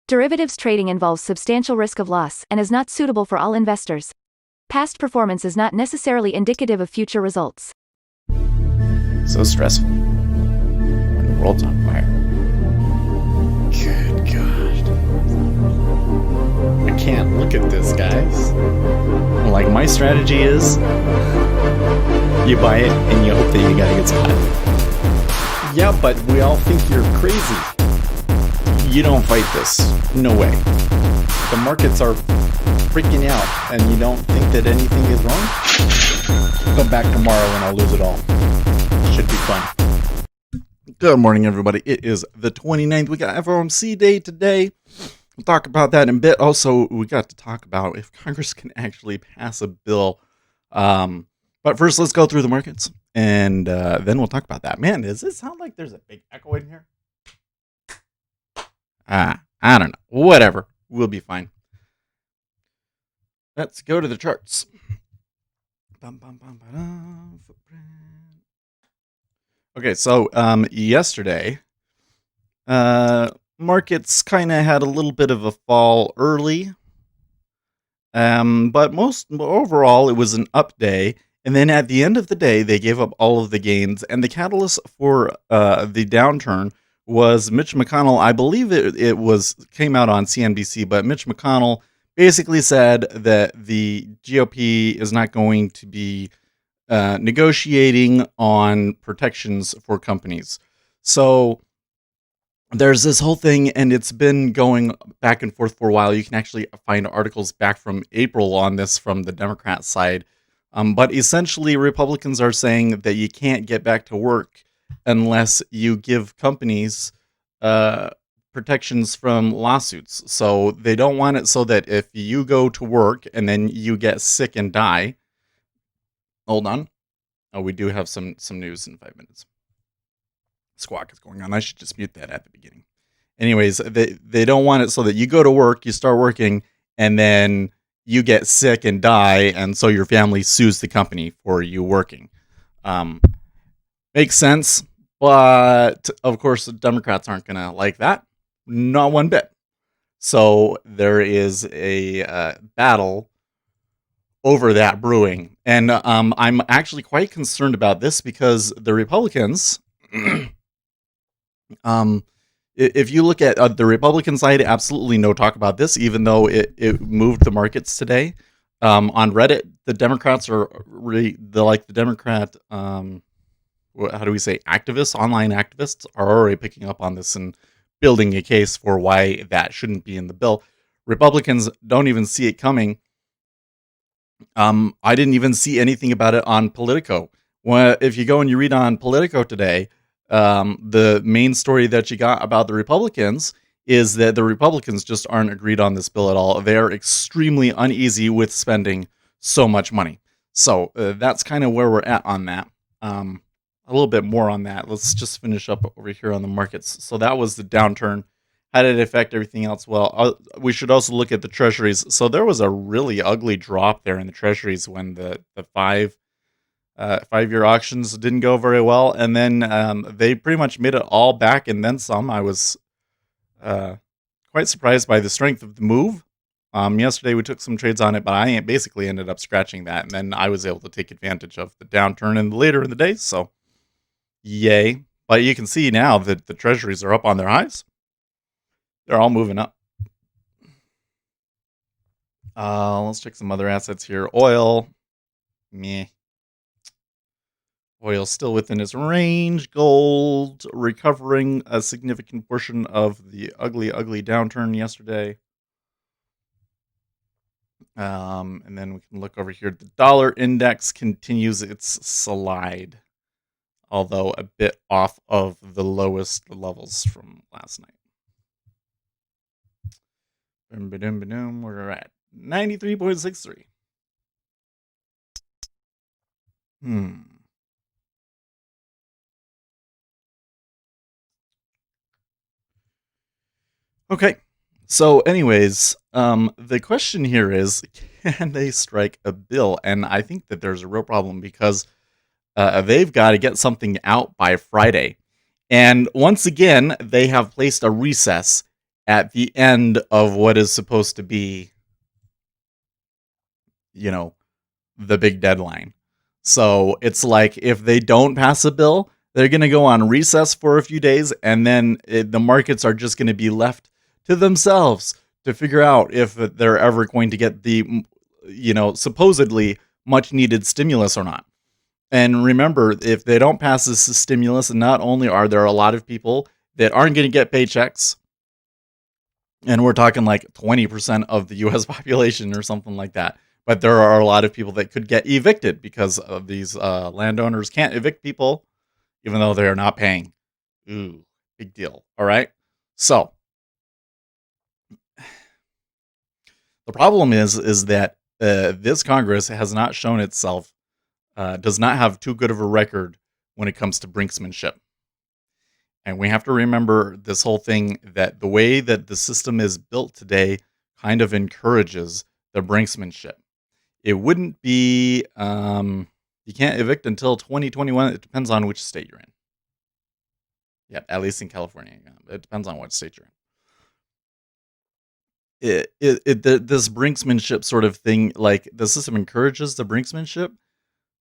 Derivatives trading involves substantial risk of loss and is not suitable for all investors. Past performance is not necessarily indicative of future results. So stressful. When the world's on fire. Good God. I can't look at this, guys. Like, my strategy is you buy it and you hope that you got a good spot. Yeah, but we all think you're crazy. You don't fight this. No way. The markets are freaking out and you don't think that anything is wrong? Come back tomorrow and I'll lose it all. Should be fun. Good morning, everybody. It is the 29th. We got FOMC day today. We'll talk about that in a bit. Also, we got to talk about if Congress can actually pass a bill. But first, let's go through the markets, and then we'll talk about that. Man, does it sound like there's a big echo in here? I don't know. Whatever. We'll be fine. Let's go to the charts. Okay, so yesterday, markets kind of had a little bit of a fall early, but overall it was an up day. And then at the end of the day, they gave up all of the gains, and the catalyst for the downturn was Mitch McConnell. I believe it came out on CNBC, but Mitch McConnell basically said that the GOP is not going to be negotiating on protections for companies. So there's this whole thing, and it's been going back and forth for a while. You can actually find articles back from April on this from the Democrat side. But essentially, Republicans are saying that you can't get back to work unless you give companies protections from lawsuits. So they don't want it so that if you go to work and then you get sick and die. Hold on. Oh, we do have some news in 5 minutes. Squawk is going on. I should just mute that at the beginning. Anyways, they don't want it so that you go to work, you start working, and then you get sick and die, and so your family sues the company for you working. Makes sense, but of course the Democrats aren't going to like that. Not one bit. So there is a battle over that brewing. And I'm actually quite concerned about this because the Republicans, if you look at the Republican side, absolutely no talk about this, even though it moved the markets today. On Reddit, the Democrats are the Democrat, how do we say, activists, online activists are already picking up on this and building a case for why that shouldn't be in the bill. Republicans don't even see it coming. I didn't even see anything about it on Politico. If you go and you read on Politico today, the main story that you got about the Republicans is that the Republicans just aren't agreed on this bill at all. They are extremely uneasy with spending so much money. So that's kind of where we're at on that. A little bit more on that. Let's just finish up over here on the markets. So that was the downturn. How did it affect everything else? Well, we should also look at the treasuries. So there was a really ugly drop there in the treasuries when the 5-year auctions didn't go very well, and then they pretty much made it all back and then some. I was quite surprised by the strength of the move. Yesterday we took some trades on it, but I basically ended up scratching that, and then I was able to take advantage of the downturn later in the day, so yay. But you can see now that the treasuries are up on their highs. They're all moving up. Let's check some other assets here. Oil, meh. Oil still within its range. Gold recovering a significant portion of the ugly downturn yesterday. And then we can look over here. The dollar index continues its slide, although a bit off of the lowest levels from last night. We're at 93.63. Okay, so anyways, the question here is, can they strike a bill? And I think that there's a real problem because they've got to get something out by Friday. And once again, they have placed a recess. at the end of what is supposed to be, you know, the big deadline. So it's like if they don't pass a bill, they're going to go on recess for a few days, and then the markets are just going to be left to themselves to figure out if they're ever going to get the, supposedly much needed stimulus or not. And remember, if they don't pass this stimulus, not only are there a lot of people that aren't going to get paychecks, and we're talking like 20% of the US population or something like that. But there are a lot of people that could get evicted because of these landowners can't evict people even though they are not paying. Ooh, big deal. All right. So the problem is that this Congress has not shown itself, does not have too good of a record when it comes to brinksmanship. And we have to remember this whole thing, that the way that the system is built today kind of encourages the brinksmanship. It wouldn't be, you can't evict until 2021. It depends on which state you're in. Yeah, at least in California. It depends on what state you're in. This brinksmanship sort of thing, like the system encourages the brinksmanship,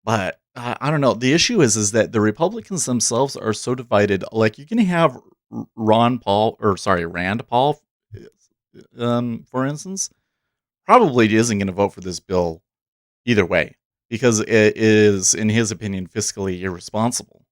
but I don't know. The issue is that the Republicans themselves are so divided. Like you're gonna have Rand Paul, for instance, probably isn't going to vote for this bill either way because it is, in his opinion, fiscally irresponsible.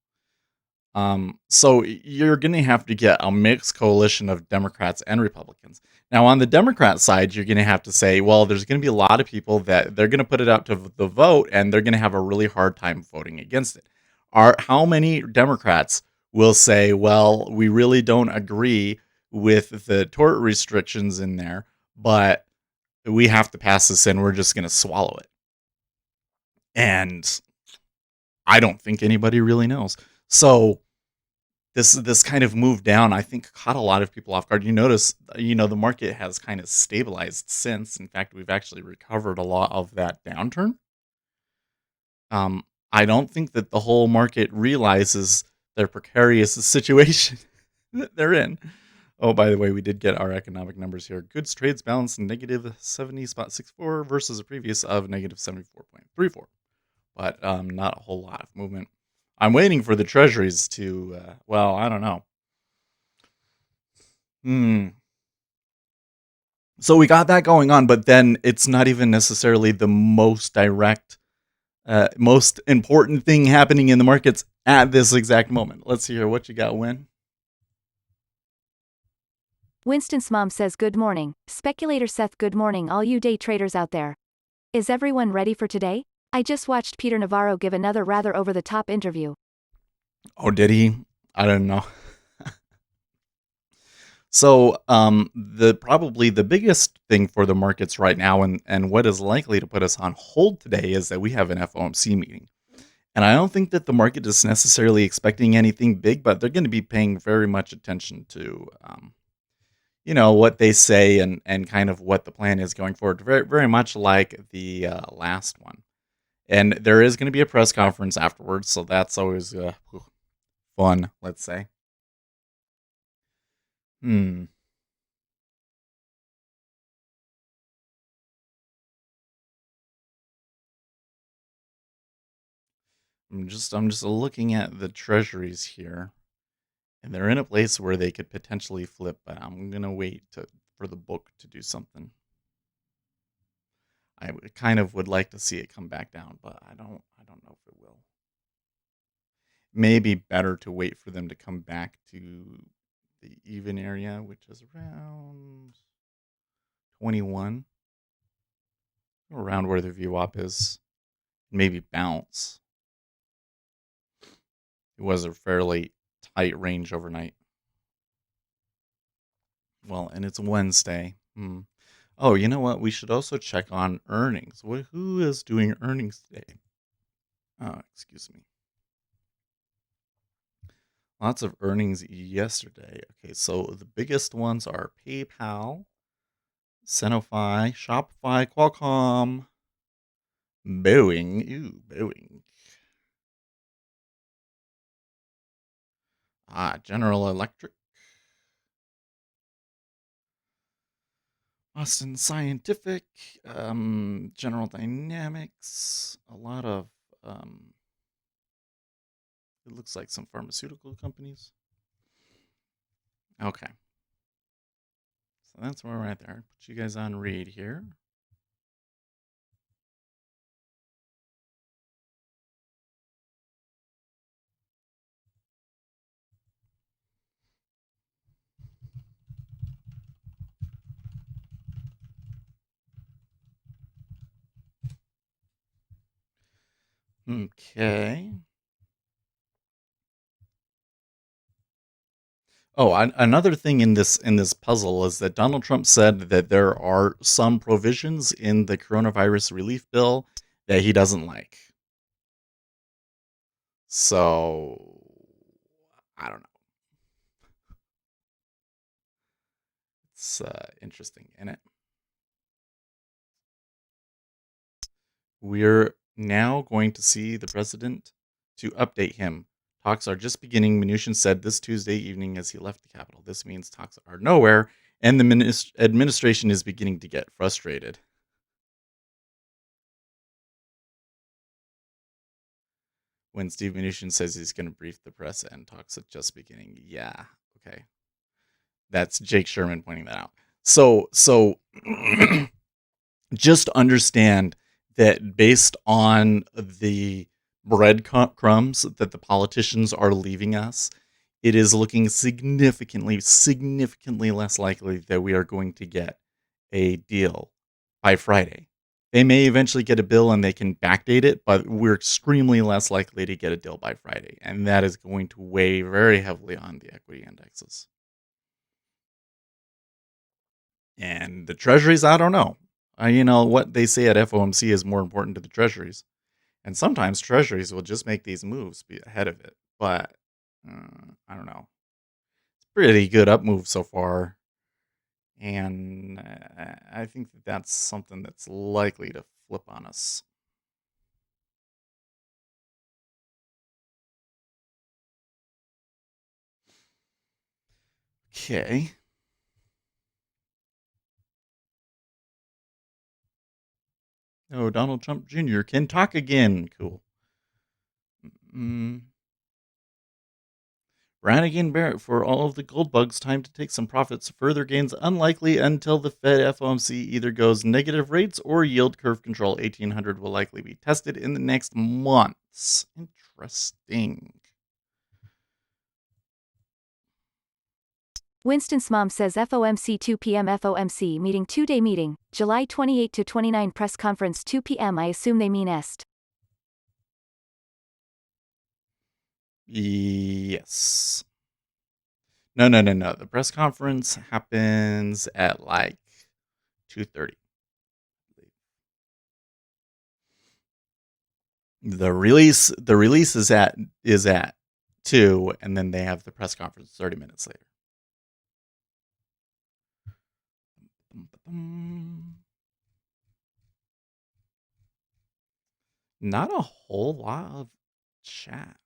So you're going to have to get a mixed coalition of Democrats and Republicans. Now, on the Democrat side, you're going to have to say, well, there's going to be a lot of people that they're going to put it out to the vote, and they're going to have a really hard time voting against it. How many Democrats will say, well, we really don't agree with the tort restrictions in there, but we have to pass this in. We're just going to swallow it. And I don't think anybody really knows. So this kind of move down, I think, caught a lot of people off guard. You notice, the market has kind of stabilized since. In fact, we've actually recovered a lot of that downturn. I don't think that the whole market realizes their precarious situation that they're in. Oh, by the way, we did get our economic numbers here. Goods trades balance negative 70.64 versus a previous of negative 74.34. But not a whole lot of movement. I'm waiting for the treasuries to, I don't know. So we got that going on, but then it's not even necessarily the most direct, most important thing happening in the markets at this exact moment. Let's see here. What you got, Win? Winston's mom says good morning. Speculator Seth, good morning all you day traders out there. Is everyone ready for today? I just watched Peter Navarro give another rather over-the-top interview. Oh, did he? I don't know. So, probably the biggest thing for the markets right now, and what is likely to put us on hold today, is that we have an FOMC meeting. And I don't think that the market is necessarily expecting anything big, but they're going to be paying very much attention to, what they say and kind of what the plan is going forward. Very, very much like the last one. And there is going to be a press conference afterwards, so that's always fun, let's say. I'm just looking at the treasuries here, and they're in a place where they could potentially flip, but I'm gonna wait for the book to do something. I kind of would like to see it come back down, but I don't know if it will. Maybe better to wait for them to come back to the even area, which is around 21, around where the VWAP is. Maybe bounce. It was a fairly tight range overnight. Well, and it's Wednesday. Oh, you know what? We should also check on earnings. Who is doing earnings today? Oh, excuse me. Lots of earnings yesterday. Okay, so the biggest ones are PayPal, Senofy, Shopify, Qualcomm, Boeing. Ooh, Boeing. General Electric. Austin Scientific, General Dynamics, a lot of, it looks like some pharmaceutical companies. Okay. So that's where we're at there. Put you guys on read here. Okay. Oh, another thing in this puzzle is that Donald Trump said that there are some provisions in the coronavirus relief bill that he doesn't like. So I don't know. It's interesting, isn't it? We're now going to see the president to update him. Talks are just beginning, Mnuchin said this Tuesday evening as he left the Capitol. This means talks are nowhere, and the administration is beginning to get frustrated. When Steve Mnuchin says he's going to brief the press and talks are just beginning. Yeah, okay. That's Jake Sherman pointing that out. So just understand that based on the breadcrumbs that the politicians are leaving us, it is looking significantly less likely that we are going to get a deal by Friday. They may eventually get a bill and they can backdate it, but we're extremely less likely to get a deal by Friday. And that is going to weigh very heavily on the equity indexes. And the treasuries, I don't know. What they say at FOMC is more important to the treasuries. And sometimes treasuries will just make these moves be ahead of it. But I don't know. It's a pretty good up move so far. And I think that's something that's likely to flip on us. Okay. Oh, Donald Trump Jr. can talk again. Cool. Brannigan Barrett for all of the gold bugs. Time to take some profits. Further gains unlikely until the Fed FOMC either goes negative rates or yield curve control. 1800 will likely be tested in the next months. Interesting. Winston's mom says FOMC 2 p.m. FOMC meeting 2-day meeting, July 28 to 29 press conference 2 p.m. I assume they mean est. Yes. No. The press conference happens at like 2:30. The release is at 2, and then they have the press conference 30 minutes later. Not a whole lot of chat.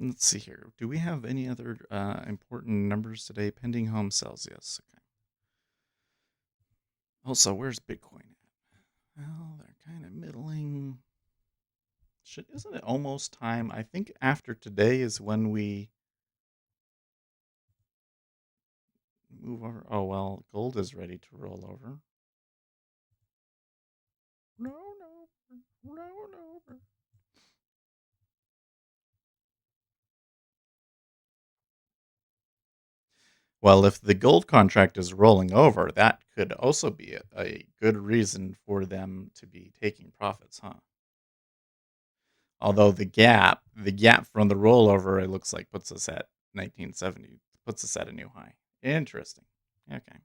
Let's see here. Do we have any other important numbers today? Pending home sales. Yes. Okay. Also, where's Bitcoin at? Well, they're kind of middling. Isn't it almost time? I think after today is when we move over. Oh, well, gold is ready to roll over. Roll over. Roll over. Well, if the gold contract is rolling over, that could also be a good reason for them to be taking profits, huh? Although the gap from the rollover, it looks like puts us at 1970, puts us at a new high. Interesting. Okay.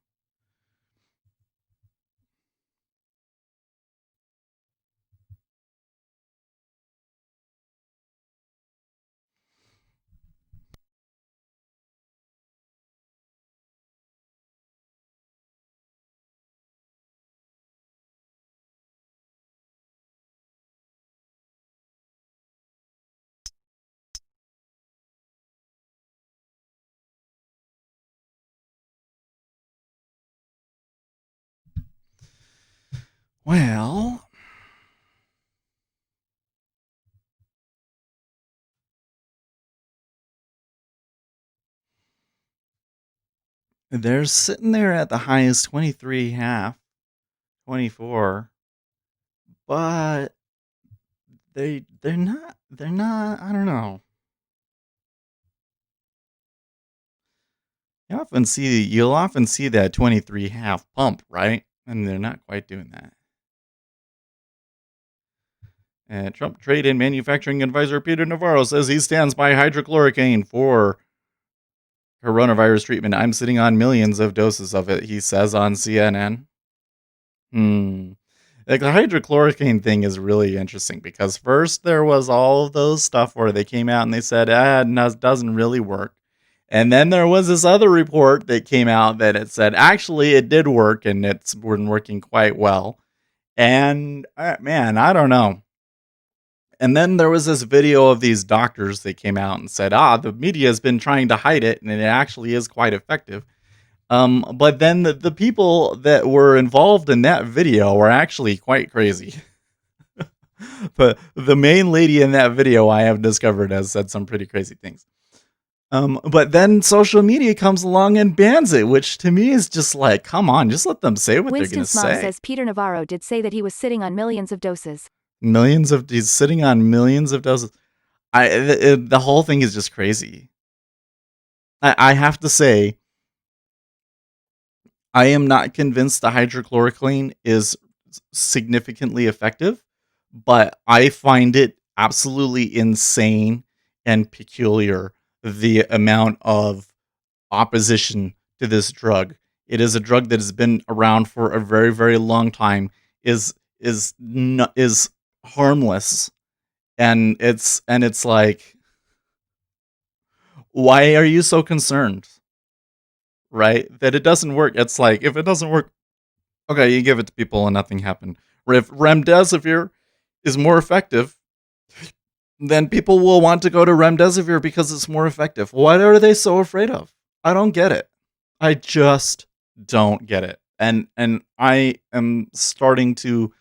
Well, they're sitting there at the highest 23.5, 24, but they're not, I don't know. You'll often see that 23 half pump, right? And they're not quite doing that. Trump Trade and Manufacturing Advisor Peter Navarro says he stands by hydrochloroquine for coronavirus treatment. I'm sitting on millions of doses of it, he says on CNN. Like, the hydrochloroquine thing is really interesting because first there was all of those stuff where they came out and they said, no, it doesn't really work. And then there was this other report that came out that it said, actually, it did work and it's been working quite well. And man, I don't know. And then there was this video of these doctors that came out and said, the media has been trying to hide it and it actually is quite effective. But then the people that were involved in that video were actually quite crazy. But the main lady in that video I have discovered has said some pretty crazy things. But then social media comes along and bans it, which to me is just like, come on, just let them say what they're going to Winston's mom say. says Peter Navarro did say that he was sitting on millions of doses. He's sitting on millions of doses. The whole thing is just crazy. I have to say, I am not convinced the hydrochloroquine is significantly effective, but I find it absolutely insane and peculiar the amount of opposition to this drug. It is a drug that has been around for a very, very long time, is harmless, and it's like, why are you so concerned? Right? That it doesn't work. It's like, if it doesn't work, okay, you give it to people and nothing happened. If remdesivir is more effective, then people will want to go to remdesivir because it's more effective. What are they so afraid of? I don't get it. I just don't get it. And I am starting to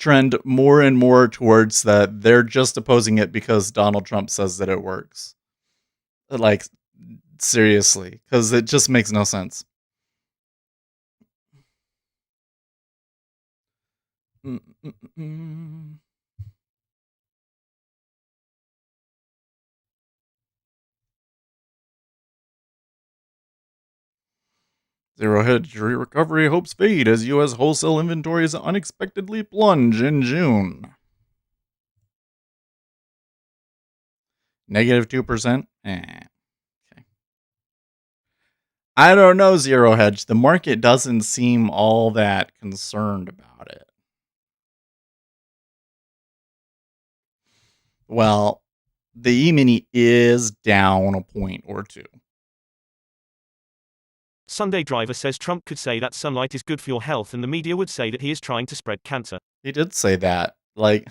trend more and more towards that they're just opposing it because Donald Trump says that it works. Like, seriously, because it just makes no sense. Zero hedge recovery hopes fade as U.S. wholesale inventories unexpectedly plunge in June. Negative 2%? Okay. I don't know, Zero Hedge. The market doesn't seem all that concerned about it. Well, the E-mini is down a point or two. Sunday Driver says Trump could say that sunlight is good for your health and the media would say that he is trying to spread cancer. He did say that. Like,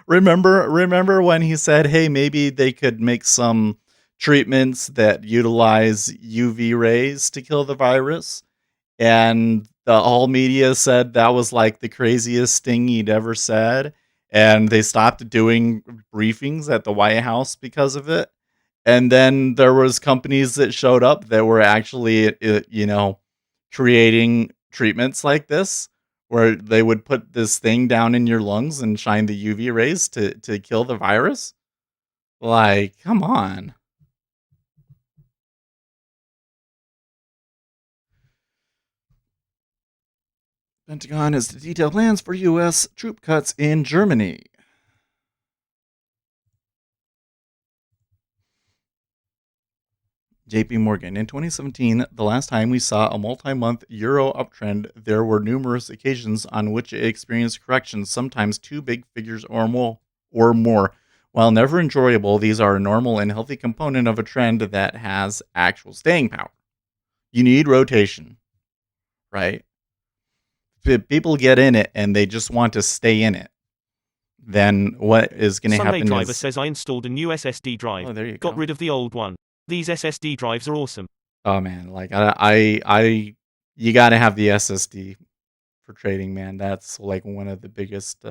remember when he said, hey, maybe they could make some treatments that utilize UV rays to kill the virus? And the whole media said that was like the craziest thing he'd ever said. And they stopped doing briefings at the White House because of it. And then there was companies that showed up that were actually, creating treatments like this, where they would put this thing down in your lungs and shine the UV rays to kill the virus. Like, come on. Pentagon has detailed plans for U.S. troop cuts in Germany. JP Morgan. In 2017, the last time we saw a multi-month euro uptrend, there were numerous occasions on which it experienced corrections, sometimes 2 big figures or more. While never enjoyable, these are a normal and healthy component of a trend that has actual staying power. You need rotation, right? If people get in it and they just want to stay in it, then what is going to happen Sunday Driver is... says I installed a new SSD drive. Oh, there you Got go. rid of the old one. These SSD drives are awesome. Oh man, like I You got to have the SSD for trading, man. That's like one of the biggest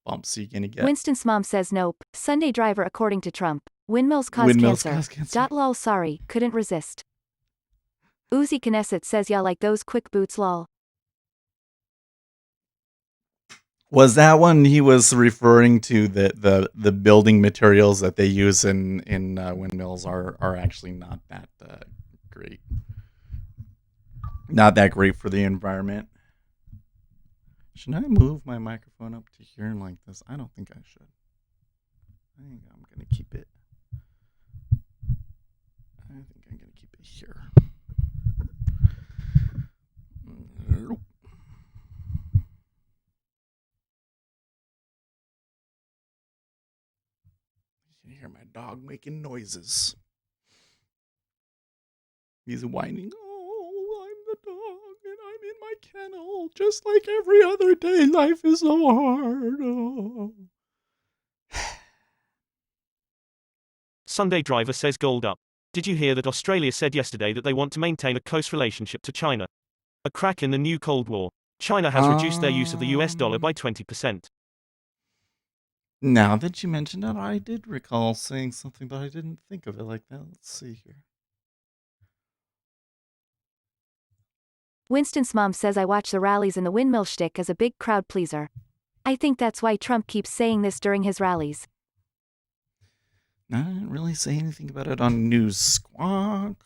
bumps you're gonna get. Winston's mom says nope. Sunday driver according to Trump. Windmills cause Windmills cancer. cause cancer. Lol sorry, couldn't resist. Uzi Knesset says yeah like those quick boots lol. Was that one he was referring to the building materials that they use in windmills are actually not that great. Not that great for the environment. Should I move my microphone up to here like this? I don't think I should. I think I'm going to keep it. I think I'm going to keep it here. You can hear my dog making noises. He's whining. Oh, I'm the dog and I'm in my kennel. Just like every other day, life is so hard. Oh. Sunday driver says gold up. Did you hear that Australia said yesterday that they want to maintain a close relationship to China? A crack in the new Cold War. China has reduced their use of the US dollar by 20%. Now that you mentioned it, I did recall saying something, but I didn't think of it like that. Let's see here. Winston's mom says I watch the rallies and the windmill shtick as a big crowd pleaser. I think that's why Trump keeps saying this during his rallies. I didn't really say anything about it on News Squawk.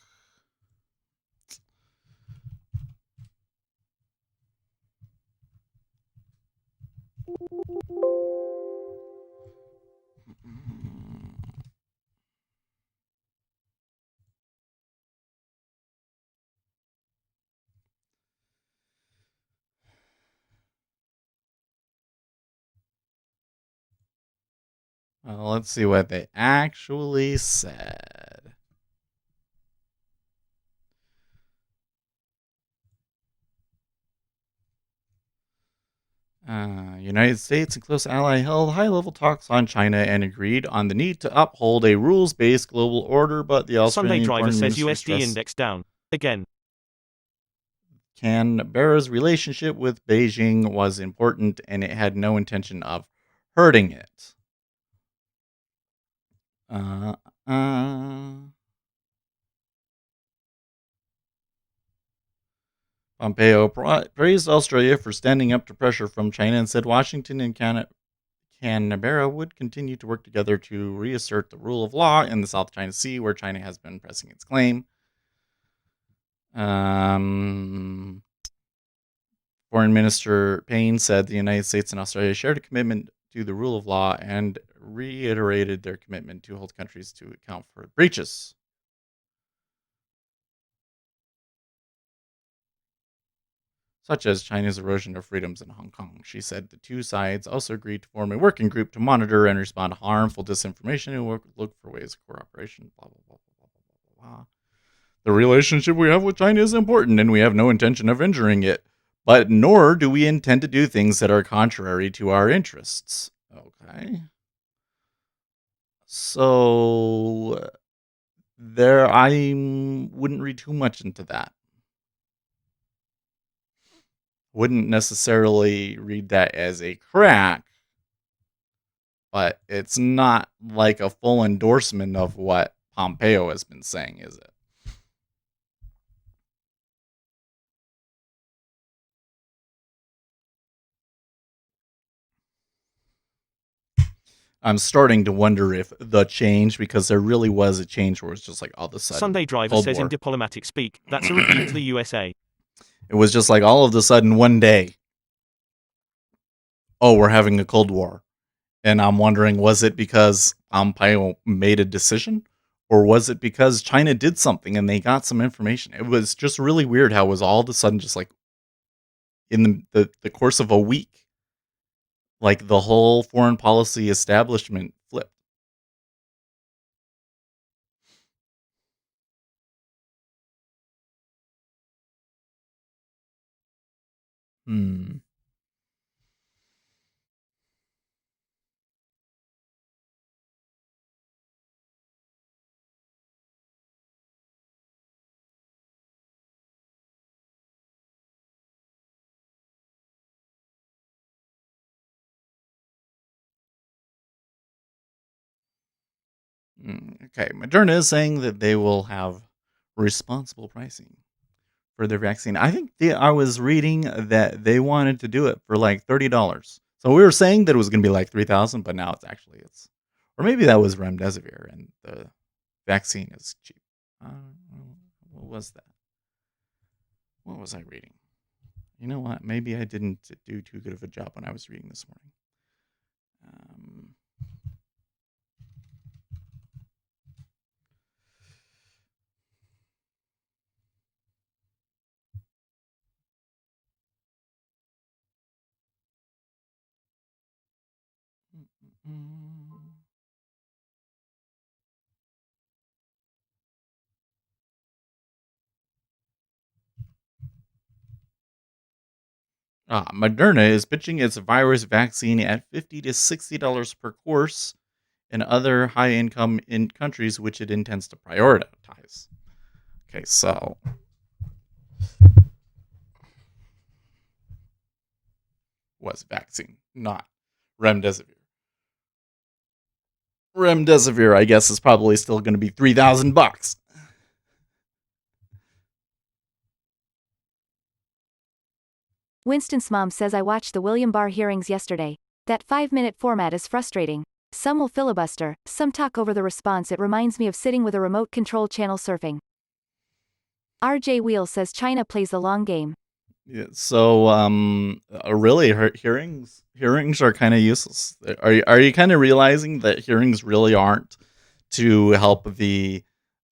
Well, let's see what they actually said. United States and close ally held high-level talks on China and agreed on the need to uphold a rules-based global order, but the Sunday Australian driver Foreign says Ministry USD stressed index down. Again. Canberra's relationship with Beijing was important and it had no intention of hurting it. Pompeo praised Australia for standing up to pressure from China and said Washington and Canberra would continue to work together to reassert the rule of law in the South China Sea, where China has been pressing its claim. Foreign Minister Payne said the United States and Australia shared a commitment to the rule of law and reiterated their commitment to hold countries to account for breaches. Such as China's erosion of freedoms in Hong Kong. She said the two sides also agreed to form a working group to monitor and respond to harmful disinformation and look for ways of cooperation. Blah, blah, blah, blah, blah, blah, blah. The relationship we have with China is important and we have no intention of injuring it, but nor do we intend to do things that are contrary to our interests. Okay. So I wouldn't read too much into that. Wouldn't necessarily read that as a crack, but it's not like a full endorsement of what Pompeo has been saying, is it? I'm starting to wonder if the change, because there really was a change where it's just like all of a sudden. Sunday driver Cold says War. in diplomatic speak, that's a repeat to the USA. It was just like all of a sudden one day, oh, we're having a Cold War. And I'm wondering, was it because Pompeo made a decision? Or was it because China did something and they got some information? It was just really weird how it was all of a sudden just like in the course of a week, like the whole foreign policy establishment flipped. Hmm. Okay, Moderna is saying that they will have responsible pricing for their vaccine. I think I was reading that they wanted to do it for like $30. So we were saying that it was going to be like 3,000, but now it's, or maybe that was remdesivir and the vaccine is cheap. What was that? What was I reading? You know what? Maybe I didn't do too good of a job when I was reading this morning. Moderna is pitching its virus vaccine at $50 to $60 per course in other high-income countries, which it intends to prioritize. Okay, so was vaccine, not remdesivir. Remdesivir, I guess, is probably still going to be $3,000. Winston's mom says I watched the William Barr hearings yesterday. That 5-minute format is frustrating. Some will filibuster, some talk over the response. It reminds me of sitting with a remote control channel surfing. RJ Wheel says China plays the long game. Yeah, so, really, hearings are kind of useless. Are you kind of realizing that hearings really aren't to help the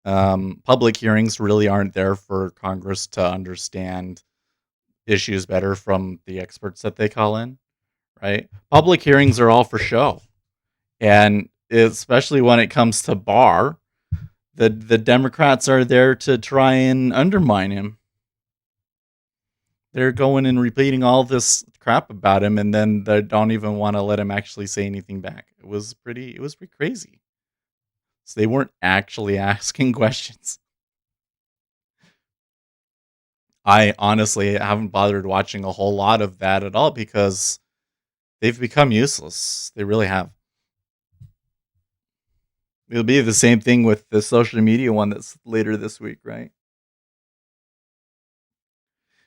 public hearings really aren't there for Congress to understand issues better from the experts that they call in, right? Public hearings are all for show, and especially when it comes to Barr, the Democrats are there to try and undermine him. They're going and repeating all this crap about him, and then they don't even want to let him actually say anything back. It was pretty crazy. So they weren't actually asking questions. I honestly haven't bothered watching a whole lot of that at all because they've become useless. They really have. It'll be the same thing with the social media one that's later this week, right?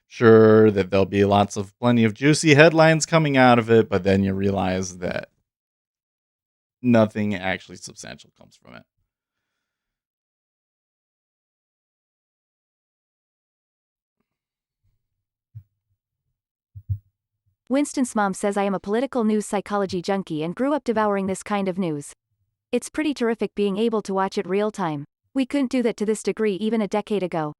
Sure that there'll be plenty of juicy headlines coming out of it, but then you realize that nothing actually substantial comes from it. Winston's mom says I am a political news psychology junkie and grew up devouring this kind of news. It's pretty terrific being able to watch it real time. We couldn't do that to this degree even a decade ago.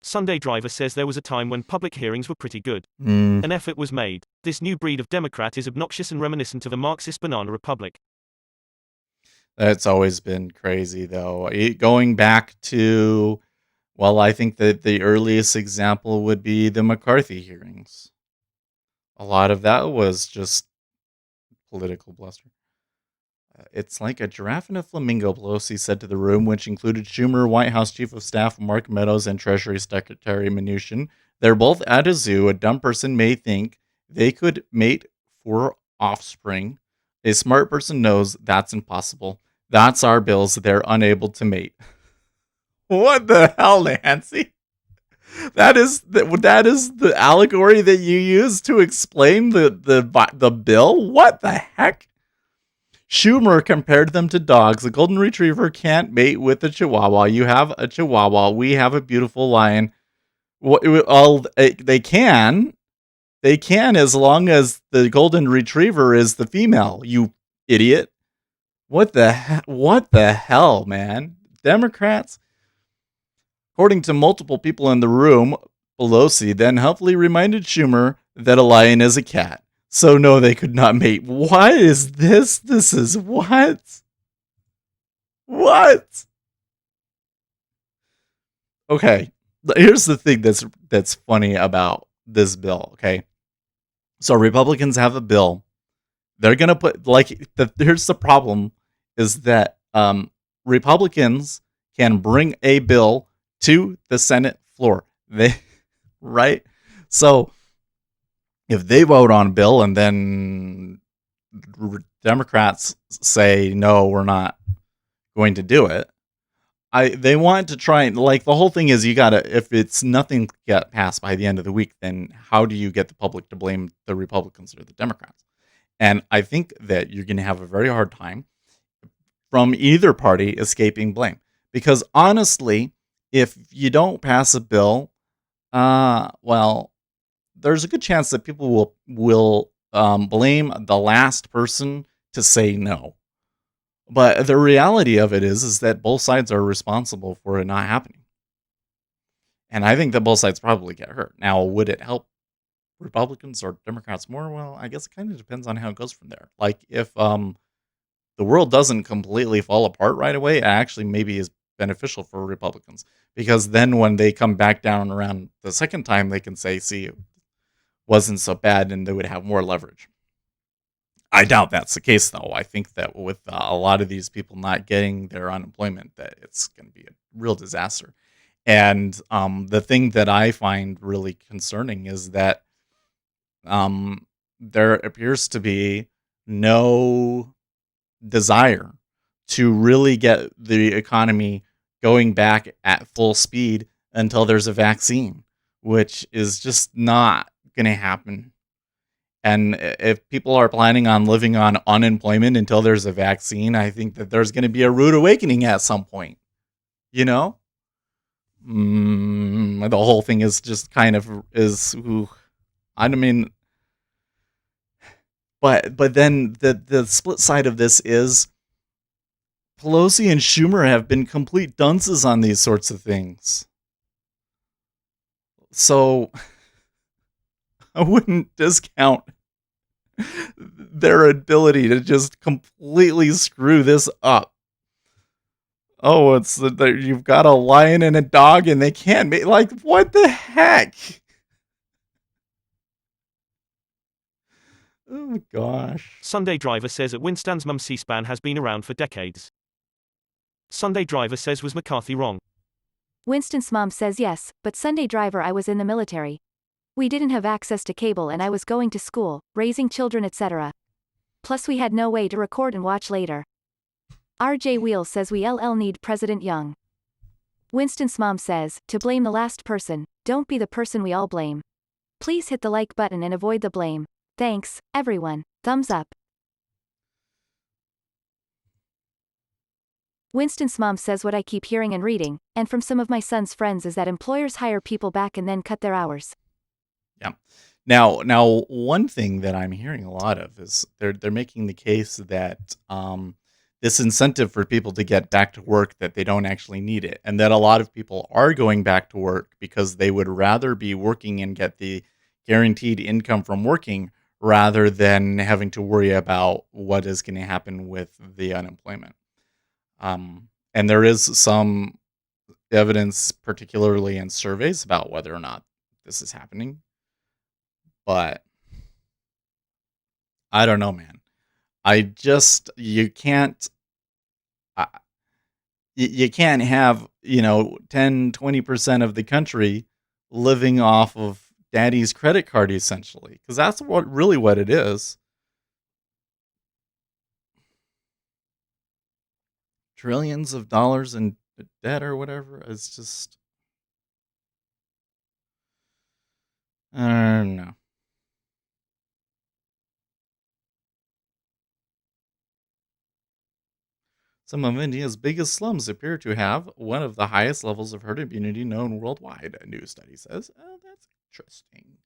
Sunday Driver says there was a time when public hearings were pretty good. Mm. An effort was made. This new breed of Democrat is obnoxious and reminiscent of a Marxist banana republic. That's always been crazy, though. Going back to, well, I think that the earliest example would be the McCarthy hearings. A lot of that was just political bluster. It's like a giraffe and a flamingo, Pelosi said to the room, which included Schumer, White House Chief of Staff Mark Meadows, and Treasury Secretary Mnuchin. They're both at a zoo. A dumb person may think they could mate for offspring. A smart person knows that's impossible. That's our bills. They're unable to mate. What the hell, Nancy? That is the allegory that you use to explain the bill? What the heck? Schumer compared them to dogs. A golden retriever can't mate with a chihuahua. You have a chihuahua. We have a beautiful lion. They can. They can as long as the golden retriever is the female. You idiot. What the hell, man? Democrats? According to multiple people in the room, Pelosi then helpfully reminded Schumer that a lion is a cat. So no, they could not mate. What is this? This is what? What? Okay, here's the thing that's funny about this bill, okay? So Republicans have a bill. They're going to put here's the problem is that Republicans can bring a bill to the Senate floor. Right? So if they vote on a bill and then Democrats say, no, we're not going to do it. They want to try and, like, the whole thing is, you gotta, if it's nothing get passed by the end of the week, then how do you get the public to blame the Republicans or the Democrats? And I think that you're going to have a very hard time from either party escaping blame, because honestly, if you don't pass a bill, well, there's a good chance that people will blame the last person to say no. But the reality of it is that both sides are responsible for it not happening. And I think that both sides probably get hurt. Now, would it help Republicans or Democrats more? Well, I guess it kind of depends on how it goes from there. Like, if the world doesn't completely fall apart right away, it actually maybe is beneficial for Republicans, because then when they come back down around the second time, they can say, see, it wasn't so bad, and they would have more leverage. I doubt that's the case, though. I think that with a lot of these people not getting their unemployment, that it's going to be a real disaster. And the thing that I find really concerning is that there appears to be no desire to really get the economy going back at full speed until there's a vaccine, which is just not going to happen. And if people are planning on living on unemployment until there's a vaccine, I think that there's going to be a rude awakening at some point. You know, the whole thing is just kind of is. Ooh, I mean, but then the split side of this is Pelosi and Schumer have been complete dunces on these sorts of things. So I wouldn't discount their ability to just completely screw this up. Oh, it's you've got a lion and a dog, and they can't make, like, what the heck? Oh my gosh. Sunday Driver says at Winston's mum C-SPAN has been around for decades. Sunday Driver says, was McCarthy wrong? Winston's mom says yes, but Sunday Driver, I was in the military. We didn't have access to cable and I was going to school, raising children, etc. Plus we had no way to record and watch later. RJ Wheel says we LL need President Young. Winston's mom says, to blame the last person, don't be the person we all blame. Please hit the like button and avoid the blame. Thanks, everyone. Thumbs up. Winston's mom says what I keep hearing and reading, and from some of my son's friends, is that employers hire people back and then cut their hours. Yeah. Now, one thing that I'm hearing a lot of is they're making the case that this incentive for people to get back to work, that they don't actually need it, and that a lot of people are going back to work because they would rather be working and get the guaranteed income from working rather than having to worry about what is going to happen with the unemployment. And there is some evidence, particularly in surveys, about whether or not this is happening. But I don't know, man. You can't, uh, you can't have, 10, 20% of the country living off of daddy's credit card, essentially, because that's what it is. Trillions of dollars in debt or whatever. It's just, I don't know. Some of India's biggest slums appear to have one of the highest levels of herd immunity known worldwide, a new study says. Oh, that's interesting.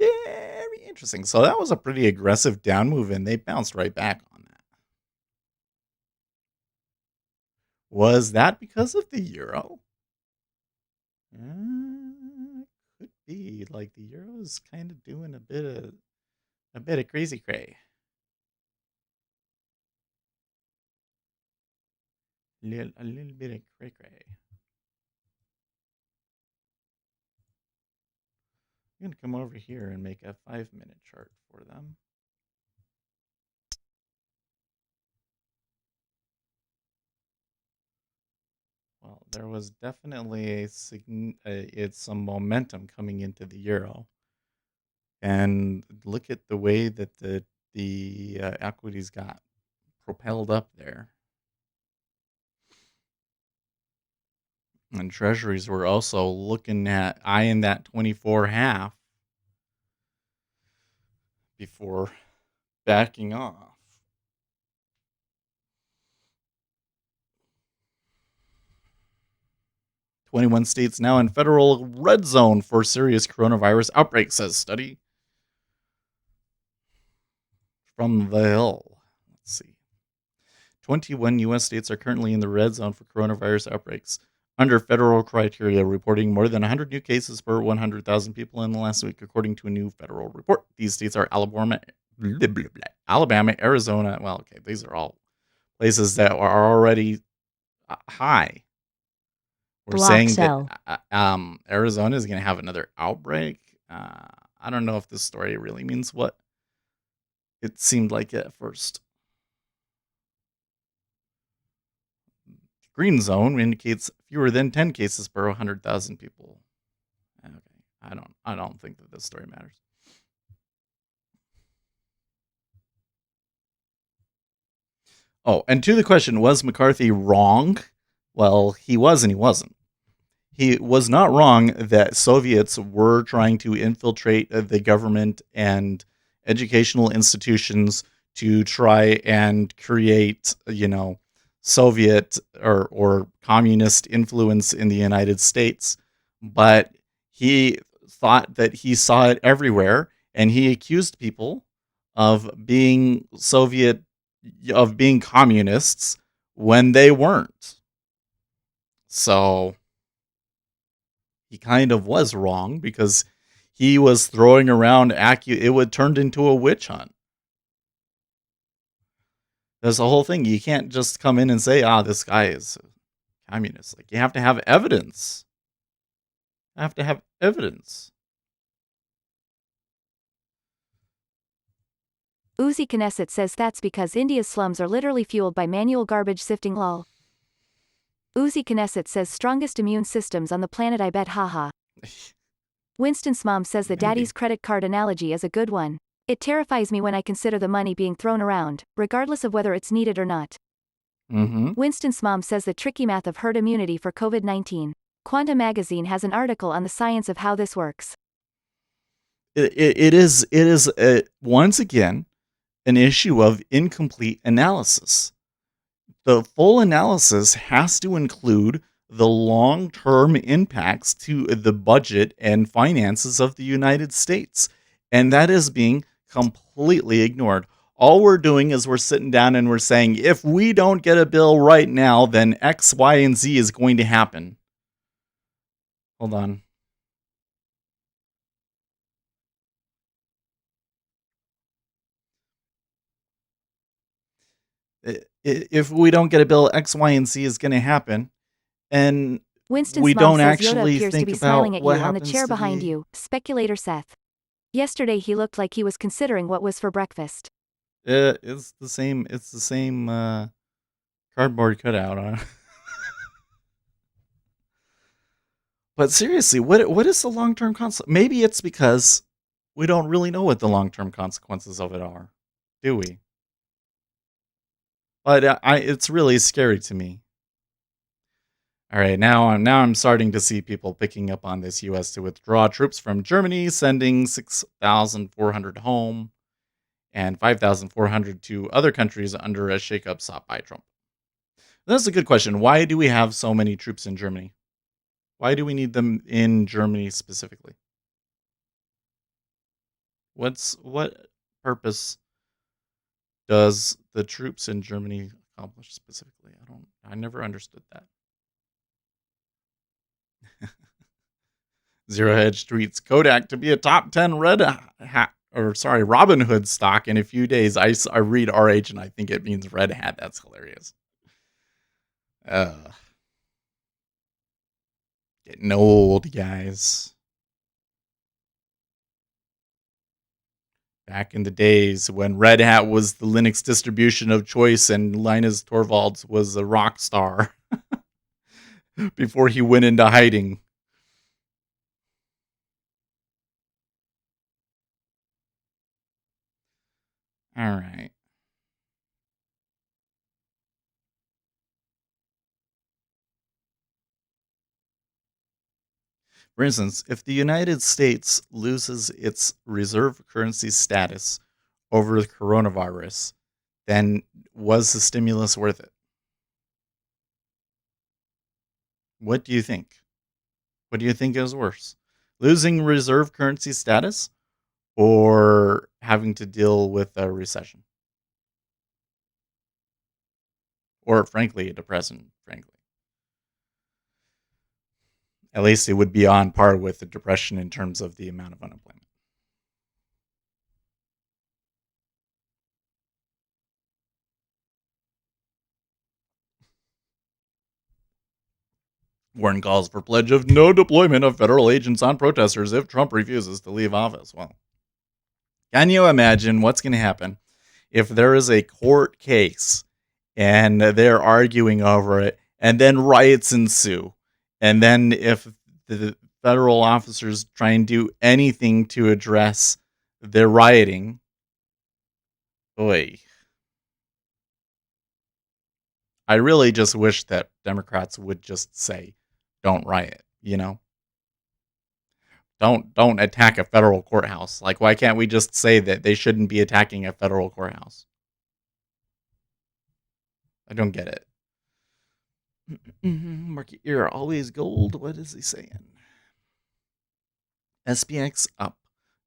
Very interesting. So that was a pretty aggressive down move, and they bounced right back on that. Was that because of the euro? Could be. Like, the euro is kind of doing a bit of crazy cray. A little bit of cray cray. I'm going to come over here and make a 5-minute chart for them. Well, there was definitely it's some momentum coming into the euro, and look at the way that the equities got propelled up there. And treasuries were also looking at eyeing that 24.5 before backing off. 21 states now in federal red zone for serious coronavirus outbreak, says study from the Hill. Let's see. 21 U.S. states are currently in the red zone for coronavirus outbreaks under federal criteria, reporting more than 100 new cases per 100,000 people in the last week, according to a new federal report. These states are Alabama, Arizona. Well, okay, these are all places that are already high. We're Block saying cell. that Arizona is going to have another outbreak. I don't know if this story really means what it seemed like at first. Green zone indicates fewer than 10 cases per 100,000 people. Okay, I don't think that this story matters. Oh, and to the question, was McCarthy wrong? Well, he was and he wasn't. He was not wrong that Soviets were trying to infiltrate the government and educational institutions to try and create, Soviet or communist influence in the United States. But he thought that he saw it everywhere, and he accused people of being of being communists when they weren't. So he kind of was wrong because he was throwing around it would turned into a witch hunt. That's the whole thing. You can't just come in and say, this guy is a communist. Like, you have to have evidence. Uzi Knesset says that's because India's slums are literally fueled by manual garbage sifting lol. Uzi Knesset says strongest immune systems on the planet, I bet, haha. Winston's mom says the Maybe. daddy's credit card analogy is a good one. It terrifies me when I consider the money being thrown around, regardless of whether it's needed or not. Mm-hmm. Winston's mom says the tricky math of herd immunity for COVID-19. Quanta magazine has an article on the science of how this works. It is once again an issue of incomplete analysis. The full analysis has to include the long-term impacts to the budget and finances of the United States. And that is being completely ignored. All we're doing is we're sitting down and we're saying, if we don't get a bill right now, then X, Y, and Z is going to happen. Hold on. If we don't get a bill, X, Y, and Z is going to happen. And Winston's we mom don't says Yoda actually appears to think be about smiling at what you on the happens chair to behind you, speculator Seth. Yesterday he looked like he was considering what was for breakfast. It's the same cardboard cutout. But seriously, what is the long-term consequence? Maybe it's because we don't really know what the long-term consequences of it are, do we? But it's really scary to me. All right, now I'm starting to see people picking up on this. U.S. to withdraw troops from Germany, sending 6,400 home and 5,400 to other countries under a shakeup sought by Trump. That's a good question. Why do we have so many troops in Germany? Why do we need them in Germany specifically? What purpose does the troops in Germany accomplish specifically? I never understood that. Zero Hedge tweets Kodak to be a top 10 Robin Hood stock in a few days. I read RH and I think it means red hat. That's hilarious. Getting old, guys. Back in the days when Red Hat was the Linux distribution of choice and Linus Torvalds was a rock star before he went into hiding. All right. For instance, if the United States loses its reserve currency status over the coronavirus, then was the stimulus worth it? What do you think? What do you think is worse? Losing reserve currency status or having to deal with a recession? Or, frankly, a depression, frankly. At least it would be on par with the depression in terms of the amount of unemployment. Warren calls for pledge of no deployment of federal agents on protesters if Trump refuses to leave office. Well, can you imagine what's going to happen if there is a court case and they're arguing over it and then riots ensue? And then if the federal officers try and do anything to address the rioting, boy, I really just wish that Democrats would just say, don't riot, you know? Don't attack a federal courthouse. Like, why can't we just say that they shouldn't be attacking a federal courthouse? I don't get it. Market year always gold. What is he saying? SPX up.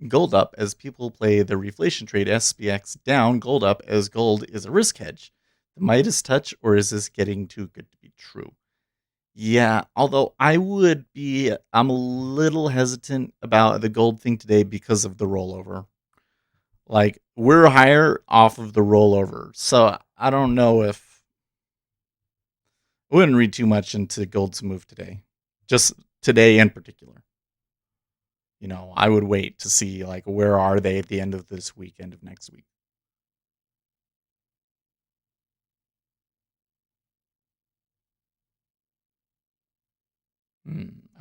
Gold up as people play the reflation trade. SPX down. Gold up as gold is a risk hedge. The Midas touch, or is this getting too good to be true? Yeah, although I'm a little hesitant about the gold thing today because of the rollover. Like, we're higher off of the rollover. So I don't know if I wouldn't read too much into gold's move today. Just today in particular. You know, I would wait to see, like, where are they at the end of this week, end of next week.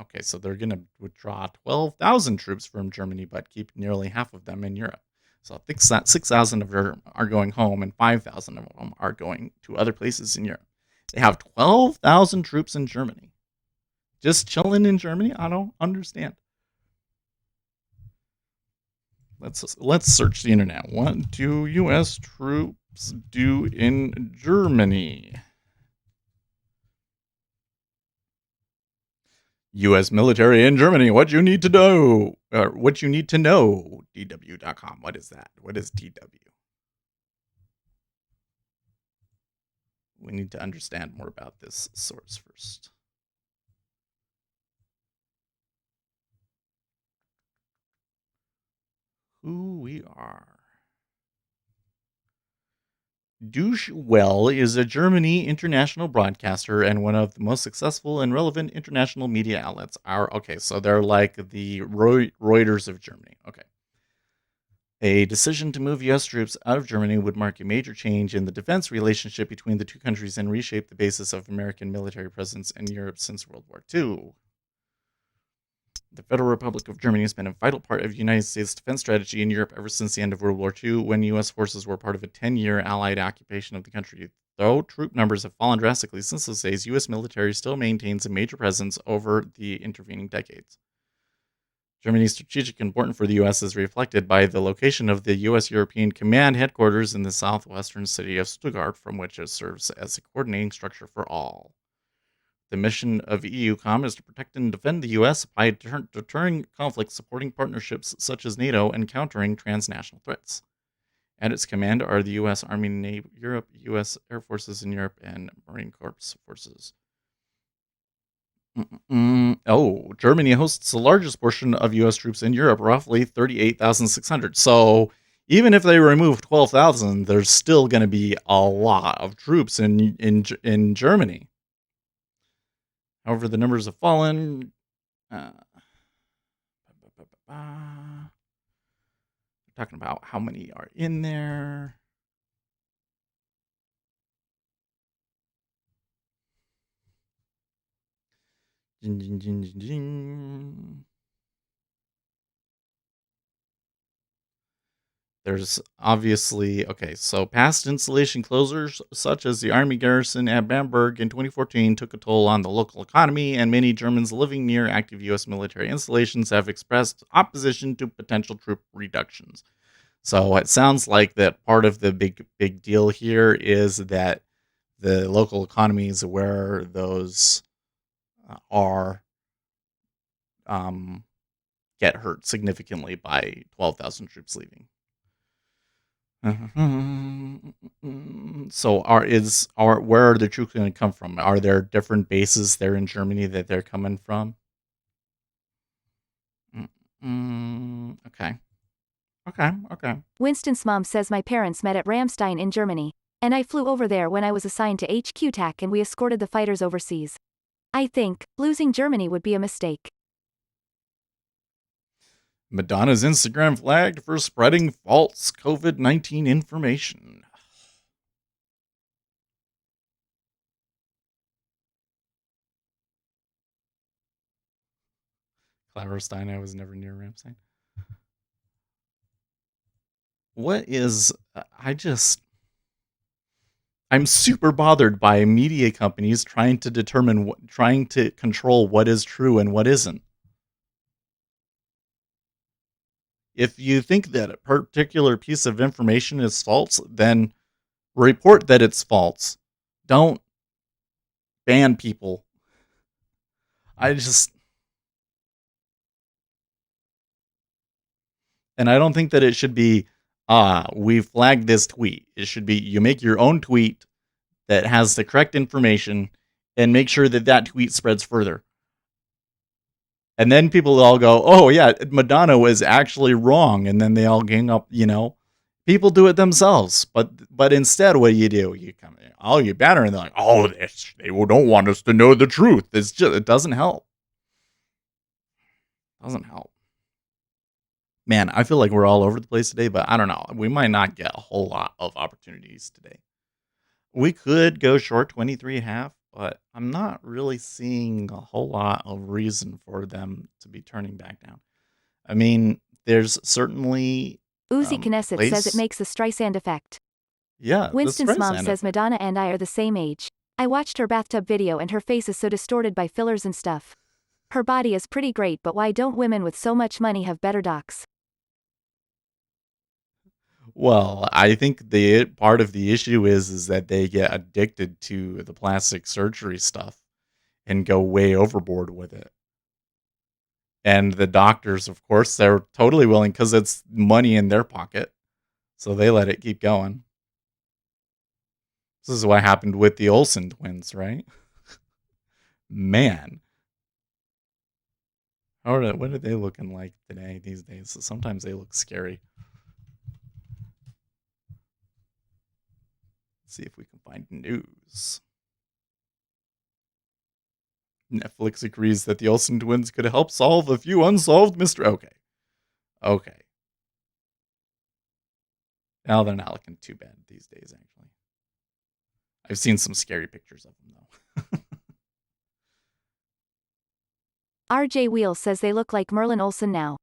Okay, so they're going to withdraw 12,000 troops from Germany, but keep nearly half of them in Europe. So I think 6,000 of them are going home, and 5,000 of them are going to other places in Europe. They have 12,000 troops in Germany. Just chilling in Germany? I don't understand. Let's search the internet. What do U.S. troops do in Germany? U.S. military in Germany. What you need to know. What you need to know. DW.com. What is that? What is DW? We need to understand more about this source first. Who we are. Douche Well is a Germany international broadcaster and one of the most successful and relevant international media outlets. Okay, so they're like the Reuters of Germany. Okay. A decision to move U.S. troops out of Germany would mark a major change in the defense relationship between the two countries and reshape the basis of American military presence in Europe since World War II. The Federal Republic of Germany has been a vital part of the United States defense strategy in Europe ever since the end of World War II, when U.S. forces were part of a 10-year Allied occupation of the country. Though troop numbers have fallen drastically since those days, U.S. military still maintains a major presence over the intervening decades. Germany's strategic importance for the U.S. is reflected by the location of the U.S. European Command headquarters in the southwestern city of Stuttgart, from which it serves as a coordinating structure for all. The mission of EUCOM is to protect and defend the U.S. by deterring conflicts, supporting partnerships such as NATO, and countering transnational threats. At its command are the U.S. Army, Navy, Europe, U.S. Air Forces in Europe, and Marine Corps forces. Germany hosts the largest portion of U.S. troops in Europe, roughly 38,600. So even if they remove 12,000, there's still going to be a lot of troops in Germany. However, the numbers have fallen. Talking about how many are in there. There's obviously, okay, so past installation closures, such as the Army garrison at Bamberg in 2014, took a toll on the local economy, and many Germans living near active U.S. military installations have expressed opposition to potential troop reductions. So it sounds like that part of the big deal here is that the local economies where those are get hurt significantly by 12,000 troops leaving. So where are the troops going to come from? Are there different bases there in Germany that they're coming from? Okay. Okay. Winston's mom says my parents met at Ramstein in Germany, and I flew over there when I was assigned to HQ TAC and we escorted the fighters overseas. I think losing Germany would be a mistake. Madonna's Instagram flagged for spreading false COVID-19 information. Cleverstein, I was never near Ramstein. What is... I'm super bothered by media companies trying to control what is true and what isn't. If you think that a particular piece of information is false, then report that it's false. Don't ban people. And I don't think that it should be, we flagged this tweet. It should be, you make your own tweet that has the correct information and make sure that that tweet spreads further. And then people all go, oh yeah, Madonna was actually wrong. And then they all gang up, people do it themselves. But instead, what do? You come in, oh, you banner, and they're like, oh, they don't want us to know the truth. It doesn't help. Doesn't help. Man, I feel like we're all over the place today, but I don't know. We might not get a whole lot of opportunities today. We could go short 23.5, but I'm not really seeing a whole lot of reason for them to be turning back down. I mean, there's certainly Uzi Knesset says it makes the Streisand effect. Yeah, Winston's mom says Madonna and I are the same age. I watched her bathtub video and her face is so distorted by fillers and stuff. Her body is pretty great, but why don't women with so much money have better docs? Well, I think the part of the issue is that they get addicted to the plastic surgery stuff and go way overboard with it. And the doctors, of course, they're totally willing because it's money in their pocket. So they let it keep going. This is what happened with the Olsen twins, right? Man. What are they looking like today, these days? Sometimes they look scary. Let's see if we can find news. Netflix agrees that the Olsen twins could help solve a few unsolved mysteries. Okay. Now they're not looking too bad these days, actually. I've seen some scary pictures of them, though. RJ Wheel says they look like Merlin Olsen now.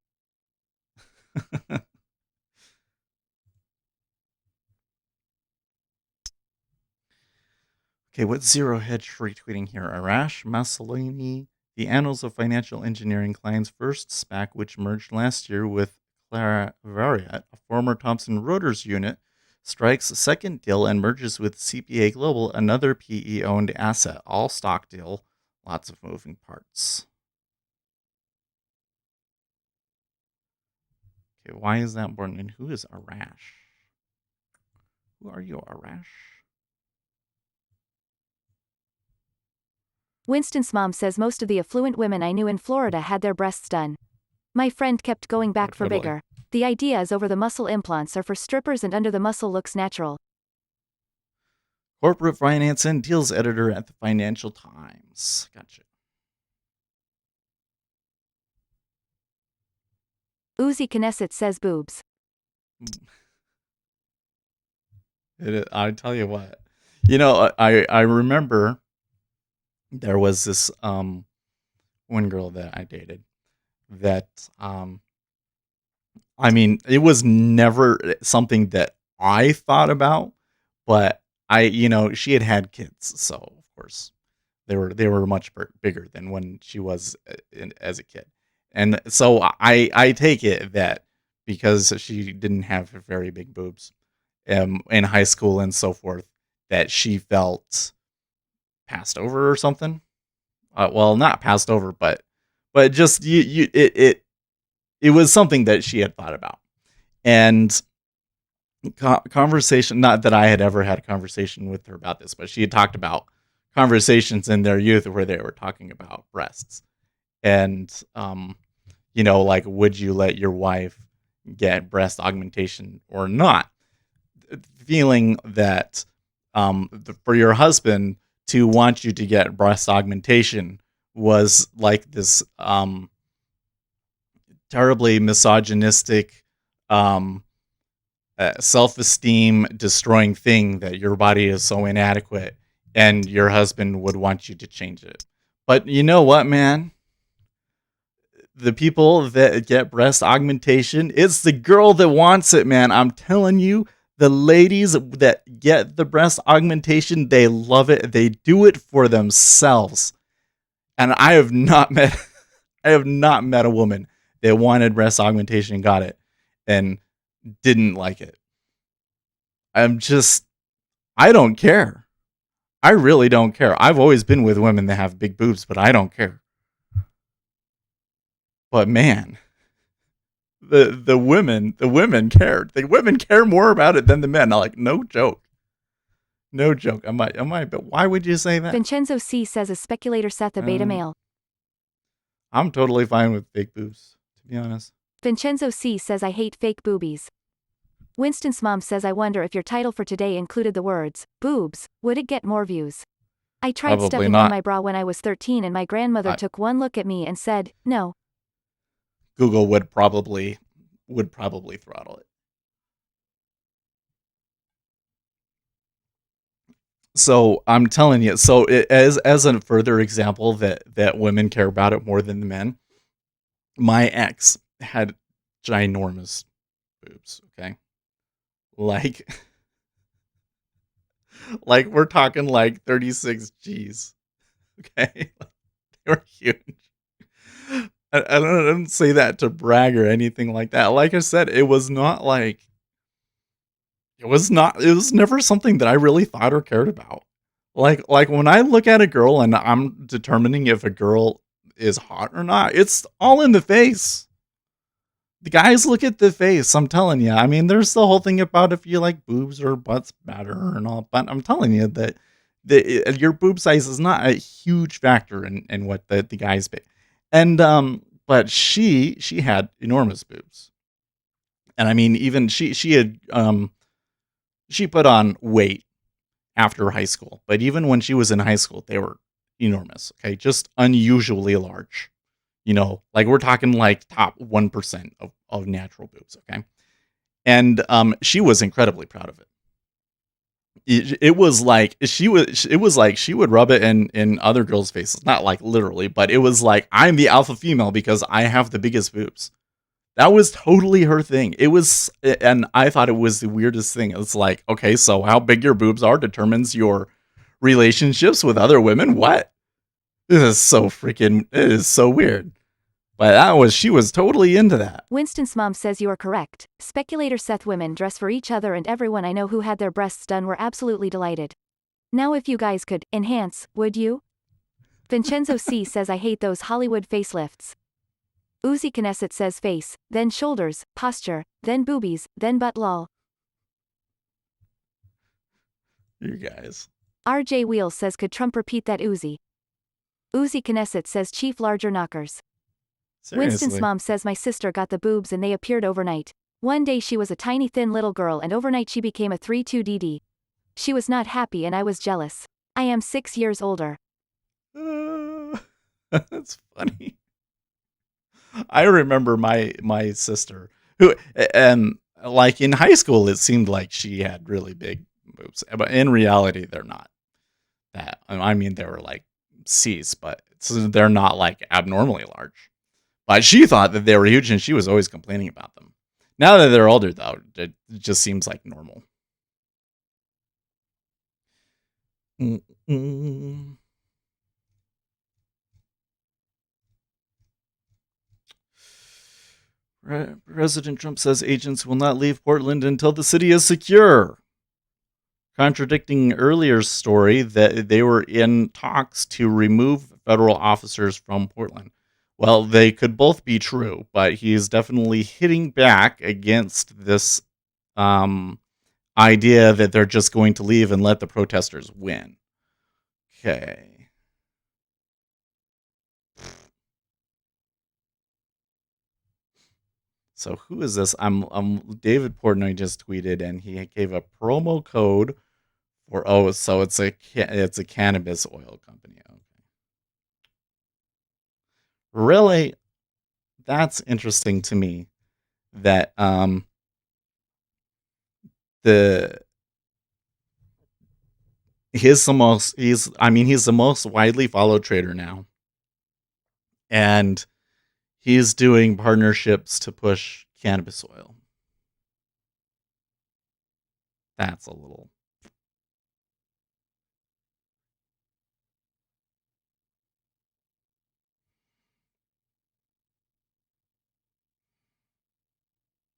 Okay, what's Zero Hedge retweeting here? Arash Masalini, the Annals of Financial Engineering client's first SPAC, which merged last year with Clara Variat, a former Thomson Reuters unit, strikes a second deal and merges with CPA Global, another PE-owned asset. All stock deal, lots of moving parts. Okay, why is that important? And who is Arash? Who are you, Arash? Winston's mom says most of the affluent women I knew in Florida had their breasts done. My friend kept going back for bigger. The idea is over the muscle implants are for strippers and under the muscle looks natural. Corporate finance and deals editor at the Financial Times. Gotcha. Uzi Knesset says boobs. I tell you what. I remember there was this one girl that I dated that I mean, it was never something that I thought about, but she had kids, so of course they were much bigger than when she was as a kid, and so I take it that because she didn't have very big boobs, in high school and so forth, that she felt passed over or something. Well, not passed over, but just it was something that she had thought about. And conversation, not that I had ever had a conversation with her about this, but she had talked about conversations in their youth where they were talking about breasts. And like, would you let your wife get breast augmentation or not? Feeling that for your husband to want you to get breast augmentation was like this terribly misogynistic, self-esteem destroying thing, that your body is so inadequate and your husband would want you to change it. But you know what, man? The people that get breast augmentation, it's the girl that wants it, man. I'm telling you, the ladies that get the breast augmentation, they love it. They do it for themselves. And I have not met a woman that wanted breast augmentation and got it and didn't like it. I don't care. I really don't care. I've always been with women that have big boobs, but I don't care. But man, the women care. The women care more about it than the men. Like, no joke. No joke. But why would you say that? Vincenzo C says, a speculator Seth a beta male. I'm totally fine with fake boobs, to be honest. Vincenzo C says, I hate fake boobies. Winston's mom says, I wonder if your title for today included the words, boobs, would it get more views? I tried Probably stuffing not. on my bra when I was 13 and my grandmother took one look at me and said, no. Google would probably throttle it. So I'm telling you, as a further example that women care about it more than the men, my ex had ginormous boobs, okay? Like we're talking like 36 G's, okay? They were huge. I don't say that to brag or anything like that. Like I said, it was never something that I really thought or cared about. Like when I look at a girl and I'm determining if a girl is hot or not, it's all in the face. The guys look at the face, I'm telling you. I mean, there's the whole thing about if you like boobs or butts better and all, but I'm telling you that your boob size is not a huge factor in what the guys pay. And but she had enormous boobs. And I mean, even she had she put on weight after high school, but even when she was in high school, they were enormous. Okay, just unusually large. Like we're talking like top 1% of natural boobs. Okay, and she was incredibly proud of it. It was like she would rub it in other girls' faces, not like literally, but it was like, I'm the alpha female because I have the biggest boobs. That was totally her thing. It was, and I thought it was the weirdest thing. It's like, okay, so how big your boobs are determines your relationships with other women. What? It is so weird. But she was totally into that. Winston's mom says you are correct. Speculator Seth, women dress for each other and everyone I know who had their breasts done were absolutely delighted. Now if you guys could enhance, would you? Vincenzo C says I hate those Hollywood facelifts. Uzi Knesset says face, then shoulders, posture, then boobies, then butt lol. You guys. RJ Wheels says could Trump repeat that Uzi? Uzi Knesset says chief larger knockers. Seriously. Winston's mom says my sister got the boobs and they appeared overnight. One day she was a tiny thin little girl and overnight she became a 3-2 DD. She was not happy and I was jealous. I am 6 years older. That's funny. I remember my sister who, and like in high school, it seemed like she had really big boobs, but in reality, they're not that. I mean, they were like C's, but they're not like abnormally large. But she thought that they were huge, and she was always complaining about them. Now that they're older, though, it just seems like normal. President Trump says agents will not leave Portland until the city is secure, contradicting earlier story that they were in talks to remove federal officers from Portland. Well, they could both be true, but he's definitely hitting back against this idea that they're just going to leave and let the protesters win. Okay. So who is this? David Portnoy just tweeted, and he gave a promo code for so it's a cannabis oil company. Okay. Really, that's interesting to me. That he's the most widely followed trader now, and he's doing partnerships to push cannabis oil. That's a little.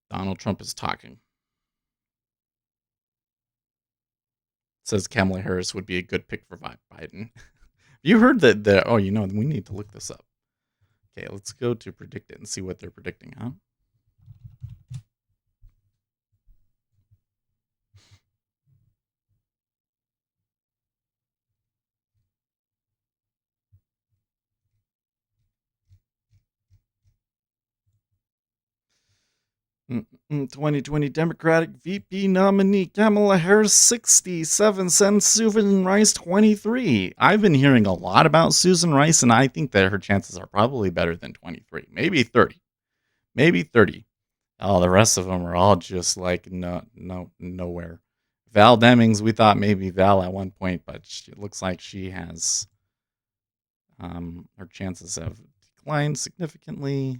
Donald Trump is talking. Says Kamala Harris would be a good pick for Biden. You heard that? We need to look this up. Okay, let's go to predict it and see what they're predicting, huh? 2020 Democratic VP nominee Kamala Harris 67 cents, Susan Rice 23. I've been hearing a lot about Susan Rice, and I think that her chances are probably better than 23, maybe 30, maybe 30. Oh, the rest of them are all just like nowhere. Val Demings, we thought maybe Val at one point, but it looks like she has her chances have declined significantly.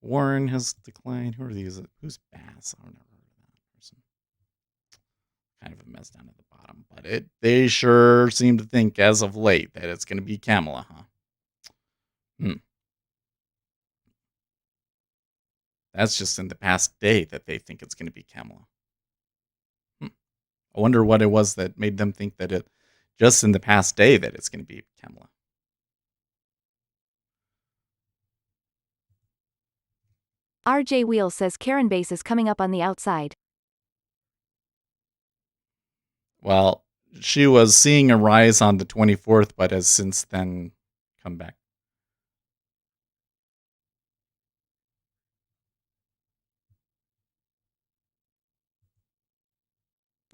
Warren has declined. Who are these? Who's Bass? I've never heard of that person. Kind of a mess down at the bottom, but they sure seem to think as of late that it's going to be Kamala, huh? That's just in the past day that they think it's going to be Kamala. I wonder what it was that made them think that it just in the past day that it's going to be Kamala. RJ Wheel says Karen Base is coming up on the outside. Well, she was seeing a rise on the 24th, but has since then come back.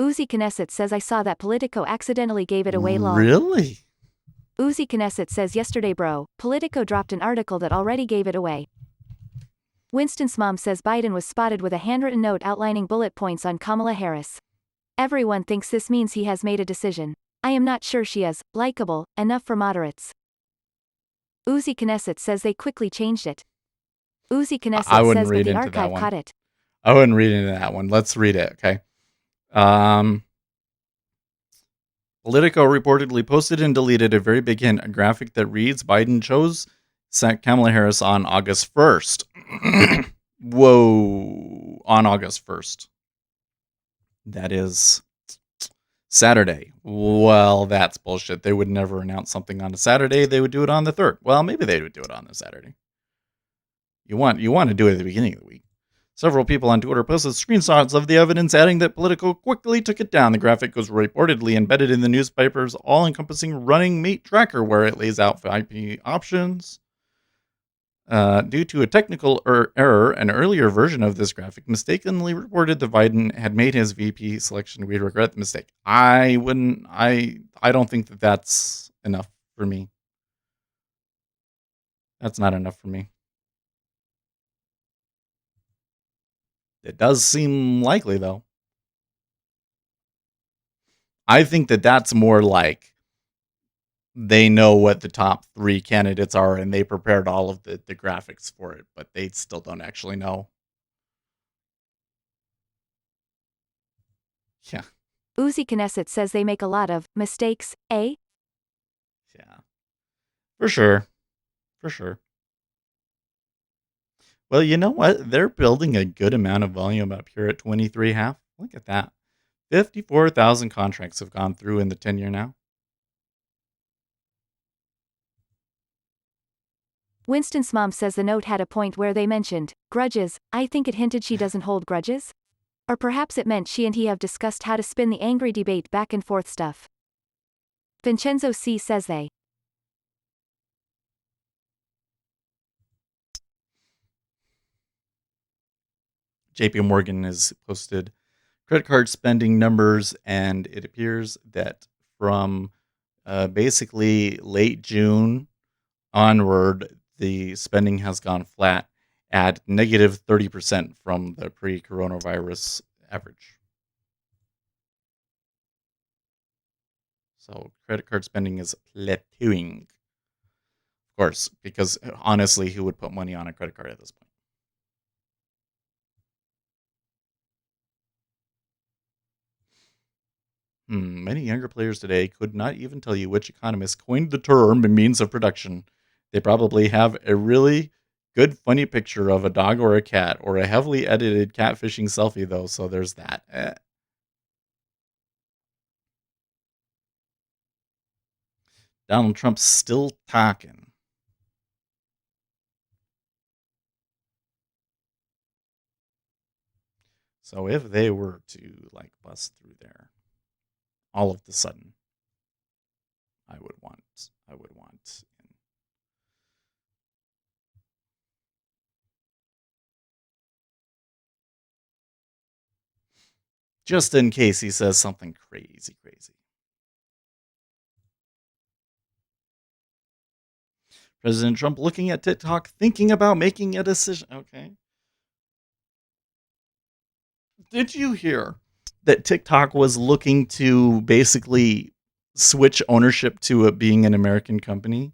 Uzi Knesset says I saw that Politico accidentally gave it away lol. Really? Uzi Knesset says yesterday bro, Politico dropped an article that already gave it away. Winston's mom says Biden was spotted with a handwritten note outlining bullet points on Kamala Harris. Everyone thinks this means he has made a decision. I am not sure she is likable enough for moderates. Uzi Knesset says they quickly changed it. Uzi Knesset says but the archive caught it. I wouldn't read into that one. Let's read it, okay? Politico reportedly posted and deleted a very big hint, a graphic that reads Biden chose Kamala Harris on August 1st. Whoa, on August 1st. That is Saturday. Well, that's bullshit. They would never announce something on a Saturday. They would do it on the 3rd. Well, maybe they would do it on the Saturday. You want to do it at the beginning of the week. Several people on Twitter posted screenshots of the evidence, adding that Politico quickly took it down. The graphic was reportedly embedded in the newspaper's all-encompassing running mate tracker, where it lays out IP options. Due to a technical error, an earlier version of this graphic mistakenly reported that Biden had made his VP selection. We regret the mistake. I don't think that that's enough for me. That's not enough for me. It does seem likely, though. I think that that's more like they know what the top 3 candidates are and they prepared all of the graphics for it, but they still don't actually know. Yeah. Uzi Knesset says they make a lot of mistakes, eh? Yeah. For sure. For sure. Well, you know what? They're building a good amount of volume up here at 23.5. Look at that. 54,000 contracts have gone through in the 10-year now. Winston's mom says the note had a point where they mentioned grudges. I think it hinted she doesn't hold grudges? Or perhaps it meant she and he have discussed how to spin the angry debate back and forth stuff. Vincenzo C. says they. JP Morgan has posted credit card spending numbers, and it appears that from basically late June onward, the spending has gone flat at negative 30% from the pre-coronavirus average. So credit card spending is plateauing. Of course, because honestly, who would put money on a credit card at this point? Many younger players today could not even tell you which economist coined the term means of production. They probably have a really good, funny picture of a dog or a cat, or a heavily edited catfishing selfie, though, so there's that. Donald Trump's still talking. So if they were to bust through there, all of the sudden, I would want. Just in case he says something crazy. President Trump looking at TikTok, thinking about making a decision. Okay. Did you hear that TikTok was looking to basically switch ownership to it being an American company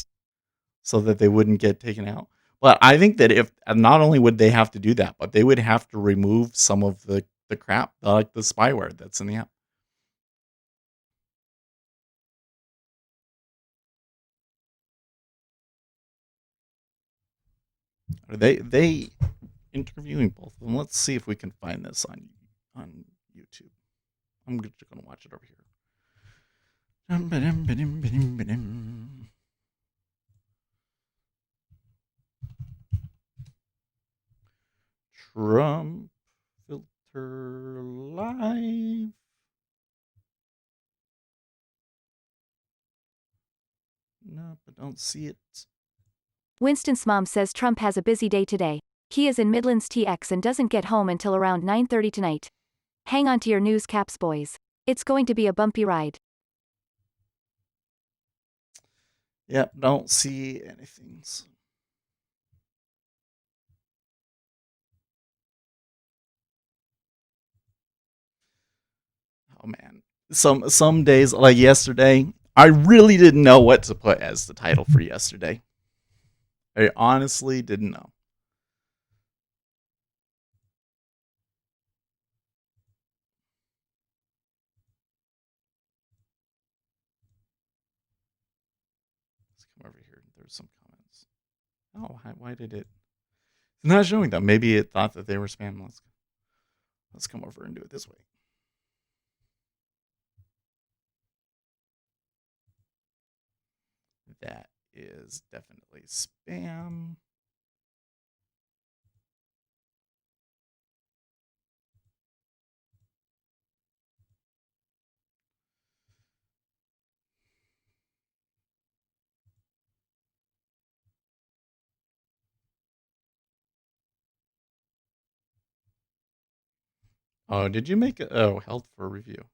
so that they wouldn't get taken out? But I think that if not only would they have to do that, but they would have to remove some of the crap, like the spyware that's in the app. Are they interviewing both of them? Let's see if we can find this on YouTube. I'm just gonna watch it over here. Trump filter live. Nope, I don't see it. Winston's mom says Trump has a busy day today. He is in Midlands TX and doesn't get home until around 9:30 tonight. Hang on to your news caps, boys. It's going to be a bumpy ride. Yep, don't see anything. Oh man, some days like yesterday, I really didn't know what to put as the title for yesterday. I honestly didn't know. Let's come over here. There's some comments. Oh, why did it? It's not showing them. Maybe it thought that they were spam. Let's come over and do it this way. That is definitely spam. Oh, did you make it? Oh, held for review.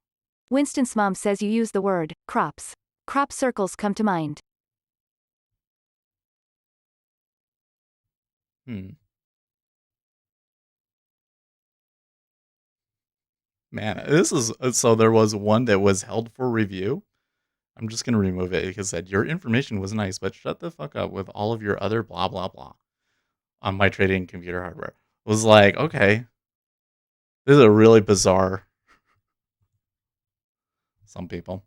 Winston's mom says you use the word crops. Crop circles come to mind. Man, this is so there was one that was held for review. I'm just gonna remove it because it said your information was nice, but shut the fuck up with all of your other blah blah blah on my trading computer hardware. It was like, okay, this is a really bizarre. some people.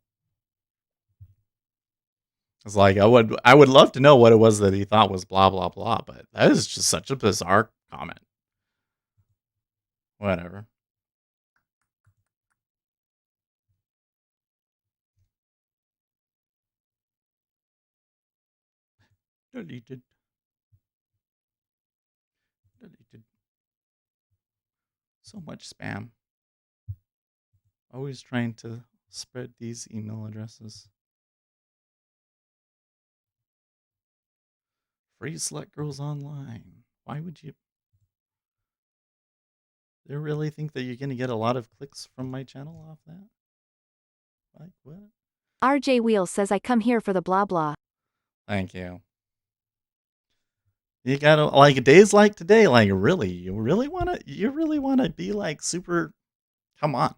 It's like I would love to know what it was that he thought was blah blah blah, but that is just such a bizarre comment. Whatever. Deleted. Deleted. So much spam. Always trying to spread these email addresses. Free Slut Girls Online. Why would you? They really think that you're going to get a lot of clicks from my channel off that? Like what? RJ Wheels says I come here for the blah blah. Thank you. You gotta like days like today, like really, you really wanna be like super. Come on,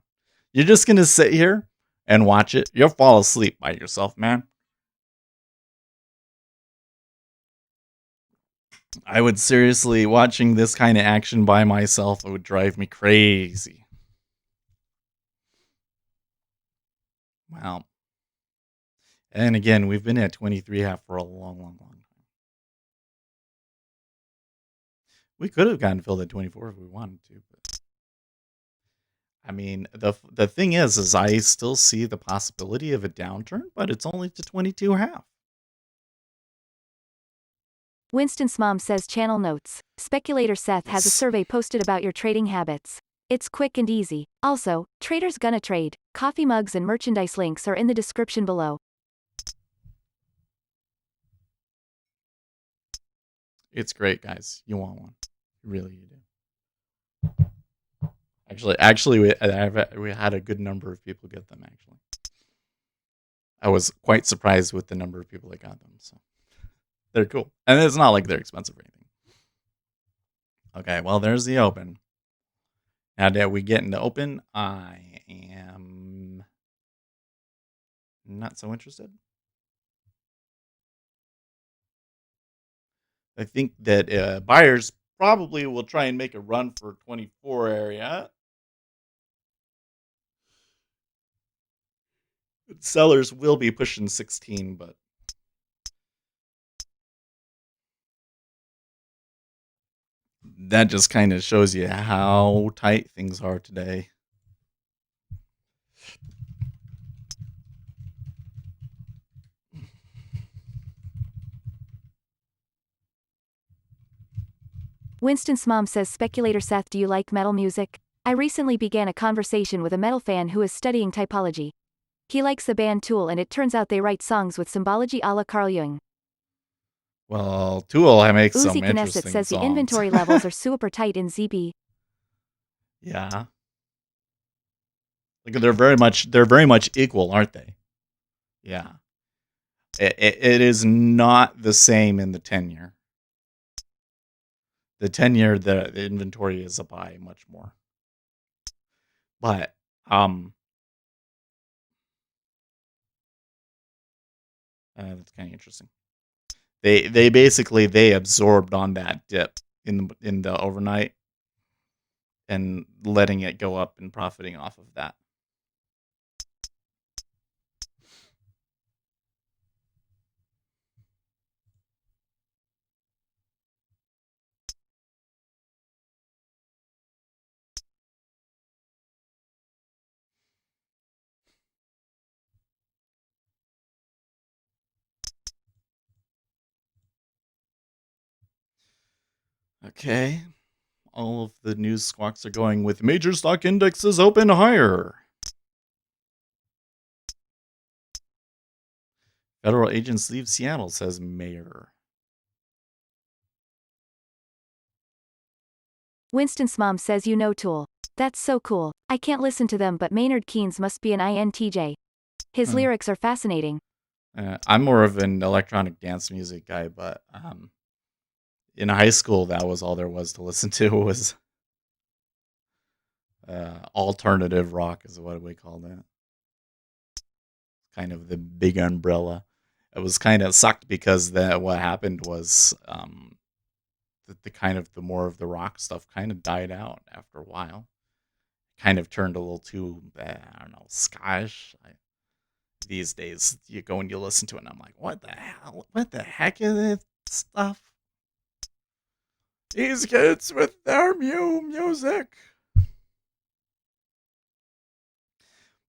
you're just gonna sit here and watch it. You'll fall asleep by yourself, man. I would seriously watching this kind of action by myself. It would drive me crazy. Wow. And again, we've been at 23.5 for a long time. We could have gotten filled at 24 if we wanted to, but I mean, the thing is I still see the possibility of a downturn, but it's only to 22.5. Winston's mom says channel notes. Speculator Seth has a survey posted about your trading habits. It's quick and easy. Also, traders gonna trade. Coffee mugs and merchandise links are in the description below. It's great, guys. You want one? Really, you do. Actually, we had a good number of people get them. Actually, I was quite surprised with the number of people that got them. So they're cool, and it's not like they're expensive or anything. Okay, well, there's the open. Now that we get into open, I am not so interested. I think that buyers probably will try and make a run for 24 area. Sellers will be pushing 16, but that just kind of shows you how tight things are today. Winston's mom says Speculator Seth, do you like metal music? I recently began a conversation with a metal fan who is studying typology. He likes the band Tool and it turns out they write songs with symbology a la Carl Jung. Well, Tool makes some Uzi interesting Knesset says songs. the inventory levels are super tight in ZB. Yeah. Like they're very much equal, aren't they? Yeah. It is not the same in the 10-year. The 10-year, the inventory is up high much more. But that's kind of interesting. They basically absorbed on that dip in the overnight and letting it go up and profiting off of that. Okay. All of the news squawks are going with major stock indexes open higher. Federal agents leave Seattle, says mayor. Winston's mom says you know Tool. That's so cool. I can't listen to them but Maynard Keynes must be an INTJ. His lyrics are fascinating. I'm more of an electronic dance music guy, but in high school, that was all there was to listen to was alternative rock is what we called it. Kind of the big umbrella. It was kind of sucked because what happened was the more of the rock stuff kind of died out after a while. Kind of turned a little too, I don't know, Scottish. these days. You go and you listen to it, and I'm like, what the hell? What the heck is this stuff? These kids with their music.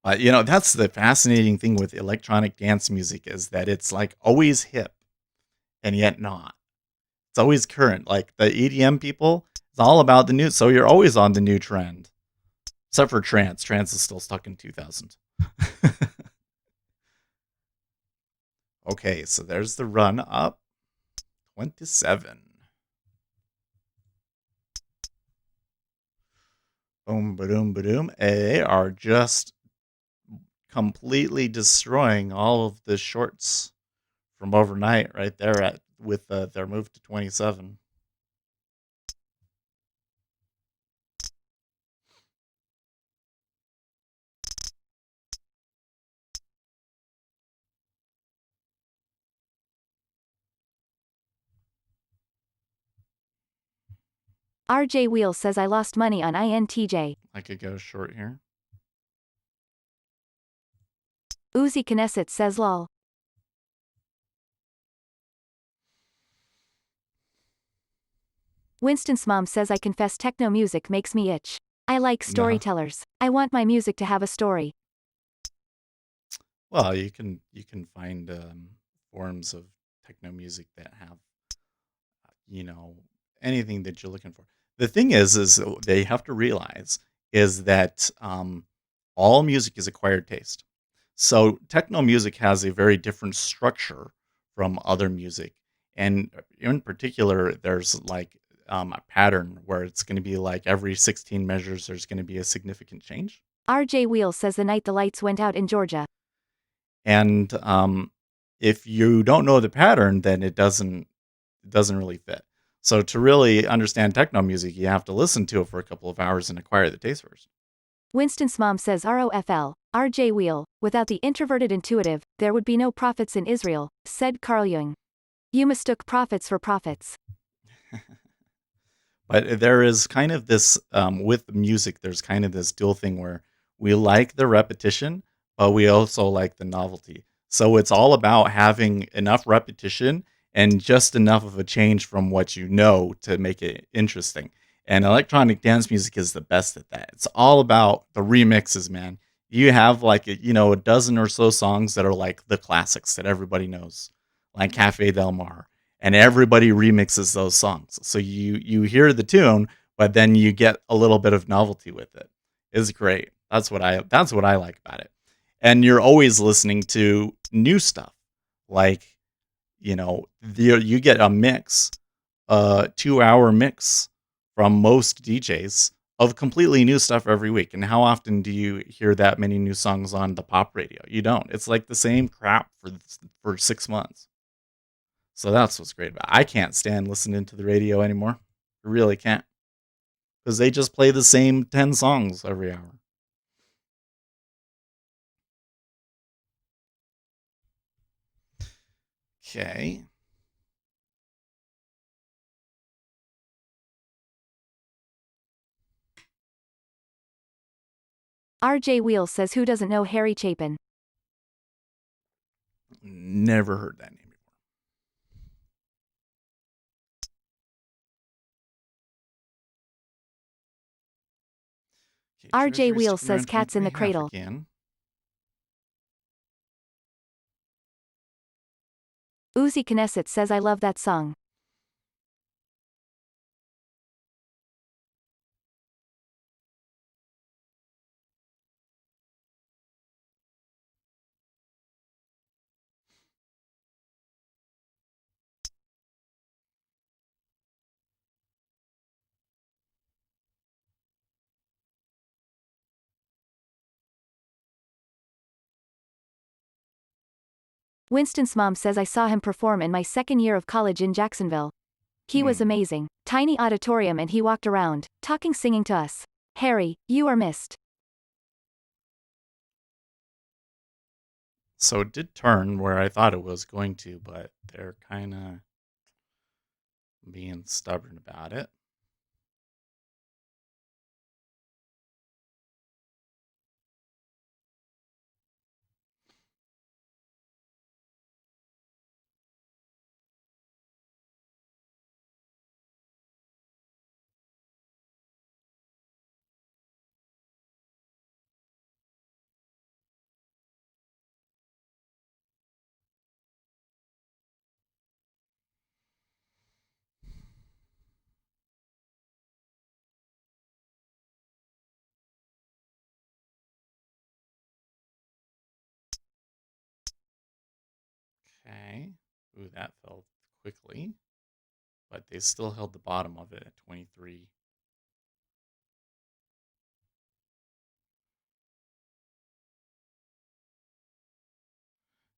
But that's the fascinating thing with electronic dance music, is that it's like always hip and yet not. It's always current. Like the EDM people, it's all about the new. So you're always on the new trend, except for trance. Trance is still stuck in 2000. Okay, so there's the run up. 27. Boom, ba-doom, ba-doom. They are just completely destroying all of the shorts from overnight right there with their move to 27. RJ Wheel says I lost money on INTJ. I could go short here. Uzi Knesset says lol. Winston's mom says I confess techno music makes me itch. I like storytellers. I want my music to have a story. Well, you can find forms of techno music that have anything that you're looking for. The thing is they have to realize is that all music is acquired taste. So techno music has a very different structure from other music, and in particular, there's like a pattern where it's going to be like every 16 measures, there's going to be a significant change. RJ Wheel says the night the lights went out in Georgia. And if you don't know the pattern, then it doesn't really fit. So to really understand techno music, you have to listen to it for a couple of hours and acquire the taste first. Winston's mom says ROFL, RJ Wheel, without the introverted intuitive, there would be no prophets in Israel, said Carl Jung. You mistook prophets for prophets. But there is kind of this, with music, there's kind of this dual thing where we like the repetition, but we also like the novelty. So it's all about having enough repetition and just enough of a change from what you know to make it interesting. And electronic dance music is the best at that. It's all about the remixes, man. You have like a dozen or so songs that are like the classics that everybody knows, like Cafe Del Mar, and everybody remixes those songs. So you hear the tune, but then you get a little bit of novelty with it. It's great. That's what I like about it. And you're always listening to new stuff. Like, you get a mix, 2-hour mix from most DJs of completely new stuff every week. And how often do you hear that many new songs on the pop radio? You don't. It's like the same crap for 6 months. So that's what's great about it. I can't stand listening to the radio anymore. I really can't. Because they just play the same 10 songs every hour. Okay. RJ Wheel says who doesn't know Harry Chapin? Never heard that name before. Okay, RJ Treasury Wheel sticking around says cats in the 23.5 cradle. again. Uzi Knesset says I love that song. Winston's mom says I saw him perform in my second year of college in Jacksonville. He was amazing. Tiny auditorium and he walked around, talking singing to us. Harry, you are missed. So it did turn where I thought it was going to, but they're kind of being stubborn about it. Okay. Ooh, that fell quickly. But they still held the bottom of it at 23.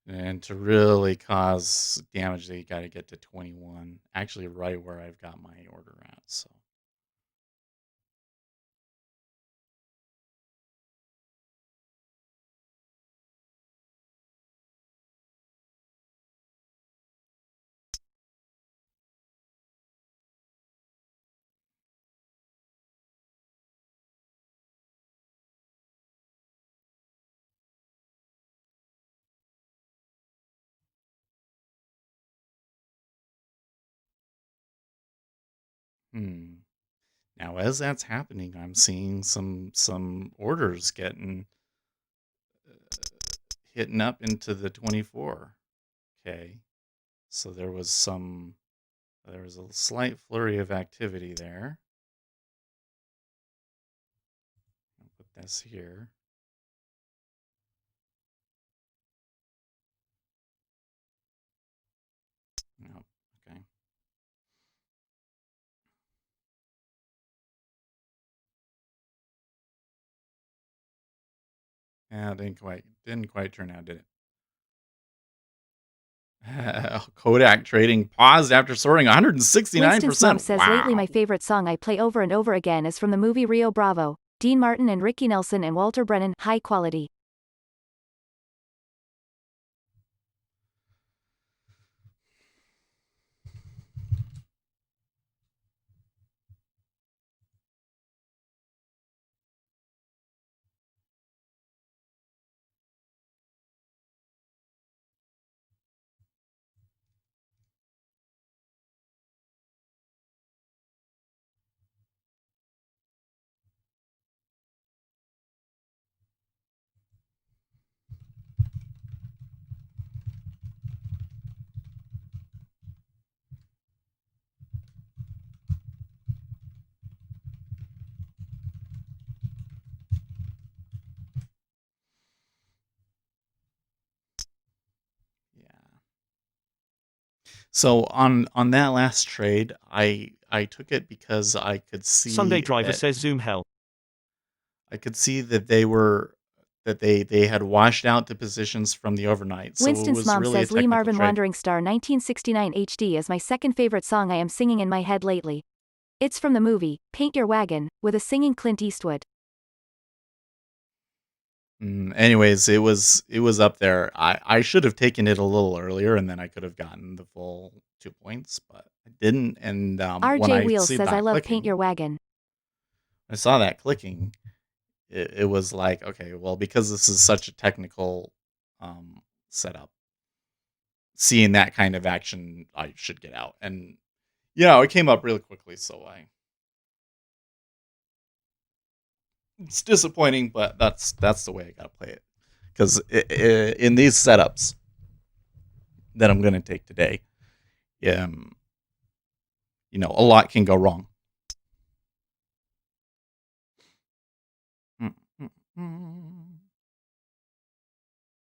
And to really cause damage, they got to get to 21. Actually, right where I've got my order at. So. Now, as that's happening, I'm seeing some orders getting hitting up into the 24. Okay, so there was a slight flurry of activity there. I'll put this here. No, okay. Yeah, didn't quite turn out, did it? Kodak trading paused after soaring 169%. Winston's mom says lately Wow. my favorite song I play over and over again is from the movie Rio Bravo. Dean Martin and Ricky Nelson and Walter Brennan, High Quality. Yeah. So on that last trade, I took it because I could Sunday see Driver that says Zoom hell. I could see that they had washed out the positions from the overnight. So it Winston's was mom really a says Lee technical Marvin trade. Wandering Star 1969 HD is my second favorite song I am singing in my head lately. It's from the movie, Paint Your Wagon, with a singing Clint Eastwood. Anyways, it was up there. I should have taken it a little earlier, and then I could have gotten the full 2 points, but I didn't. And when RJ I Wheels see says I that love Paint clicking, Your Wagon. I saw that clicking. It was like, okay, well, because this is such a technical setup, seeing that kind of action, I should get out. And it came up really quickly, so it's disappointing, but that's the way I gotta play it. Because in these setups that I'm gonna take today, a lot can go wrong.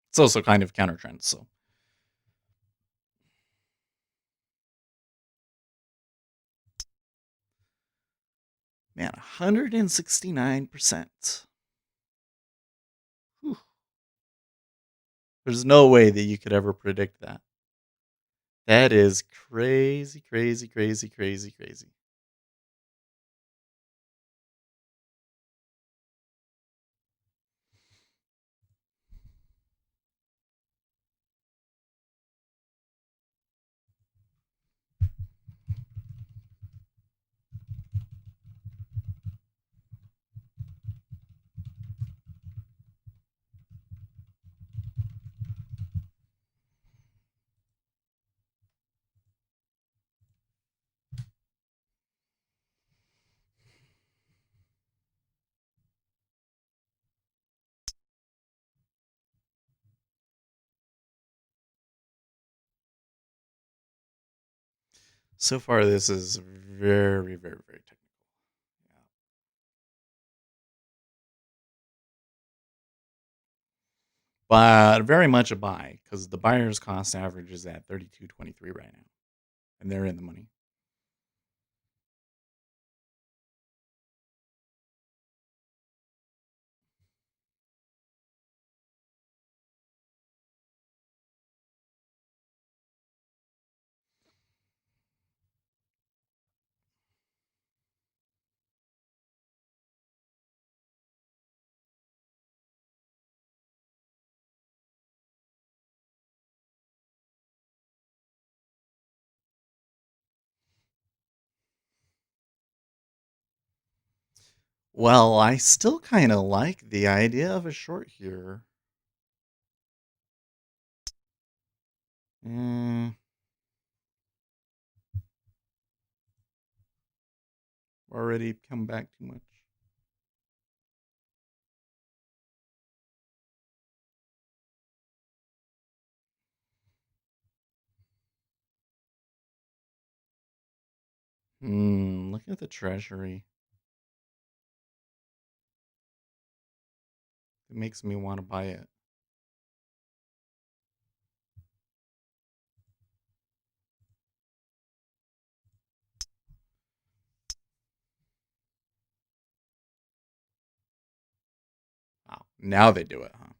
It's also kind of counter trend, so. Man, 169%. Whew. There's no way that you could ever predict that. That is crazy, crazy, crazy, crazy, crazy. So far, this is very, very, very technical. but very much a buy because the buyer's cost average is at 32.23 right now, and they're in the money. Well, I still kind of like the idea of a short here. Mm, already come back too much. Look at the treasury. It makes me want to buy it. Wow. Now they do it, huh?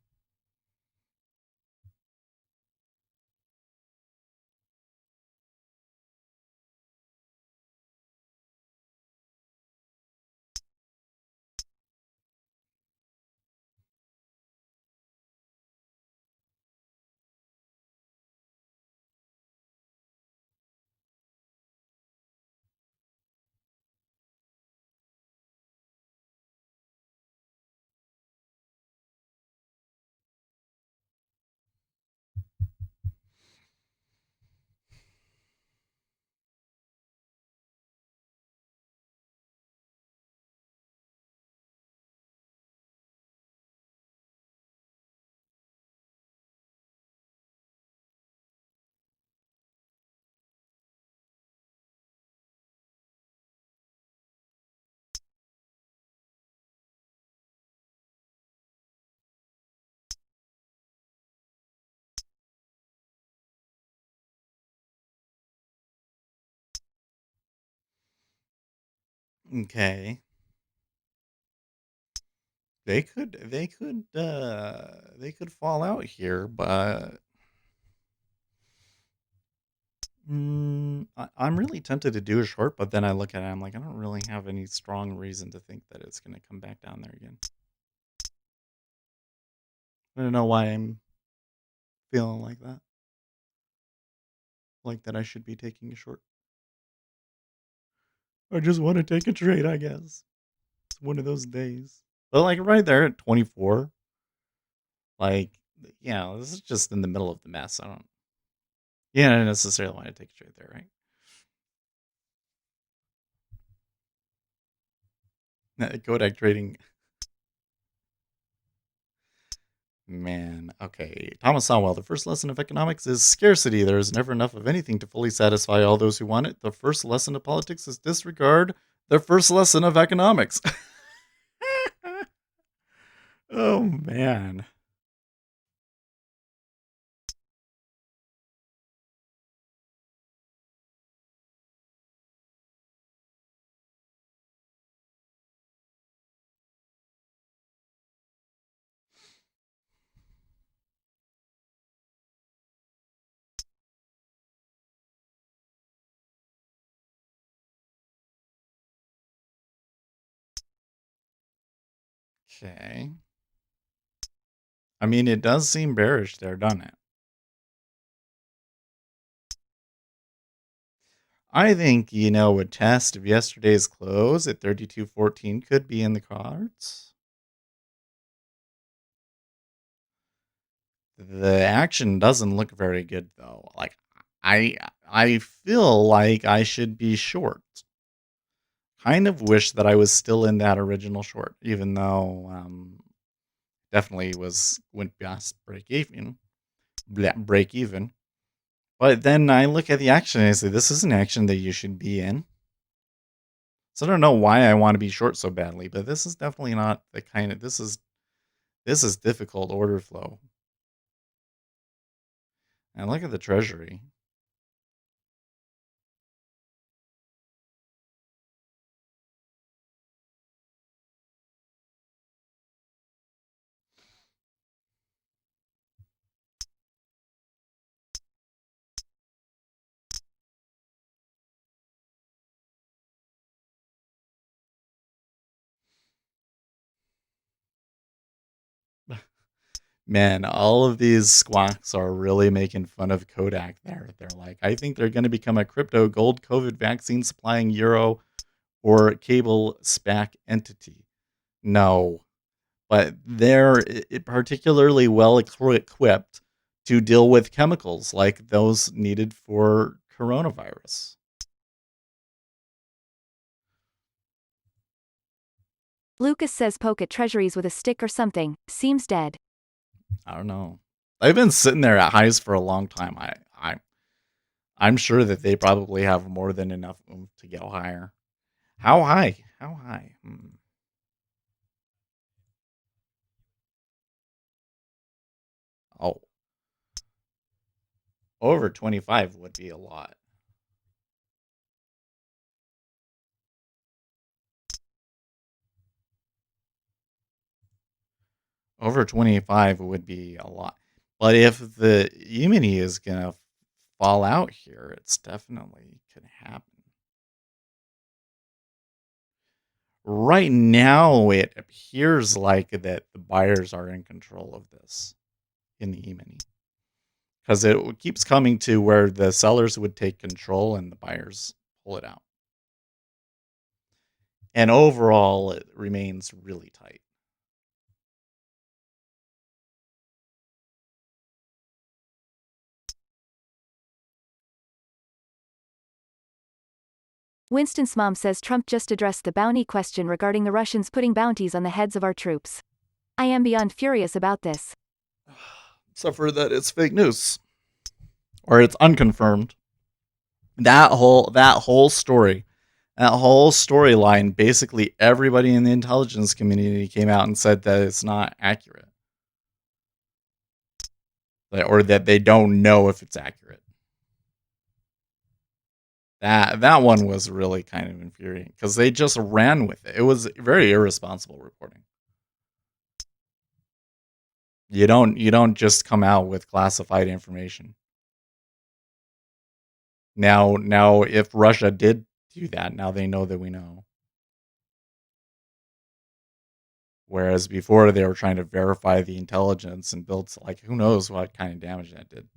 Okay. They could fall out here, but I'm really tempted to do a short, but then I look at it, I'm like, I don't really have any strong reason to think that it's gonna come back down there again. I don't know why I'm feeling like that I should be taking a short. I just want to take a trade, I guess. It's one of those days. But like right there at 24, like this is just in the middle of the mess. I don't necessarily want to take a trade there, right? Kodak trading. Man, okay. Thomas Sowell, the first lesson of economics is scarcity. There is never enough of anything to fully satisfy all those who want it. The first lesson of politics is disregard. The first lesson of economics. Oh, man. Okay. I mean, it does seem bearish there, doesn't it? I think, a test of yesterday's close at 32.14 could be in the cards. The action doesn't look very good though. Like I feel like I should be short. Kind of wish that I was still in that original short, even though definitely went past break even. Break even. But then I look at the action and I say, this is an action that you should be in. So I don't know why I want to be short so badly, but this is definitely not the kind of this is difficult order flow. And look at the Treasury. Man, all of these squawks are really making fun of Kodak there. They're like, I think they're going to become a crypto gold COVID vaccine supplying euro or cable SPAC entity. No, but they're particularly well equipped to deal with chemicals like those needed for coronavirus. Lucas says poke at treasuries with a stick or something. Seems dead. I don't know. They've been sitting there at highs for a long time. I'm sure that they probably have more than enough oomph to go higher. How high? How high? Oh, over 25 would be a lot. Over 25 would be a lot. But if the E-mini is going to fall out here, it's definitely could happen. Right now, it appears like that the buyers are in control of this in the E-mini. Because it keeps coming to where the sellers would take control and the buyers pull it out. And overall, it remains really tight. Winston's mom says Trump just addressed the bounty question regarding the Russians putting bounties on the heads of our troops. I am beyond furious about this. Except for that it's fake news. Or it's unconfirmed. That whole story, that whole storyline, basically everybody in the intelligence community came out and said that it's not accurate. Or that they don't know if it's accurate. That one was really kind of infuriating because they just ran with it. It was very irresponsible reporting. You don't just come out with classified information. Now if Russia did do that, now they know that we know. Whereas before they were trying to verify the intelligence and build, like, who knows what kind of damage that did.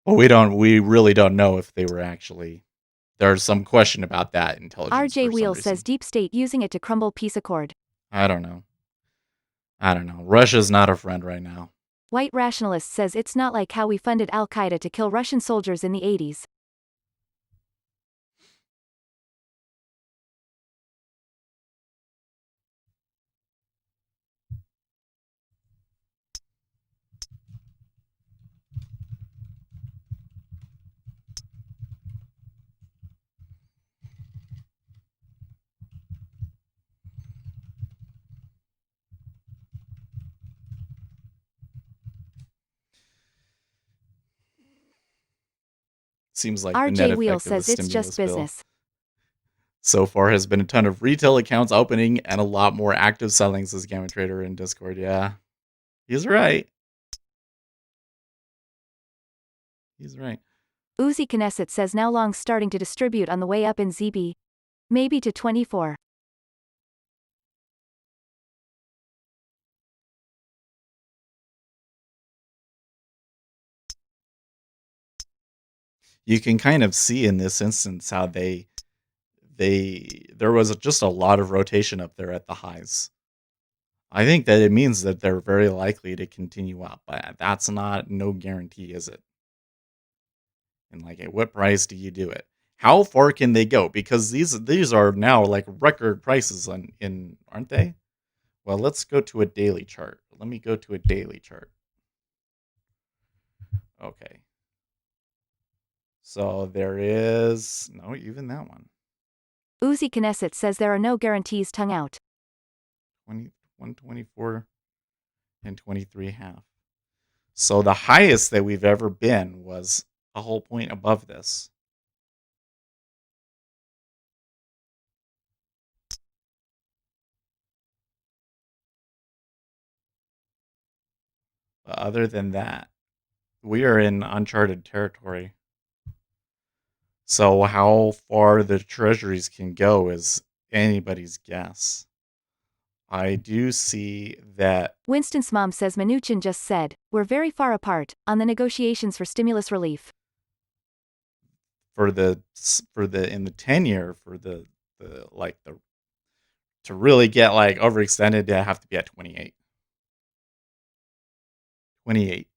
But we really don't know if they were actually. There's some question about that intelligence. RJ Wheel says deep state using it to crumble peace accord. I don't know. Russia's not a friend right now. White Rationalist says it's not like how we funded Al-Qaeda to kill Russian soldiers in the 80s. Seems like the net RJ effect Wheel of the says it's stimulus just bill business. so far has been a ton of retail accounts opening and a lot more active selling, says Gamma Trader in Discord. Yeah, he's right. He's right. Uzi Knesset says now long starting to distribute on the way up in ZB. Maybe to 24. You can kind of see in this instance how there was just a lot of rotation up there at the highs. I think that it means that they're very likely to continue up, but that's not no guarantee, is it? And like, at what price do you do it? How far can they go? Because these are now like record prices in aren't they? Well, let's go to a daily chart. Let me go to a daily chart. Okay. So there is no even that one. Uzi Knesset says there are no guarantees tongue out. 124 and 23 half. So the highest that we've ever been was a whole point above this. But other than that, we are in uncharted territory. So how far the treasuries can go is anybody's guess. I do see that Winston's mom says Mnuchin just said, "We're very far apart on the negotiations for stimulus relief." for the in the 10-year for the like the to really get like overextended, they have to be at 28. 28.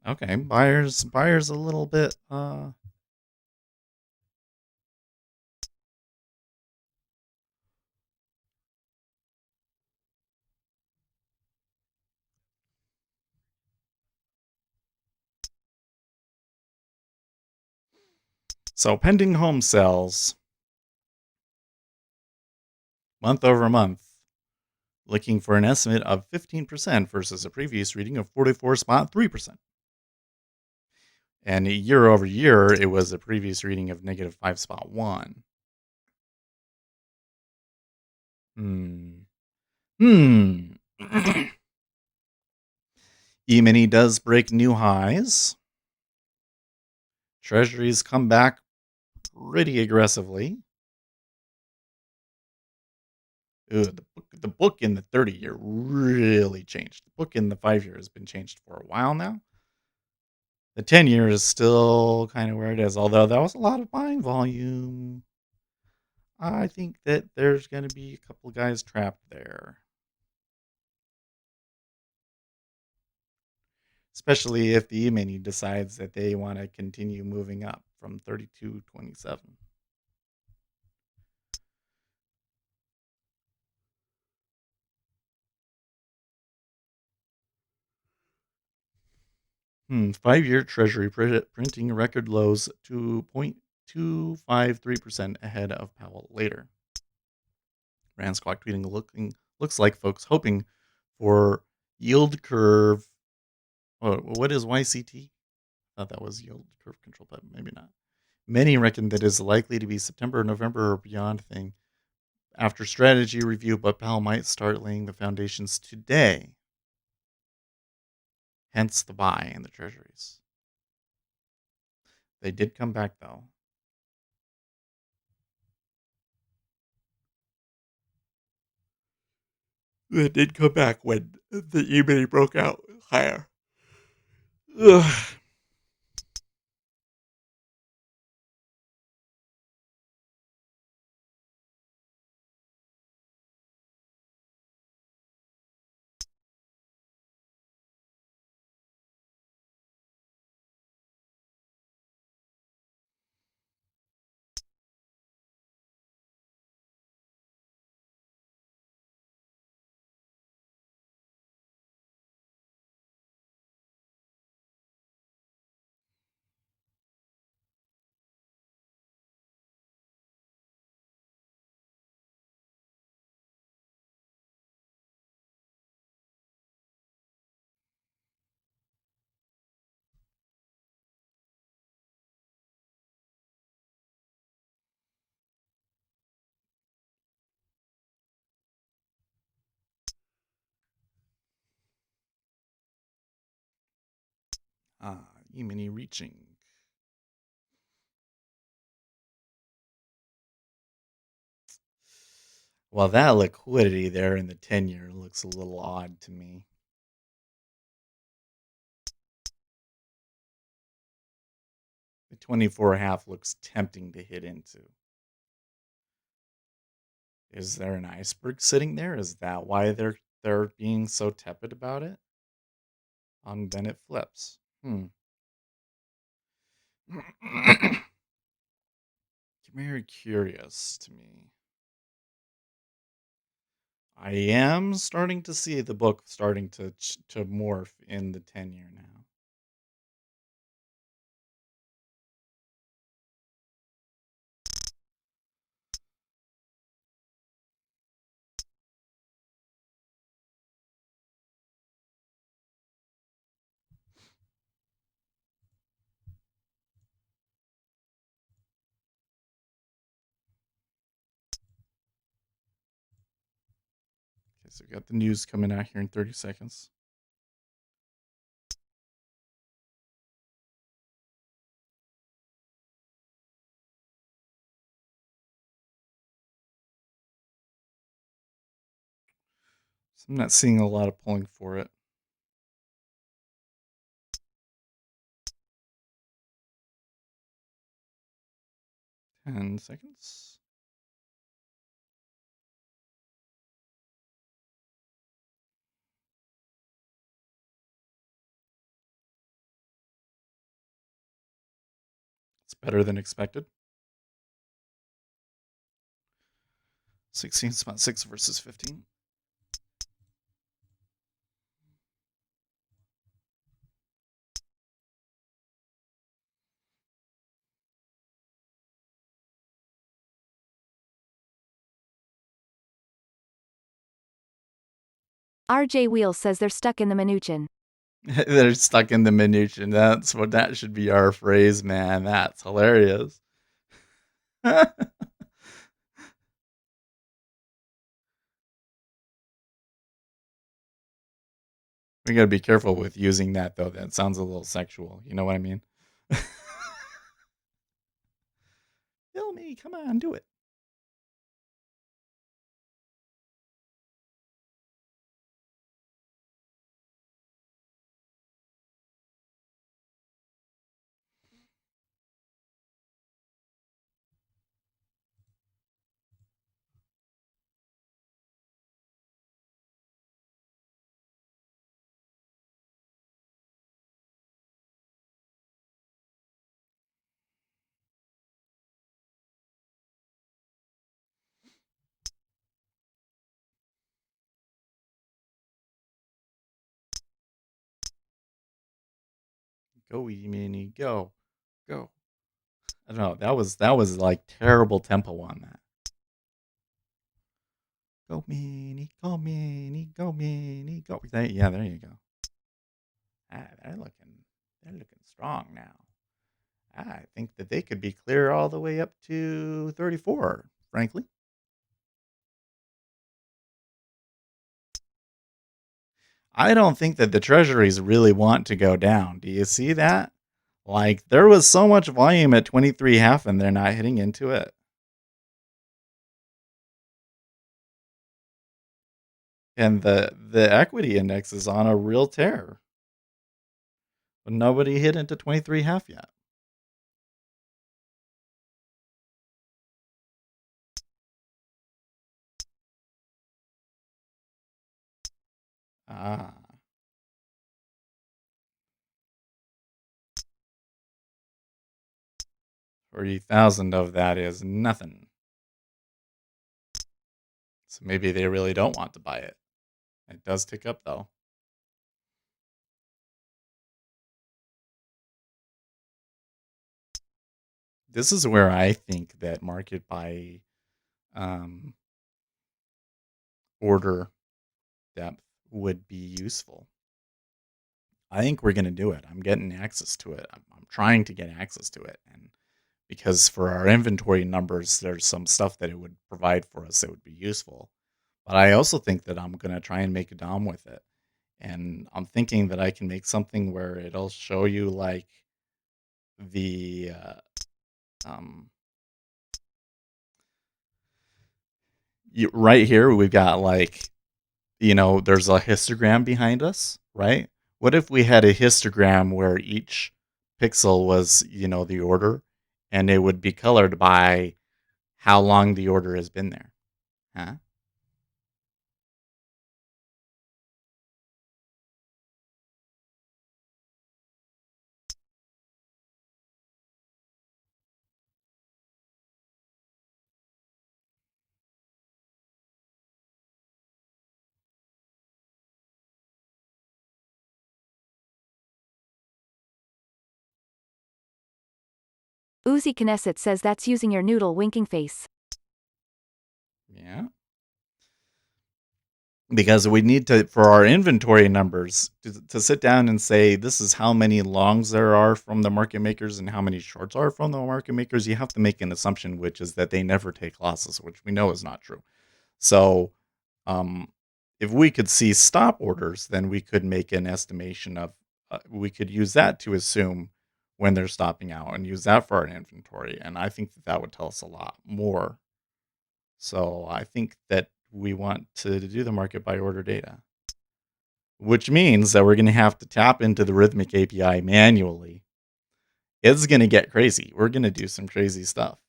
Okay, buyers a little bit so pending home sales month over month, looking for an estimate of 15% versus a previous reading of 44.3%. And year over year, it was a previous reading of negative 5.1. E-mini does break new highs. Treasuries come back pretty aggressively. Ooh, the book in the 30-year really changed. The book in the 5-year has been changed for a while now. The 10-year is still kind of where it is, although that was a lot of buying volume. I think that there's going to be a couple of guys trapped there. Especially if the E-mini decides that they want to continue moving up from 32.27. 5-year Treasury printing record lows to 0.253% ahead of Powell later. Rand Squawk tweeting, looks like folks hoping for yield curve. Oh, what is YCT? I thought that was yield curve control, but maybe not. Many reckon that is likely to be September, November, or beyond thing after strategy review, but Powell might start laying the foundations today. Hence the buy in the treasuries. They did come back though. They did come back when the E-mini broke out higher. Ugh. E-mini reaching. Well, that liquidity there in the 10-year looks a little odd to me. The 24.5 looks tempting to hit into. Is there an iceberg sitting there? Is that why they're being so tepid about it? Then it flips. Very curious to me. I am starting to see the book starting to morph in the 10-year now. So we got the news coming out here in 30 seconds. So I'm not seeing a lot of pulling for it. 10 seconds. It's better than expected. 16.6 versus 15. RJ Wheels says they're stuck in the Minuchin. They're stuck in the minutia. That's what that should be our phrase, man. That's hilarious. We gotta be careful with using that, though. That sounds a little sexual. You know what I mean? Kill me. Come on, do it. Go, E-Mini, go. Go. I don't know. That was like terrible tempo on that. Go, Mini, go, Mini, go, Mini, go. Yeah, there you go. Ah, they're looking strong now. I think that they could be clear all the way up to 34, frankly. I don't think that the treasuries really want to go down. Do you see that? Like, there was so much volume at 23.5 and they're not hitting into it. And the equity index is on a real tear. But nobody hit into 23.5 yet. Ah. 40,000 of that is nothing. So maybe they really don't want to buy it. It does tick up though. This is where I think that market by order depth would be useful. I think we're going to do it. I'm getting access to it. I'm trying to get access to it. And because for our inventory numbers, there's some stuff that it would provide for us that would be useful. But I also think that I'm going to try and make a DOM with it. And I'm thinking that I can make something where it'll show you like the right here we've got like, there's a histogram behind us, right? What if we had a histogram where each pixel was, the order, and it would be colored by how long the order has been there? Huh? Uzi Knesset says that's using your noodle winking face. Yeah. Because we need to, for our inventory numbers, to sit down and say this is how many longs there are from the market makers and how many shorts are from the market makers. You have to make an assumption, which is that they never take losses, which we know is not true. So if we could see stop orders, then we could make an estimation of, we could use that to assume when they're stopping out and use that for our inventory. And I think that would tell us a lot more. So I think that we want to do the market by order data, which means that we're going to have to tap into the Rhythmic API manually. It's going to get crazy. We're going to do some crazy stuff.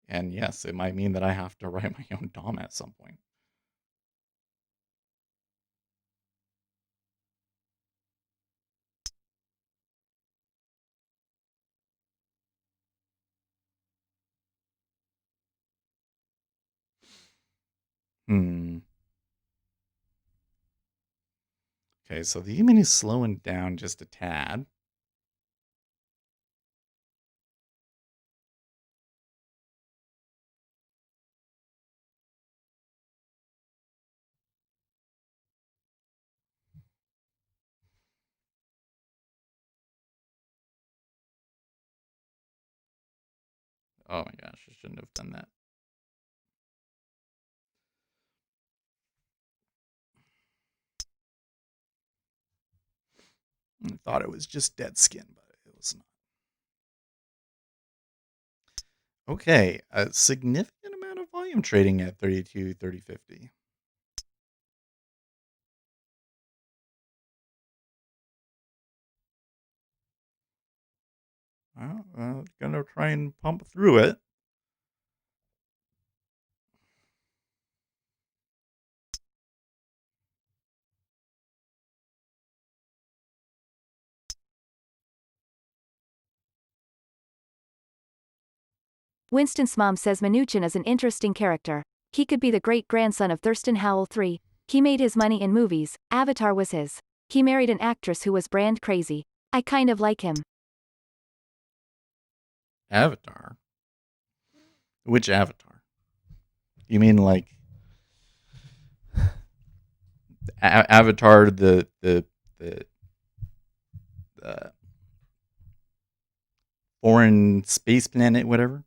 And yes, it might mean that I have to write my own DOM at some point. Okay, so the human is slowing down just a tad. Oh my gosh, I shouldn't have done that. I thought it was just dead skin, but it was not. Okay, a significant amount of volume trading at 32, 30, 50. Well, gonna try and pump through it. Winston's mom says Mnuchin is an interesting character. He could be the great-grandson of Thurston Howell III. He made his money in movies. Avatar was his. He married an actress who was brand crazy. I kind of like him. Avatar? Which Avatar? You mean like Avatar, the foreign space planet, whatever?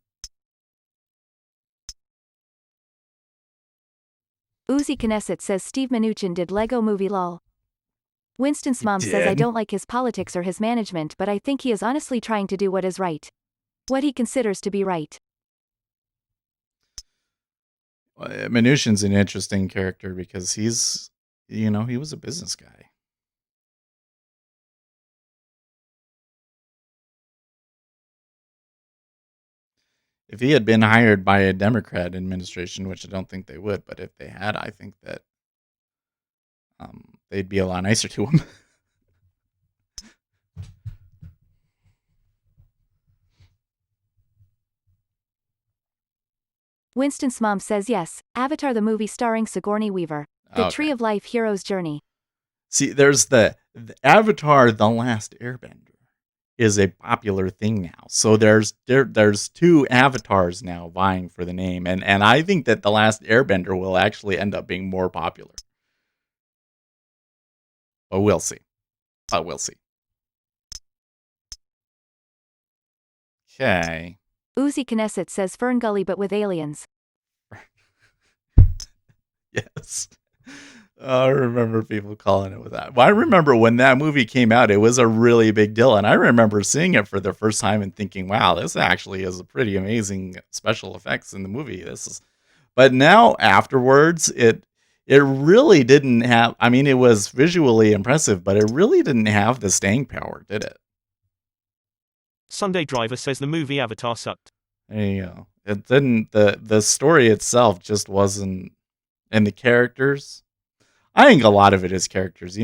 Uzi Knesset says Steve Mnuchin did Lego Movie lol. Winston's mom says I did? don't like his politics or his management, but I think he is honestly trying to do what is right. What he considers to be right. Mnuchin's an interesting character because he's, he was a business guy. If he had been hired by a Democrat administration, which I don't think they would, but if they had, I think that they'd be a lot nicer to him. Winston's mom says yes, Avatar the movie starring Sigourney Weaver. The Okay. Tree of Life hero's journey. See, there's the Avatar: The Last Airbender is a popular thing now. So there's two avatars now vying for the name, and I think that The Last Airbender will actually end up being more popular. But we'll see. We'll see. Okay. Uzi Knesset says Fern Gully but with aliens. Yes. I remember people calling it with that. Well, I remember when that movie came out, it was a really big deal. And I remember seeing it for the first time and thinking, wow, this actually is a pretty amazing special effects in the movie. But now afterwards, it really didn't have, I mean, it was visually impressive, but it really didn't have the staying power, did it? Sunday Driver says the movie Avatar sucked. There you go. It didn't, the story itself just wasn't, and the characters, I think a lot of it is characters,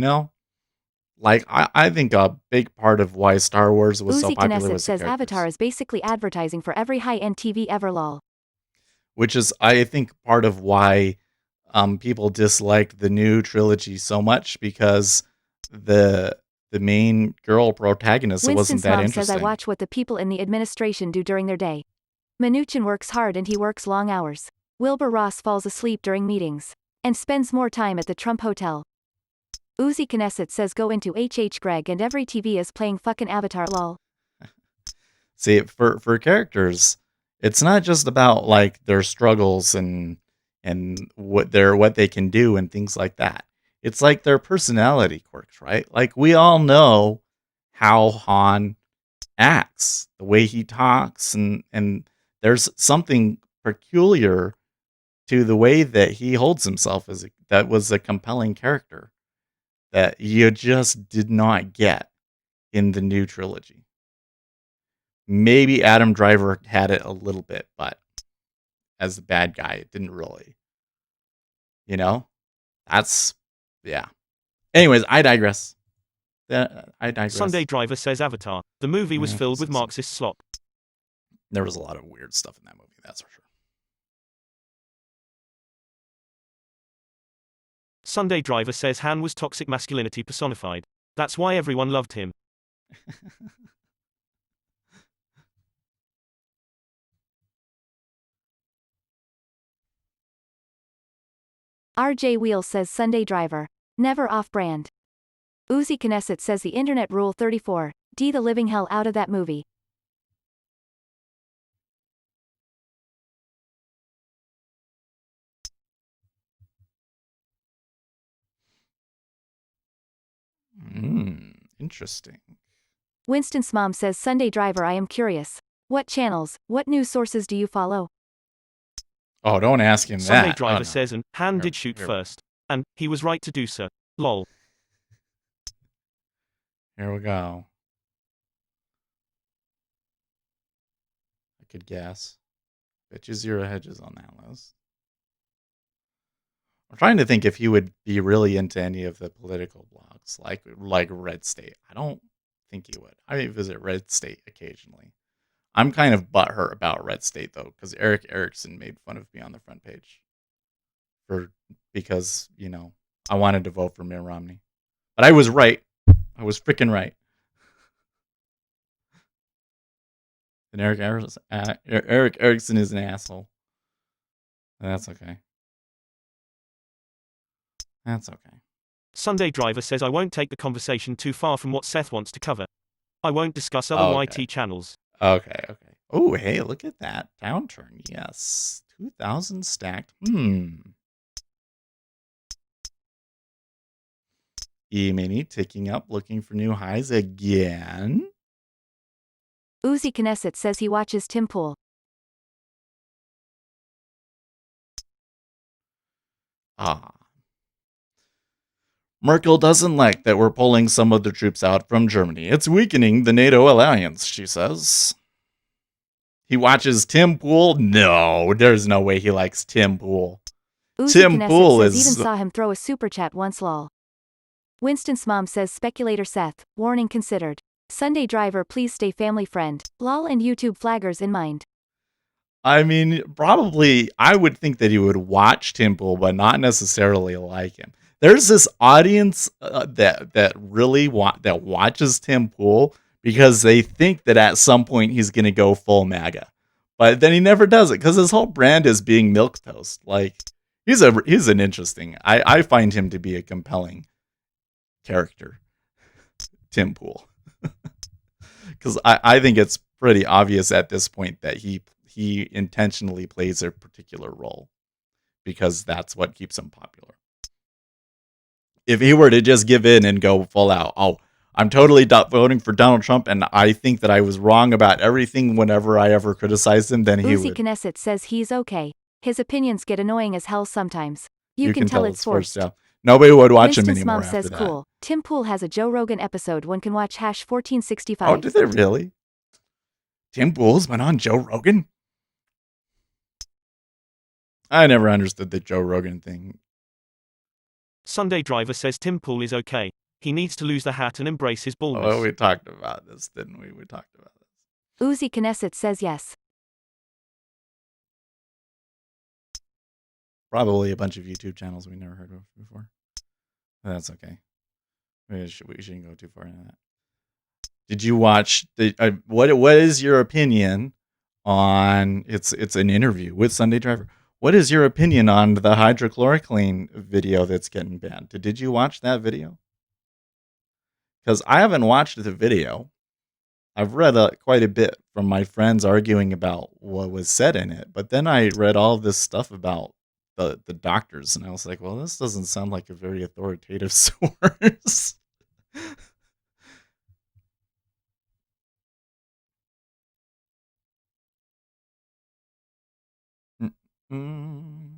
Like, I think a big part of why Star Wars was so Uzi popular Knesset was the says characters. Avatar is basically advertising for every high-end TV ever lol. Which is, I think, part of why people disliked the new trilogy so much, because the main girl protagonist wasn't Winston's that mom interesting. says I watch what the people in the administration do during their day. Mnuchin works hard and he works long hours. Wilbur Ross falls asleep during meetings. And spends more time at the Trump Hotel. Uzi Knesset says go into HH Greg and every TV is playing fucking Avatar lol. See, for characters, It's not just about like their struggles and what they can do and things like that. It's like their personality quirks, right? Like we all know how Han acts, the way he talks, and there's something peculiar to the way that he holds himself that was a compelling character that you just did not get in the new trilogy. Maybe Adam Driver had it a little bit, but as the bad guy, it didn't really. You know? That's yeah. Anyways, I digress. I digress. Sunday Driver says Avatar. The movie was Yeah, filled with Marxist slop. There was a lot of weird stuff in that movie, that's for sure. Sunday Driver says Han was toxic masculinity personified. That's why everyone loved him. RJ Wheel says Sunday Driver. Never off-brand. Uzi Knesset says the Internet Rule 34. D the living hell out of that movie. Interesting. Winston's mom says Sunday Driver. I am curious. What channels, what news sources do you follow? Oh, don't ask him Sunday that. Driver no. says and Han did shoot first. And he was right to do so. Lol. Here we go. I could guess. Bet you zero hedges on that list. I'm trying to think if he would be really into any of the political blogs, like Red State. I don't think he would. I may visit Red State occasionally. I'm kind of butthurt about Red State though, because Eric Erickson made fun of me on the front page because I wanted to vote for Mitt Romney, but I was right. I was freaking right. And Eric Erickson is an asshole. That's okay. That's okay. Sunday Driver says I won't take the conversation too far from what Seth wants to cover. I won't discuss other YT channels. Okay. Oh, hey, look at that. Downturn. Yes. 2,000 stacked. E-mini ticking up, looking for new highs again. Uzi Knesset says he watches Tim Pool. Merkel doesn't like that we're pulling some of the troops out from Germany. It's weakening the NATO alliance, she says. He watches Tim Pool? No, there's no way he likes Tim Pool. Uzi Tim Knesset Pool says is... even saw him throw a super chat once lol. Winston's mom says speculator Seth, warning considered. Sunday Driver please stay family friend. Lol and YouTube flaggers in mind. I mean, probably I would think that he would watch Tim Pool, but not necessarily like him. There's this audience that really that watches Tim Pool because they think that at some point he's going to go full MAGA, but then he never does it because his whole brand is being milquetoast. Like he's an interesting. I find him to be a compelling character, Tim Pool, because I think it's pretty obvious at this point that he intentionally plays a particular role because that's what keeps him popular. If he were to just give in and go full out, oh, I'm totally voting for Donald Trump and I think that I was wrong about everything whenever I ever criticized him, then he Uzi would. Knesset says he's okay. His opinions get annoying as hell sometimes. You can tell it's forced. Yeah. Nobody would watch Winston's him anymore mom after says that. cool. Tim Pool has a Joe Rogan episode one can watch #1465. Oh, did they really? Tim Pool's been on Joe Rogan? I never understood the Joe Rogan thing. Sunday Driver says Tim Pool is okay. He needs to lose the hat and embrace his baldness. Oh, we talked about this, didn't we? We talked about this. Uzi Knesset says yes. Probably a bunch of YouTube channels we never heard of before. But that's okay. We shouldn't go too far into that. Did you watch the? What is your opinion on? It's an interview with Sunday Driver. What is your opinion on the hydrochloroquine video that's getting banned? Did you watch that video? Because I haven't watched the video. I've read quite a bit from my friends arguing about what was said in it, but then I read all this stuff about the doctors, and I was like, well, this doesn't sound like a very authoritative source. Mm.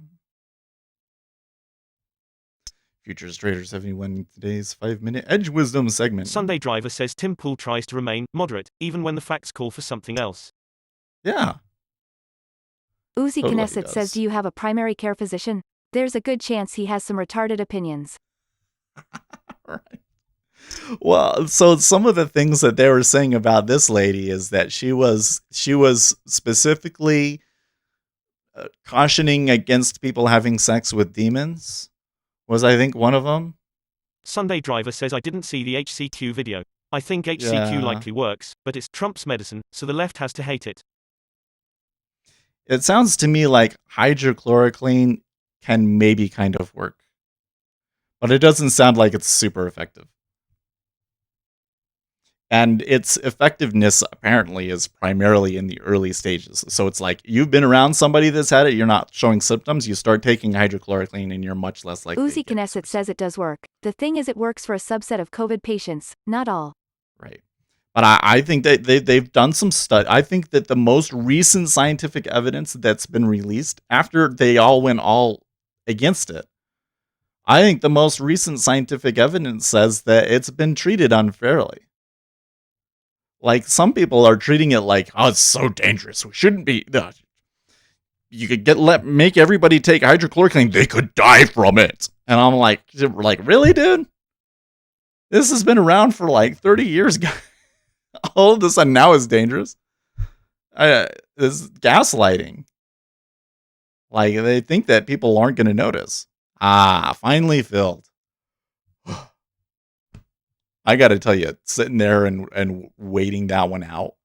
Futures Traders 71 today's 5-minute Edge Wisdom segment. Sunday Driver says Tim Pool tries to remain moderate, even when the facts call for something else. Yeah. Uzi Totally Knesset does. says, do you have a primary care physician? There's a good chance he has some retarded opinions. Right. Well, so some of the things that they were saying about this lady is that she was specifically cautioning against people having sex with demons. Was, I think, one of them. Sunday Driver says I didn't see the HCQ video. I think HCQ likely works, but it's Trump's medicine, so the left has to hate it. It sounds to me like hydrochloroquine can maybe kind of work, but it doesn't sound like it's super effective. And its effectiveness apparently is primarily in the early stages. So it's like you've been around somebody that's had it, you're not showing symptoms, you start taking hydrochloroquine and you're much less likely. Uzi Knesset says it does work. The thing is, it works for a subset of COVID patients, not all. Right. But I think that they've done some study. I think that the most recent scientific evidence that's been released after they all went all against it, I think the most recent scientific evidence says that it's been treated unfairly. Like, some people are treating it like, oh, it's so dangerous. We shouldn't be. You could make everybody take hydrochloroquine. They could die from it. And I'm like, really, dude? This has been around for like 30 years. All of a sudden now is dangerous. This is gaslighting. Like, they think that people aren't going to notice. Finally filled. I got to tell you, sitting there and waiting that one out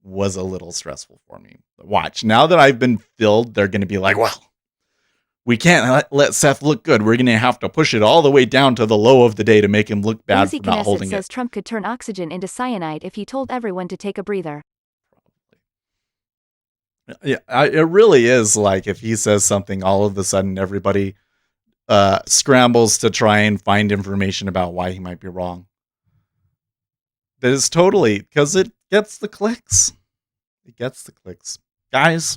was a little stressful for me. Watch, now that I've been filled, they're going to be like, well, we can't let Seth look good. We're going to have to push it all the way down to the low of the day to make him look bad for not holding it. Says Trump could turn oxygen into cyanide if he told everyone to take a breather. Yeah, it really is like if he says something, all of a sudden everybody scrambles to try and find information about why he might be wrong. That is totally, because it gets the clicks. It gets the clicks. Guys,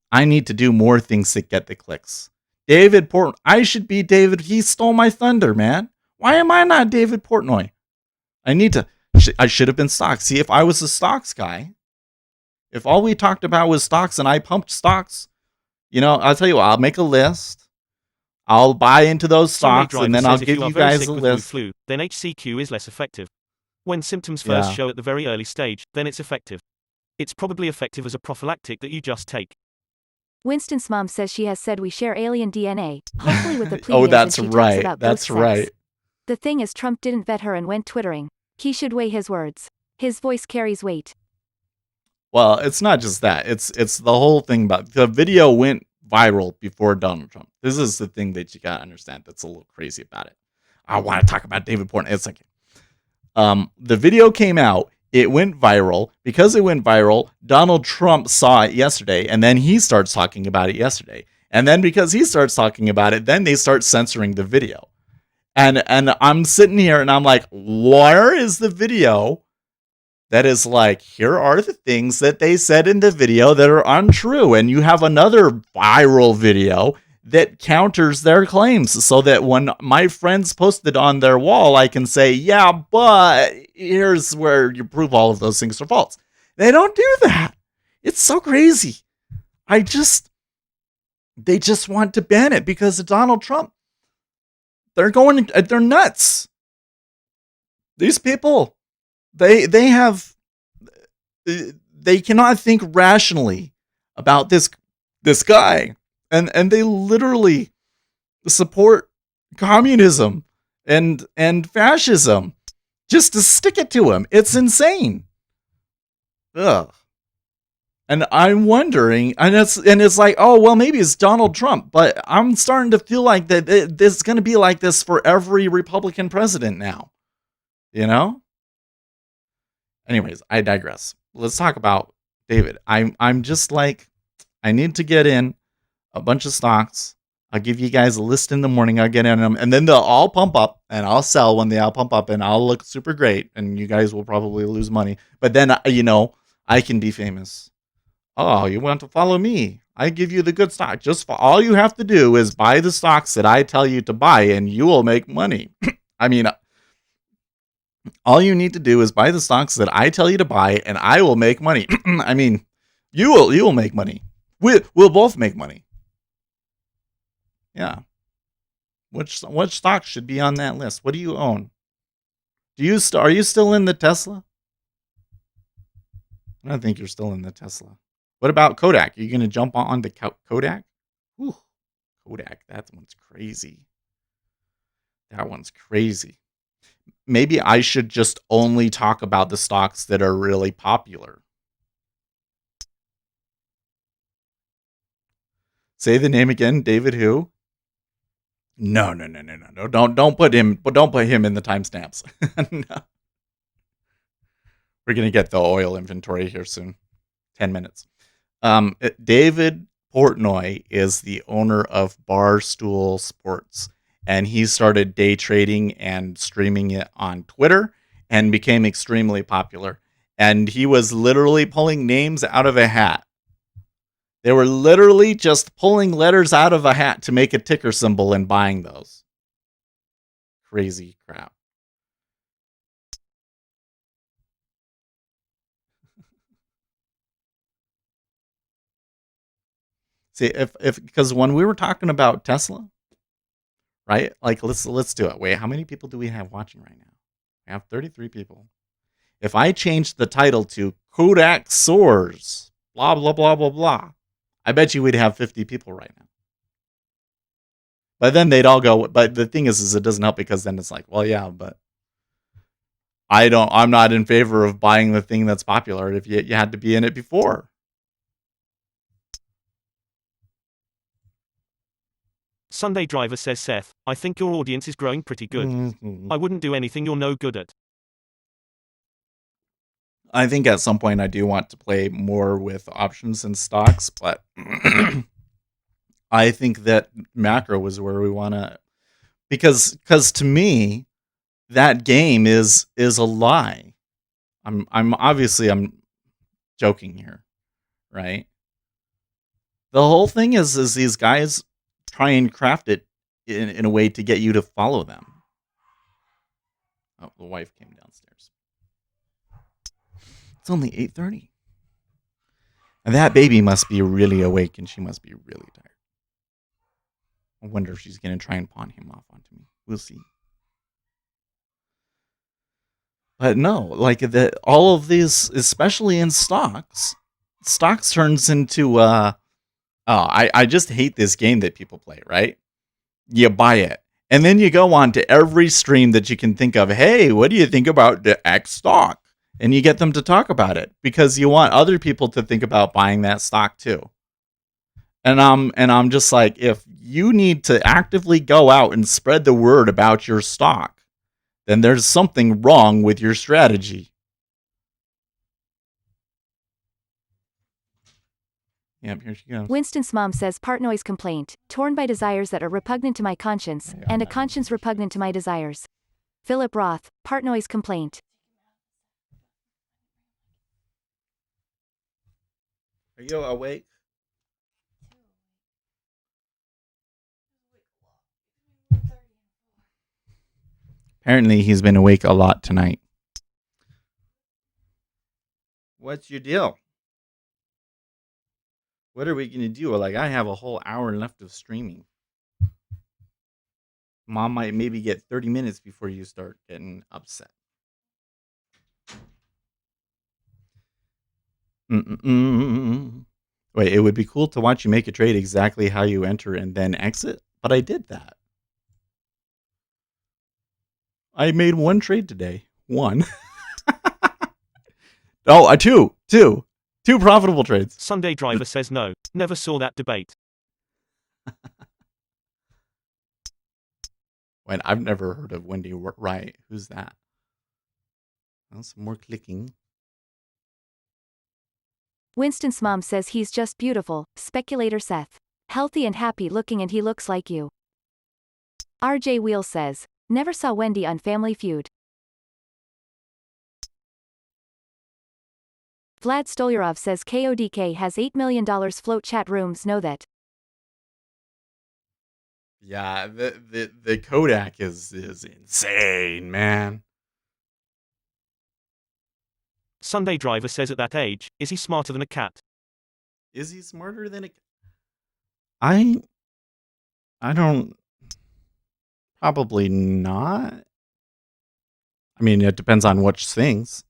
I need to do more things that get the clicks. David Portnoy. I should be David. He stole my thunder, man. Why am I not David Portnoy? I should have been stocks. See, if I was a stocks guy, if all we talked about was stocks and I pumped stocks, I'll tell you what, I'll make a list. I'll buy into those stocks and then I'll give you guys a list. Flu, then HCQ is less effective. When symptoms first show at the very early stage, then it's effective. It's probably effective as a prophylactic that you just take. Winston's mom says she has said we share alien DNA, hopefully with the plebeians. Oh, that's and she right. Talks about That's ghost right. sex. The thing is, Trump didn't vet her and went twittering. He should weigh his words. His voice carries weight. Well, it's not just that. It's the whole thing about the video went viral before Donald Trump. This is the thing that you gotta understand that's a little crazy about it. I want to talk about David Portnoy. It's like the video came out, it went viral. Because it went viral, Donald Trump saw it yesterday, and then he starts talking about it yesterday. And then because he starts talking about it, then they start censoring the video. And I'm sitting here and I'm like, where is the video that is like, here are the things that they said in the video that are untrue? And you have another viral video that counters their claims, so that when my friends post it on their wall, I can say, yeah, but here's where you prove all of those things are false. They don't do that. It's so crazy. They just want to ban it because of Donald Trump. They're nuts. These people, they cannot think rationally about this guy. And they literally support communism and fascism just to stick it to him. It's insane. Ugh. And I'm wondering, and it's like, oh, well, maybe it's Donald Trump, but I'm starting to feel like that this is going to be like this for every Republican president now, And Anyways, I digress. Let's talk about David. I'm just like, I need to get in a bunch of stocks. I'll give you guys a list in the morning. I'll get in them, and then they'll all pump up, and I'll sell when they all pump up, and I'll look super great, and you guys will probably lose money. But then, I can be famous. Oh, you want to follow me? I give you the good stock. All you have to do is buy the stocks that I tell you to buy, and you will make money. I mean, all you need to do is buy the stocks that I tell you to buy, and I will make money. I mean, you will make money. We'll both make money. Yeah. Which stocks should be on that list? What do you own? Are you still in the Tesla? I don't think you're still in the Tesla. What about Kodak? Are you going to jump on the Kodak? Whew, Kodak, that one's crazy. That one's crazy. Maybe I should just only talk about the stocks that are really popular. Say the name again, David who? No. Don't put him in the timestamps. No. We're gonna get the oil inventory here soon. 10 minutes. David Portnoy is the owner of Barstool Sports, and he started day trading and streaming it on Twitter and became extremely popular. And he was literally pulling names out of a hat. They were literally just pulling letters out of a hat to make a ticker symbol and buying those. Crazy crap. See, if because when we were talking about Tesla, right? Like let's do it. Wait, how many people do we have watching right now? We have 33 people. If I changed the title to Kodak Soars, blah blah blah blah blah, I bet you we'd have 50 people right now. But then they'd all go. But the thing is it doesn't help because then it's like, well, yeah, but I'm not in favor of buying the thing that's popular if you had to be in it before. Sunday Driver says, Seth, I think your audience is growing pretty good. I wouldn't do anything you're no good at. I think at some point I do want to play more with options and stocks, but I think that macro is where we want to, because to me that game is a lie. I'm obviously joking here, right? The whole thing is these guys try and craft it in a way to get you to follow them. Oh, the wife came downstairs. It's only 8:30. And that baby must be really awake and she must be really tired. I wonder if she's going to try and pawn him off onto me. We'll see. But no, like all of these, especially in stocks turns into I just hate this game that people play, right? You buy it, and then you go on to every stream that you can think of. Hey, what do you think about the X stock? And you get them to talk about it because you want other people to think about buying that stock too. And I'm just like, if you need to actively go out and spread the word about your stock, then there's something wrong with your strategy. Yep, here she goes. Winston's mom says Portnoy's complaint, torn by desires that are repugnant to my conscience, and a conscience repugnant to my desires. Philip Roth, Portnoy's complaint. Are you awake? Apparently he's been awake a lot tonight. What's your deal? What are we going to do? Like, I have a whole hour left of streaming. Mom might maybe get 30 minutes before you start getting upset. Wait, it would be cool to watch you make a trade exactly how you enter and then exit, but I did that. I made one trade today. One. Oh, two profitable trades. Sunday Driver says no. Never saw that debate. Wait, I've never heard of Wendy Wright. Who's that? Well, some more clicking. Winston's mom says he's just beautiful. Speculator Seth. Healthy and happy looking and he looks like you. RJ Wheel says, never saw Wendy on Family Feud. Vlad Stolyarov says KODK has $8 million float chat rooms. Know that. Yeah, the Kodak is insane, man. Sunday Driver says at that age, is he smarter than a cat? Is he smarter than a? I don't. Probably not. I mean, it depends on which things.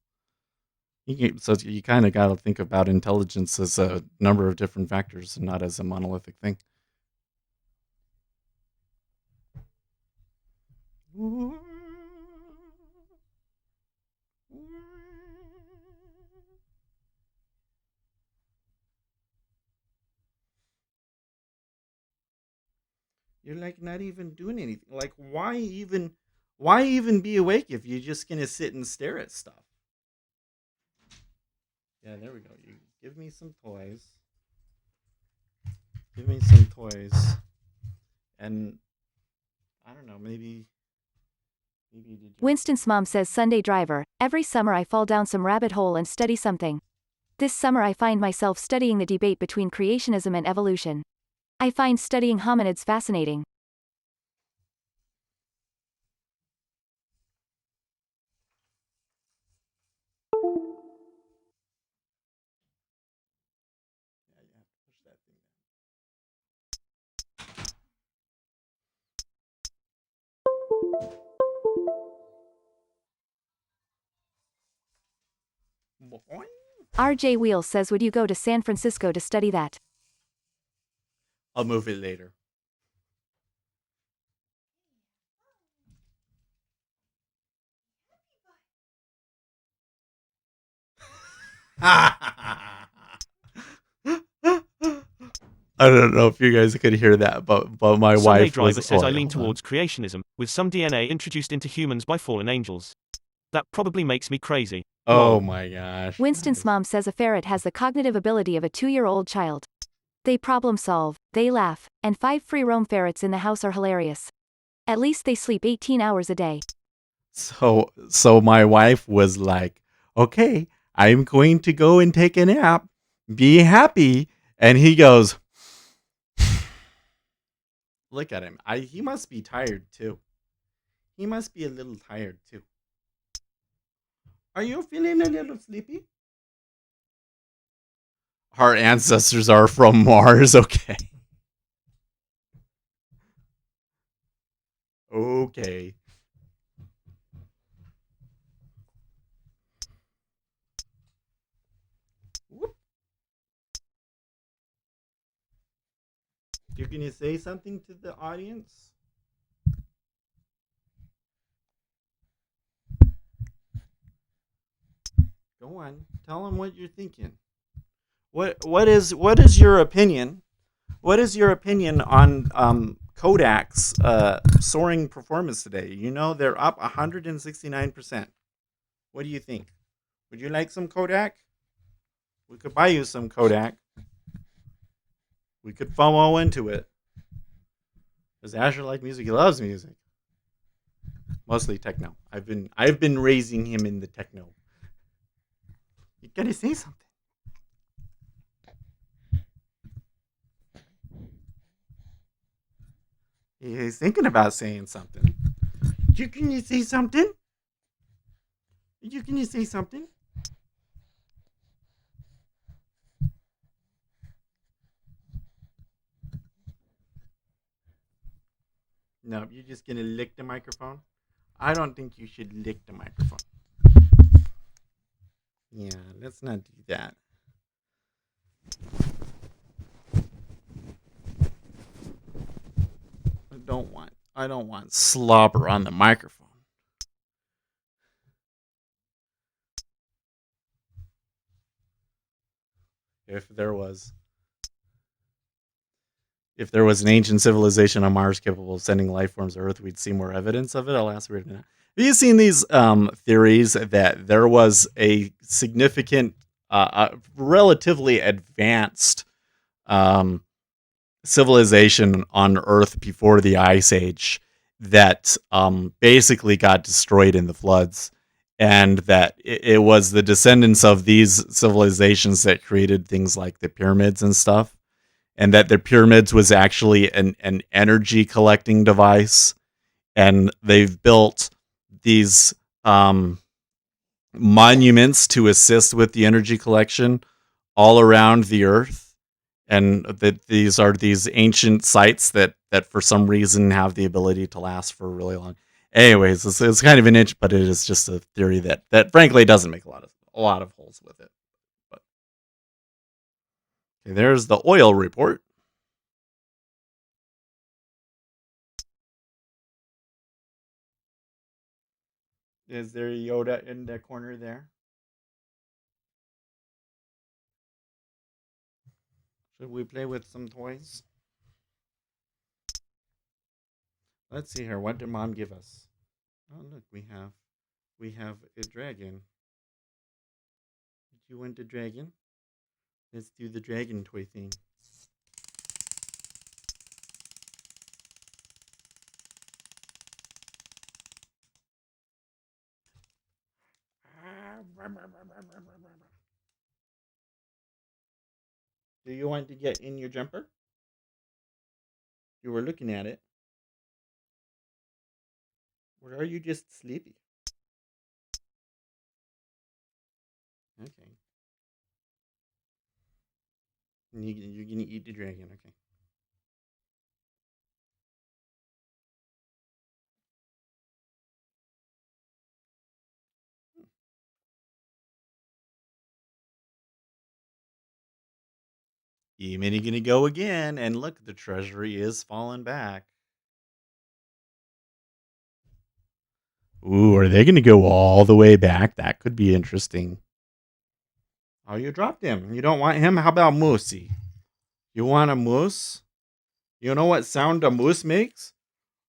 So you kind of got to think about intelligence as a number of different factors and not as a monolithic thing. You're like not even doing anything. Like why even be awake if you're just gonna sit and stare at stuff? Yeah, there we go. You give me some toys. Give me some toys. And I don't know, maybe Winston's mom says Sunday Driver, every summer I fall down some rabbit hole and study something. This summer I find myself studying the debate between creationism and evolution. I find studying hominids fascinating. push that thing down. RJ Wheel says would you go to San Francisco to study that? I'll move it later. I don't know if you guys could hear that, but my Sunday wife Driver was. says I lean towards creationism, with some DNA introduced into humans by fallen angels. That probably makes me crazy. Oh Lol. my gosh. Winston's mom says a ferret has the cognitive ability of a 2-year-old child. They problem solve, they laugh, and 5 free roam ferrets in the house are hilarious. At least they sleep 18 hours a day. So my wife was like, "Okay, I'm going to go and take a nap. Be happy." And he goes, look at him. He must be tired too. He must be a little tired too. Are you feeling a little sleepy? Our ancestors are from Mars, okay. Okay. Whoop. You're going to say something to the audience? Go on. Tell them what you're thinking. What is your opinion? What is your opinion on Kodak's soaring performance today? You know they're up 169%. What do you think? Would you like some Kodak? We could buy you some Kodak. We could FOMO into it. Does Asher like music? He loves music. Mostly techno. I've been raising him in the techno. You gotta say something. He's thinking about saying something. Can you say something? Can you say something? No, you're just gonna lick the microphone? I don't think you should lick the microphone. Yeah, let's not do that. I don't want slobber on the microphone. If there was an ancient civilization on Mars capable of sending life forms to Earth, we'd see more evidence of it. I'll ask right now. Have you seen these theories that there was a significant a relatively advanced civilization on Earth before the Ice Age that basically got destroyed in the floods, and that it was the descendants of these civilizations that created things like the pyramids and stuff, and that the pyramids was actually an energy collecting device, and they've built these monuments to assist with the energy collection all around the earth, and that these are these ancient sites that for some reason have the ability to last for really long. Anyways, it's kind of an inch, but it is just a theory that frankly doesn't make a lot of holes with it. But okay, there's the oil report. Is there Yoda in the corner there? Should we play with some toys? Let's see here. What did Mom give us? Oh, look, we have a dragon. Did you want the dragon? Let's do the dragon toy thing. Do you want to get in your jumper? You were looking at it. Or are you just sleepy? Okay. You're going to eat the dragon, okay. E-Mini going to go again, and look, the treasury is falling back. Ooh, are they going to go all the way back? That could be interesting. Oh, you dropped him. You don't want him? How about Moosey? You want a moose? You know what sound a moose makes?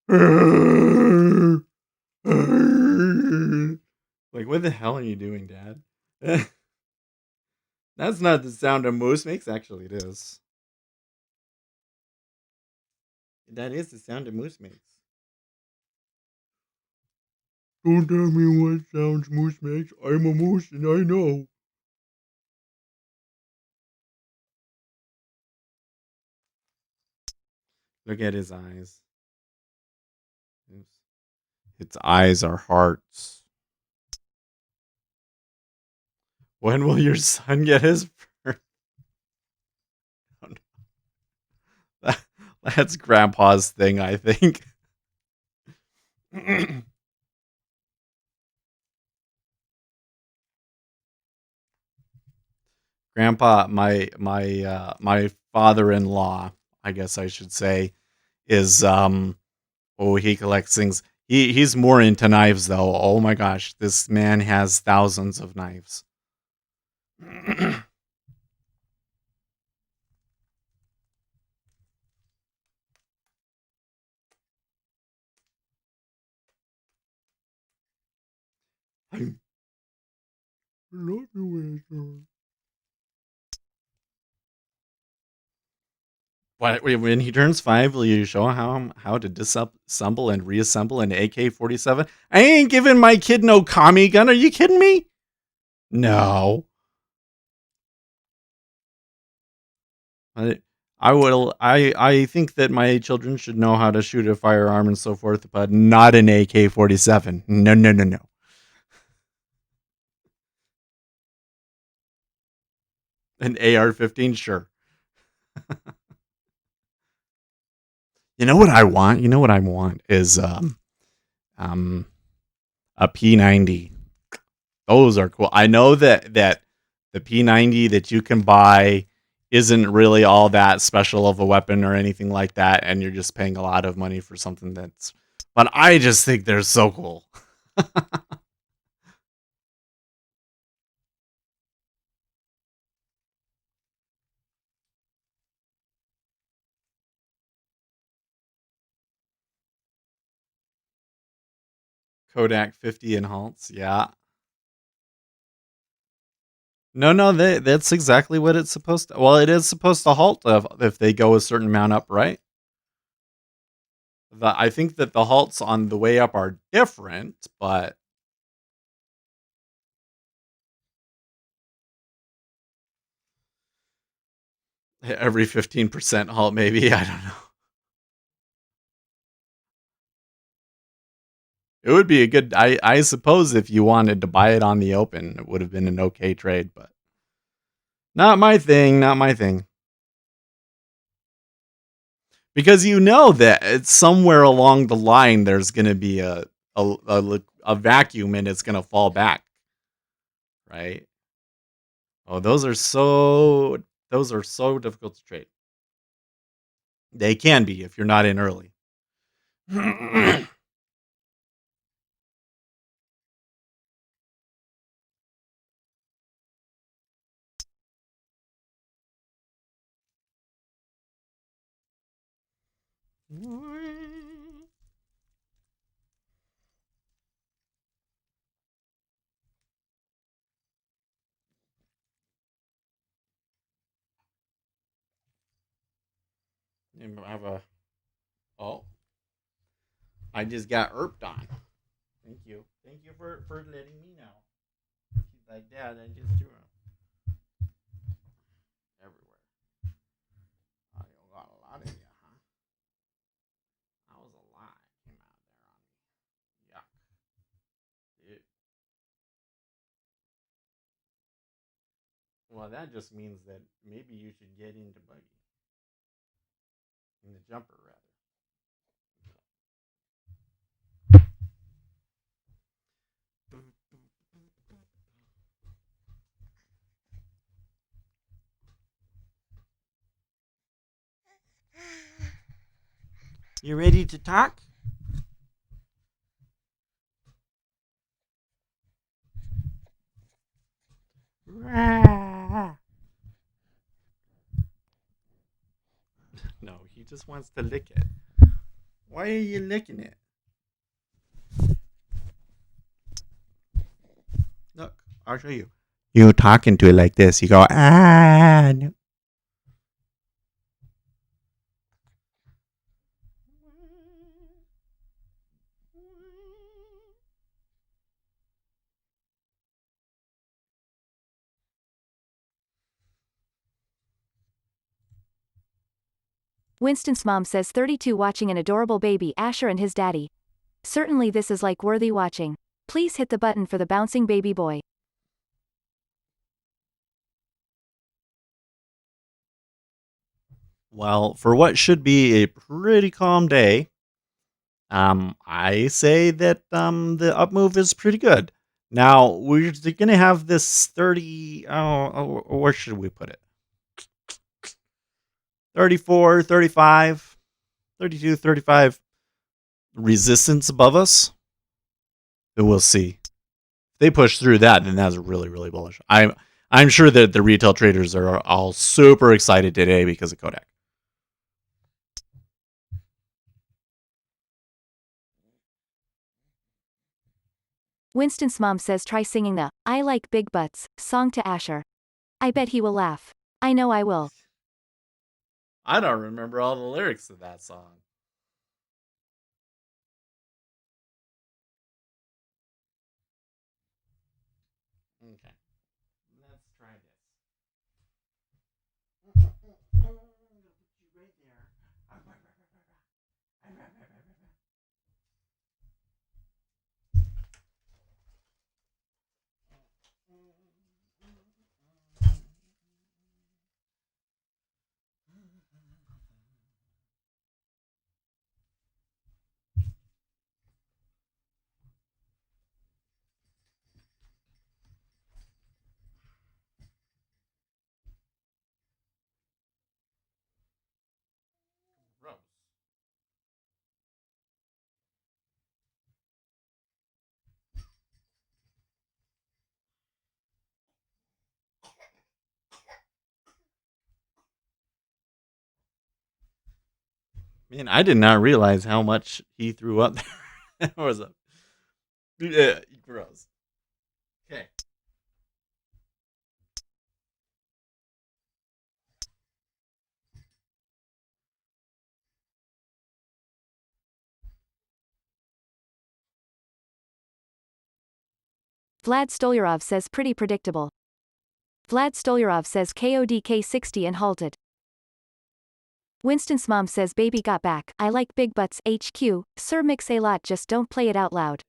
Like, what the hell are you doing, Dad? That's not the sound a moose makes. Actually, it is. That is the sound a moose makes. Don't tell me what sounds moose makes. I'm a moose and I know. Look at his eyes. Its eyes are hearts. When will your son get his birth? That's Grandpa's thing, I think. Grandpa, my father-in-law, I guess I should say, is he collects things. He's more into knives though. Oh my gosh, this man has thousands of knives. I love you, Esther. When he turns 5, will you show how to disassemble and reassemble an AK-47? I ain't giving my kid no commie gun. Are you kidding me? No. I think that my children should know how to shoot a firearm and so forth, but not an AK-47. No, no, no, no. An AR-15, sure. You know what I want? You know what I want is a P90. Those are cool. I know that the P90 that you can buy isn't really all that special of a weapon or anything like that, and you're just paying a lot of money for something that's. But I just think they're so cool. Kodak 50 and Haltz, yeah. No, that's exactly what it's supposed to. Well, it is supposed to halt if they go a certain amount up, right? I think that the halts on the way up are different, but every 15% halt, maybe. I don't know. It would be a good. I suppose if you wanted to buy it on the open, it would have been an okay trade, but not my thing. Not my thing. Because you know that it's somewhere along the line there's going to be a vacuum and it's going to fall back, right? Oh, those are so difficult to trade. They can be if you're not in early. You have a oh, I just got erped on. Thank you for letting me know. She's like, Dad, I just drew him everywhere. Oh, you got a lot of you, huh? That was a lot came out there on me. Yuck. Dude. Well, that just means that maybe you should get into buggy. In the jumper, rather. You ready to talk? No, he just wants to lick it. Why are you licking it? Look, I'll show you. You talking to it like this. You go, No. Winston's mom says 32 watching an adorable baby Asher and his daddy. Certainly this is like worthy watching. Please hit the button for the bouncing baby boy. Well, for what should be a pretty calm day, I say that the up move is pretty good. Now we're gonna have this 30. Where should we put it? 34, 35, 32, 35 resistance above us. Then we'll see. If they push through that, then that's really, really bullish. I'm sure that the retail traders are all super excited today because of Kodak. Winston's mom says try singing the I Like Big Butts song to Asher. I bet he will laugh. I know I will. I don't remember all the lyrics to that song. Okay, let's try this. Right there. Gross. Man, I did not realize how much he threw up there. That was a gross. Okay. Vlad Stolyarov says pretty predictable. Vlad Stolyarov says KODK 60 and halted. Winston's mom says baby got back. I like big butts. HQ. Sir mix a lot, just don't play it out loud.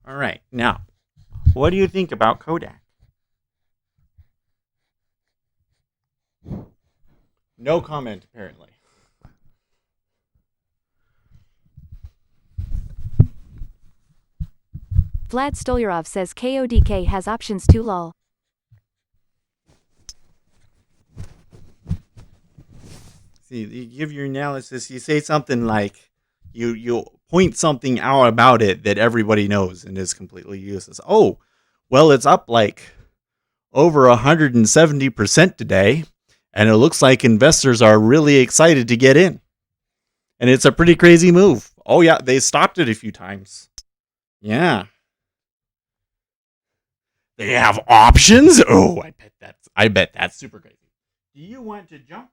All right. Now, what do you think about Kodak? No comment, apparently. Vlad Stolyarov says KODK has options too lol. See, you give your analysis, you say something like, you point something out about it that everybody knows and is completely useless. Oh, well, it's up like over 170% today, and it looks like investors are really excited to get in. And it's a pretty crazy move. Oh yeah, they stopped it a few times. Yeah. They have options? Oh, I bet that's super crazy. Do you want to jump?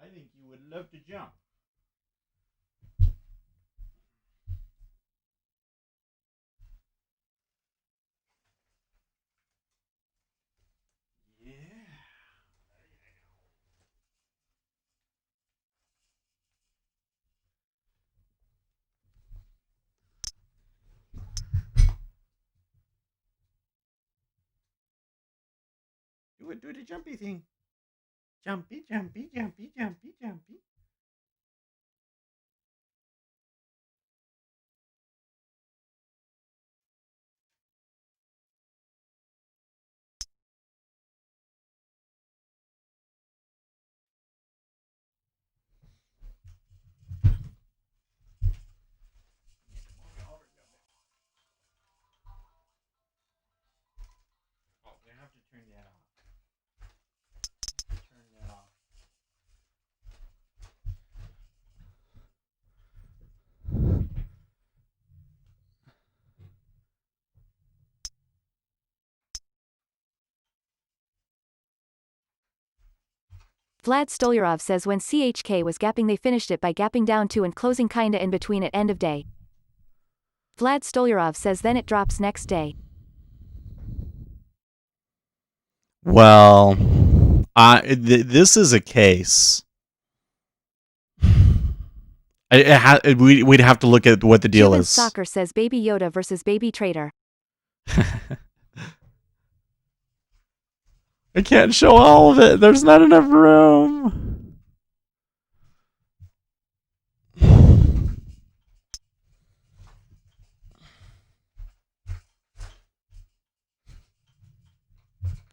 I think you would love to jump. Yeah. Do the jumpy thing. Jumpy, jumpy, jumpy, jumpy, jumpy. Oh, we have to turn that off. Turn that off. Vlad Stolyarov says when CHK was gapping they finished it by gapping down to and closing kinda in between at end of day. Vlad Stolyarov says then it drops next day. Well, this is a case. We'd have to look at what the deal Cuban is. Soccer says Baby Yoda versus Baby Trader. I can't show all of it. There's not enough room.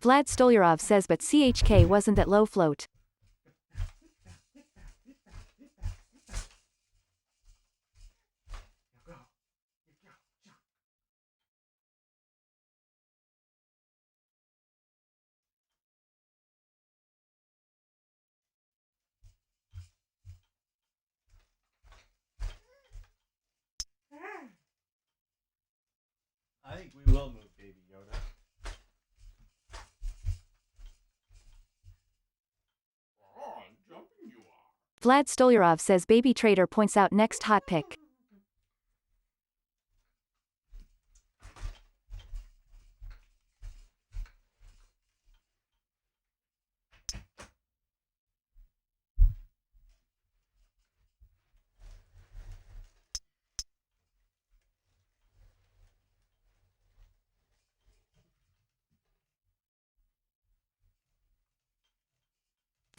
Vlad Stolyarov says but CHK wasn't at low float. I think we will move Baby Yoda. Oh, I'm jumping you are. Vlad Stolyarov says Baby Trader points out next hot pick.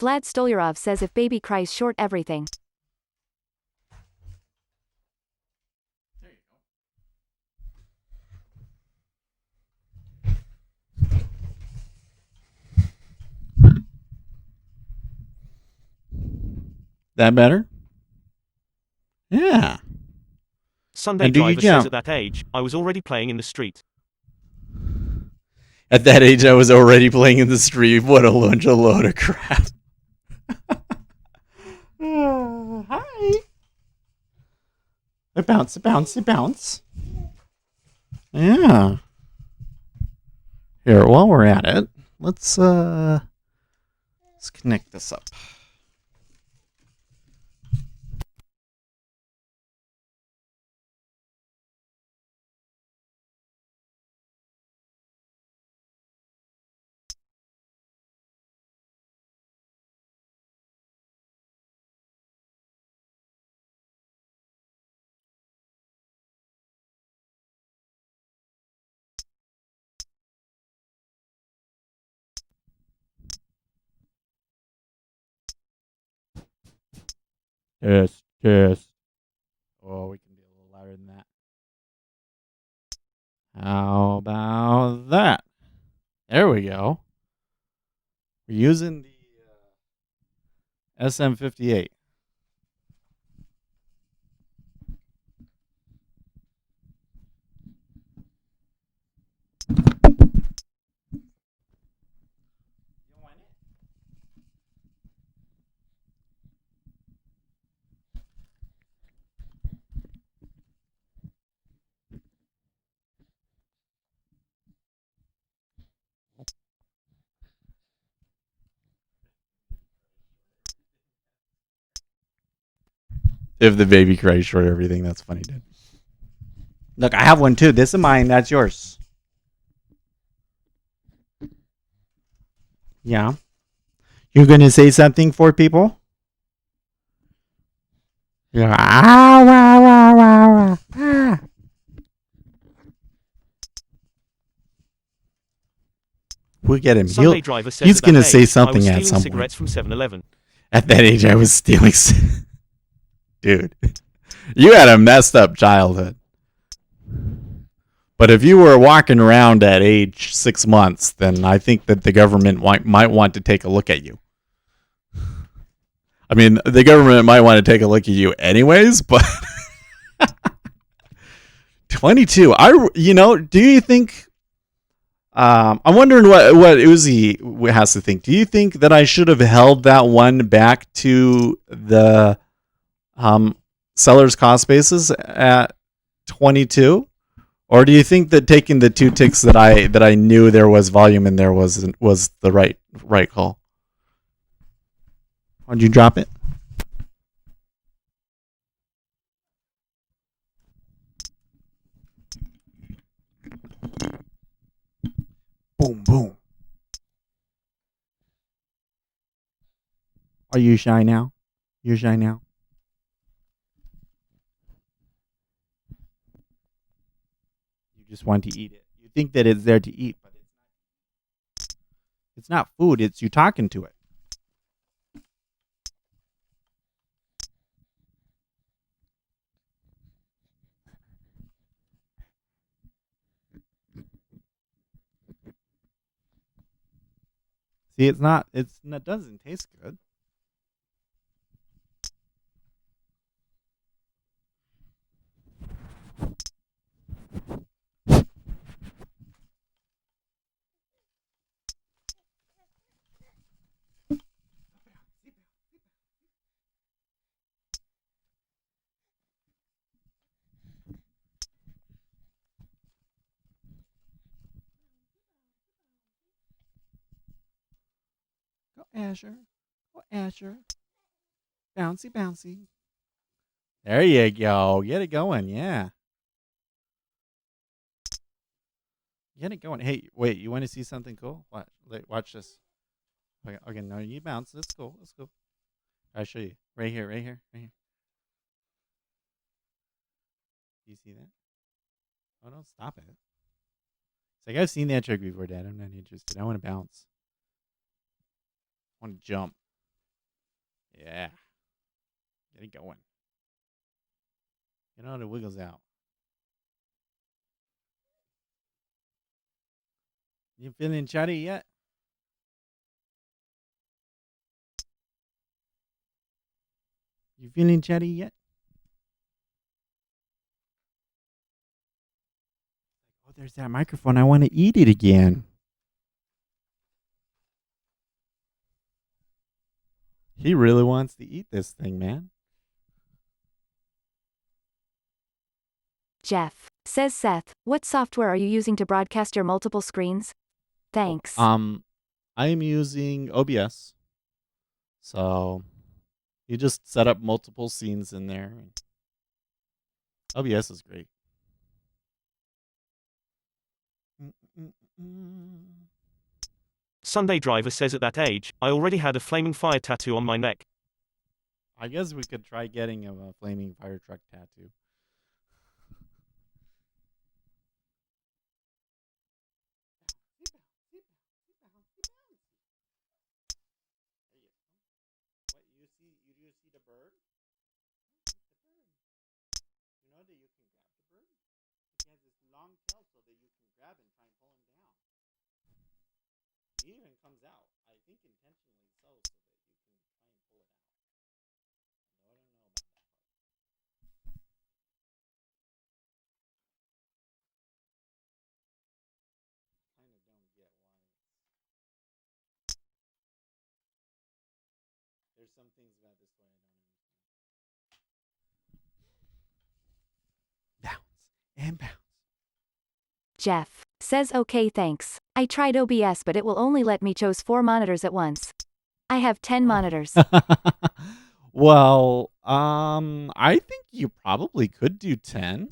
Vlad Stolyarov says if baby cries short everything. There you go. That better? Yeah. Sunday And do you Driver says jump? at that age, I was already playing in the street. At that age, I was already playing in the street. What a load of crap. Hi. A bounce, a bounce, a bounce. Yeah. Here, while we're at it, let's connect this up. Test, test. Oh, we can be a little louder than that. How about that? There we go. We're using the SM58. If the baby cries short everything, that's funny, dude. Look, I have one too. This is mine. That's yours. Yeah. You're going to say something for people? Yeah. Ah, rah, rah, rah, rah. Ah. We'll get him. Sunday Driver says He's at going that to say age, I something was at stealing some cigarettes point. from 7-Eleven. At that age, I was stealing. Dude, you had a messed up childhood. But if you were walking around at age 6 months, then I think that the government might want to take a look at you. I mean, the government might want to take a look at you anyways, but 22. Do you think I'm wondering what Uzi has to think. Do you think that I should have held that one back to the seller's cost basis at 22? Or do you think that taking the 2 ticks that I knew there was volume in there was the right call? Why'd you drop it? Boom, boom. Are you shy now? You're shy now? You just want to eat it. You think that it's there to eat, but it's not food. It's you talking to it. See, it doesn't taste good. Go Asher. Go Asher. Bouncy, bouncy. There you go. Get it going. Yeah. Get it going. Hey, wait. You want to see something cool? Watch this. Okay, no, you bounce. Let's go. Let's go. I'll show you. Right here, right here, right here. Do you see that? Oh, don't stop it. It's like, I've seen that trick before, Dad. I'm not interested. I want to bounce. I want to jump. Yeah. Get it going. Get all the wiggles out. You feeling chatty yet? You feeling chatty yet? there's that microphone. I want to eat it again. He really wants to eat this thing, man. Jeff. Says Seth, what software are you using to broadcast your multiple screens? Thanks. I am using OBS. So you just set up multiple scenes in there. OBS is great. Sunday Driver says at that age, I already had a flaming fire tattoo on my neck. I guess we could try getting a flaming fire truck tattoo. You do see the bird? The bird. You know that you can grab the bird? He has this long tail so that you can grab and try and pull him down. He even comes out. I think intentionally so that you can try and pull it out. No, I don't know about that part. I kind of don't get why there's some things about this story I don't understand. Bounce and bounce. Jeff. Says okay thanks. I tried OBS but it will only let me choose 4 monitors at once. I have 10 monitors. Well, I think you probably could do 10.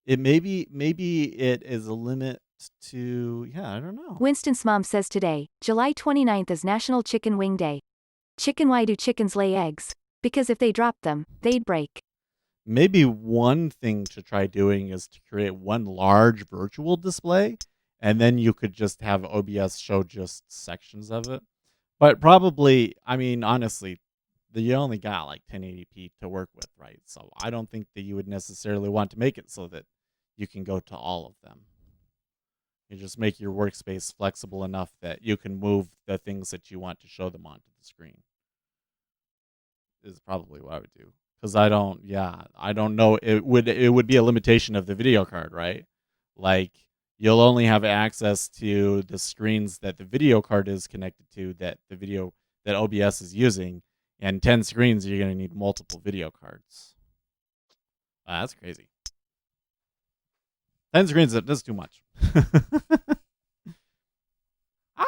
It maybe it is a limit to, I don't know. Winston's mom says today, July 29th is National Chicken Wing Day. Chicken, why do chickens lay eggs? Because if they dropped them, they'd break. Maybe one thing to try doing is to create one large virtual display, and then you could just have OBS show just sections of it. But probably, I mean, honestly, you only got like 1080p to work with, right? So I don't think that you would necessarily want to make it so that you can go to all of them. You just make your workspace flexible enough that you can move the things that you want to show them onto the screen. Is probably what I would do. Because I don't know. It would be a limitation of the video card, right? Like you'll only have access to the screens that the video card is connected to, that OBS is using, and 10 screens you're gonna need multiple video cards. That's crazy. 10 screens, that's too much. Hi.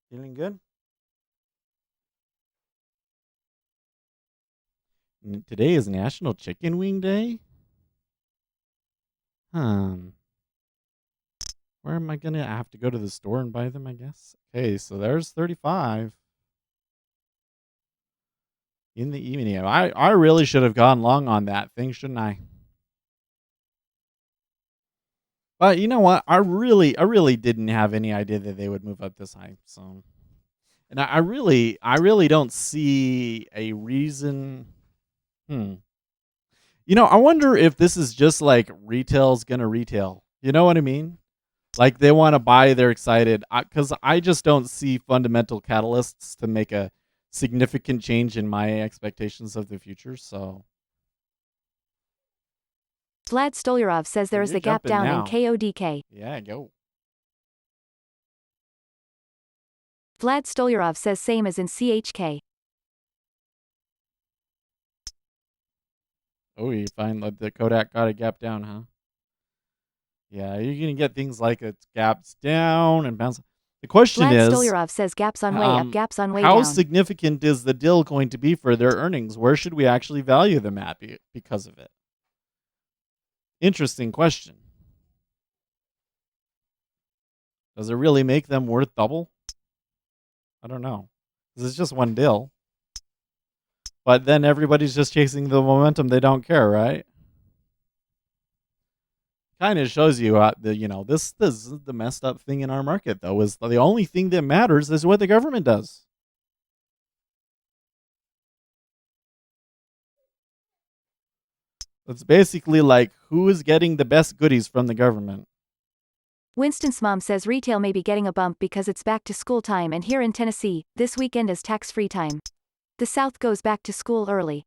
Feeling good? Today is National Chicken Wing Day? Where am I going to have to go to the store and buy them, I guess? Okay, so there's 35. In the evening. I really should have gone long on that thing, shouldn't I? But you know what? I really didn't have any idea that they would move up this high. So, and I really don't see a reason. You know, I wonder if this is just like retail's gonna retail. You know what I mean? Like they want to buy, they're excited. Because I just don't see fundamental catalysts to make a significant change in my expectations of the future. So Vlad Stolyarov says there is a gap down in KODK. Yeah, go. Vlad Stolyarov says same as in CHK. Oh, you find that the Kodak got a gap down, huh? Yeah, you're going to get things like it gaps down and bounce. The question Vlad is, Stolyarov says gaps on way up, gaps on way how down. significant is the deal going to be for their earnings? Where should we actually value them at because of it? Interesting question. Does it really make them worth double? I don't know. Because it's just one deal. But then everybody's just chasing the momentum. They don't care, right? Kind of shows you this is the messed up thing in our market, though, is the only thing that matters is what the government does. It's basically like who is getting the best goodies from the government. Winston's mom says retail may be getting a bump because it's back to school time, and here in Tennessee, this weekend is tax-free time. The South goes back to school early.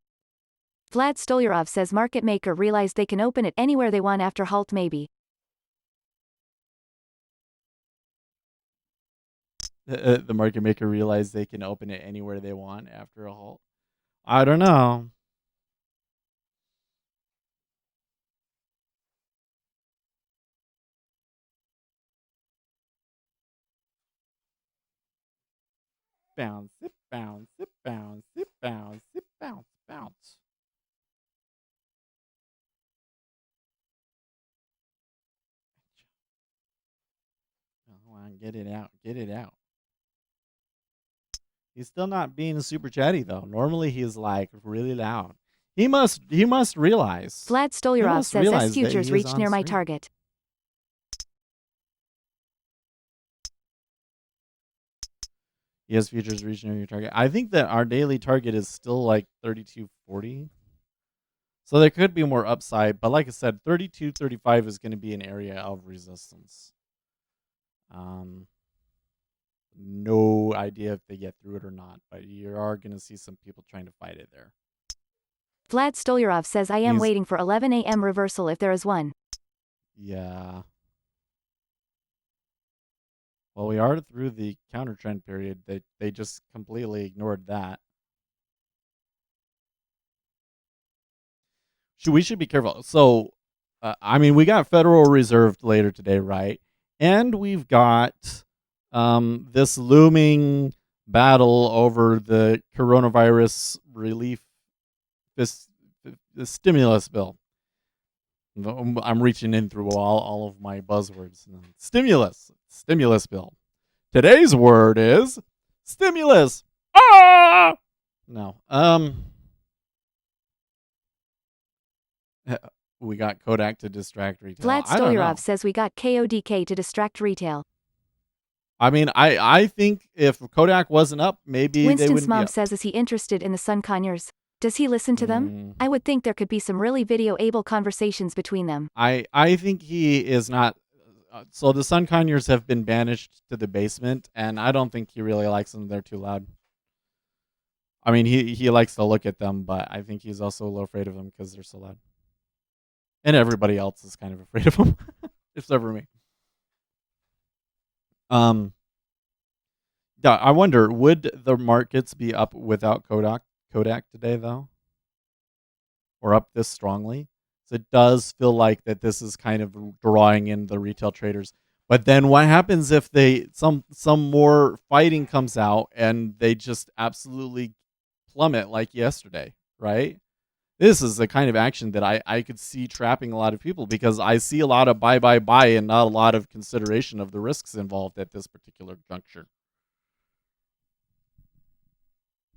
Vlad Stolyarov says market maker realized they can open it anywhere they want after halt maybe. The market maker realized they can open it anywhere they want after a halt. I don't know. Bounce, it bounce, it bounce, it bounce, it bounce, bounce. Come on, get it out, get it out. He's still not being super chatty though. Normally he's like really loud. He must realize. Vlad Stolyarov must says realize S that futures he is reached on near my stream. target. Yes, futures reach near your target. I think that our daily target is still like 32.40. So there could be more upside, but like I said, 32.35 is going to be an area of resistance. No idea if they get through it or not, but you are going to see some people trying to fight it there. Vlad Stolyarov says I am waiting for 11 a.m. reversal if there is one. Yeah. Well, we are through the counter trend period. They just completely ignored that. We should be careful. So, I mean, we got Federal Reserve later today, right? And we've got this looming battle over the coronavirus relief, the stimulus bill. I'm reaching in through all of my buzzwords. Stimulus bill. Today's word is stimulus. Ah! No. We got Kodak to distract retail. Vlad Stolyarov says we got KODK to distract retail. I mean, I think if Kodak wasn't up, maybe Winston's they wouldn't mom be up. says, is he interested in the Sun Conyers? Does he listen to them? I would think there could be some really video-able conversations between them. I think he is not. So the Sun Conyers have been banished to the basement, and I don't think he really likes them. They're too loud. I mean, he likes to look at them, but I think he's also a little afraid of them because they're so loud. And everybody else is kind of afraid of them, except for me. Yeah, I wonder, would the markets be up without Kodak today, though? Or up this strongly? So it does feel like that this is kind of drawing in the retail traders. But then what happens if some more fighting comes out and they just absolutely plummet like yesterday, right? This is the kind of action that I could see trapping a lot of people because I see a lot of buy and not a lot of consideration of the risks involved at this particular juncture.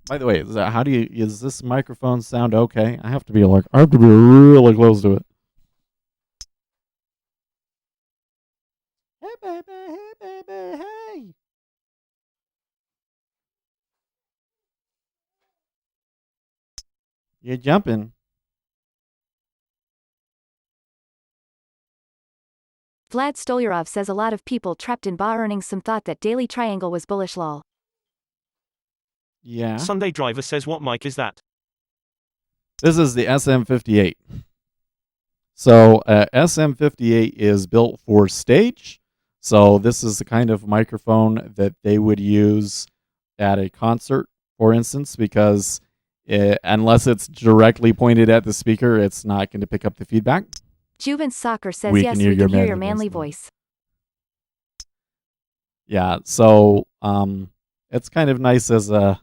By the way, is this microphone sound okay? I have to be really close to it. Hey baby, hey. You're jumping. Vlad Stolyarov says a lot of people trapped in BA earnings some thought that daily triangle was bullish lol. Yeah. Sunday Driver says what mic is that? This is the SM58. So SM58 is built for stage. So this is the kind of microphone that they would use at a concert, for instance, because unless it's directly pointed at the speaker, it's not going to pick up the feedback. Juvence Soccer says yes, we can hear your manly voice. Yeah, so it's kind of nice as a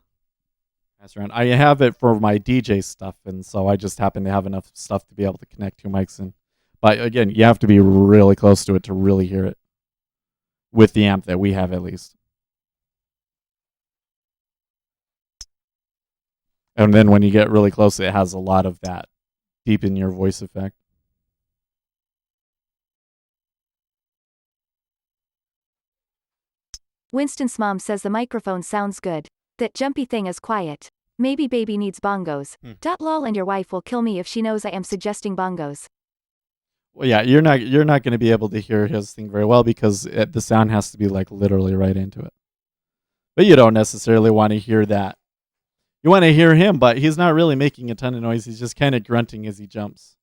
mess around. I have it for my DJ stuff, and so I just happen to have enough stuff to be able to connect two mics in. But again, you have to be really close to it to really hear it with the amp that we have, at least. And then when you get really close, it has a lot of that deep in your voice effect. Winston's mom says the microphone sounds good. That jumpy thing is quiet. Maybe baby needs bongos. Hmm. Lol, and your wife will kill me if she knows I am suggesting bongos. Well, yeah, you're not going to be able to hear his thing very well because the sound has to be like literally right into it. But you don't necessarily want to hear that. You want to hear him, but he's not really making a ton of noise. He's just kind of grunting as he jumps.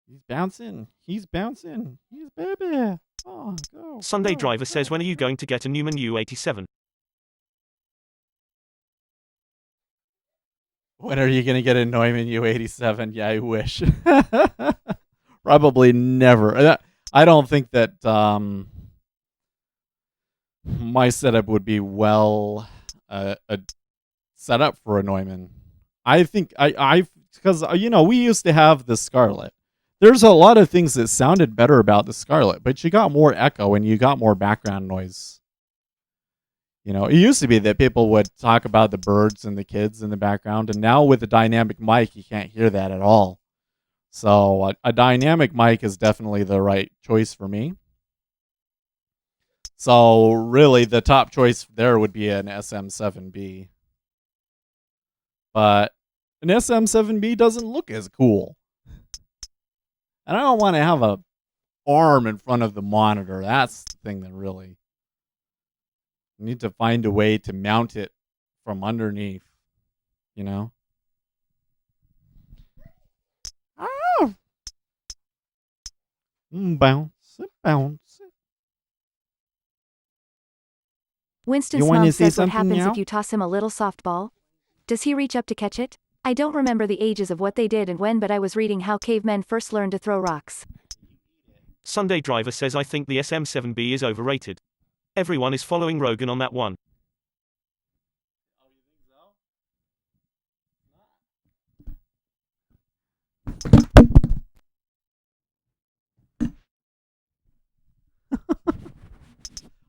He's bouncing. He's bouncing. He's baby. Oh, go. Sunday go, Driver go. says, when are you going to get a Newman U87? When are you going to get a Neumann U87? Yeah, I wish. Probably never. I don't think that my setup would be well set up for a Neumann. I think because we used to have the Scarlet. There's a lot of things that sounded better about the Scarlet, but you got more echo and you got more background noise. It used to be that people would talk about the birds and the kids in the background, and now with the dynamic mic, you can't hear that at all. So a dynamic mic is definitely the right choice for me. So really, the top choice there would be an SM7B. But an SM7B doesn't look as cool. And I don't want to have a arm in front of the monitor. That's the thing that really... You need to find a way to mount it from underneath, Oh! Bounce it, bounce it. Winston's You wanna mom say says what something happens now? if you toss him a little softball? Does he reach up to catch it? I don't remember the ages of what they did and when, but I was reading how cavemen first learned to throw rocks. Sunday Driver says, I think the SM7B is overrated. Everyone is following Rogan on that one.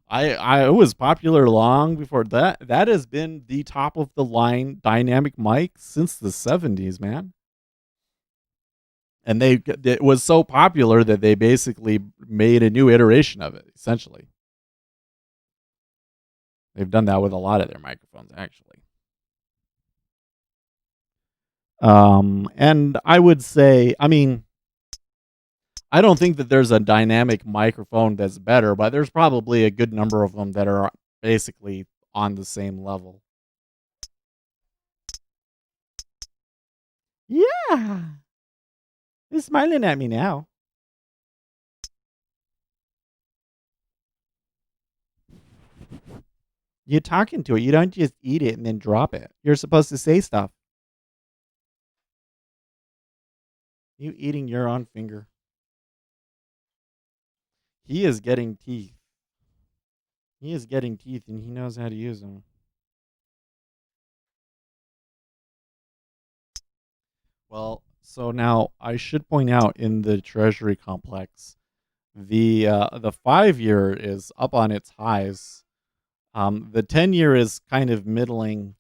It was popular long before that. That has been the top of the line dynamic mic since the 70s, man. And it was so popular that they basically made a new iteration of it, essentially. They've done that with a lot of their microphones, actually. And I would say, I don't think that there's a dynamic microphone that's better, but there's probably a good number of them that are basically on the same level. Yeah. He's smiling at me now. You're talking to it. You don't just eat it and then drop it. You're supposed to say stuff. You eating your own finger. He is getting teeth. He is getting teeth and he knows how to use them. Well, so now I should point out in the Treasury complex, the 5-year is up on its highs. The 10-year is kind of middling.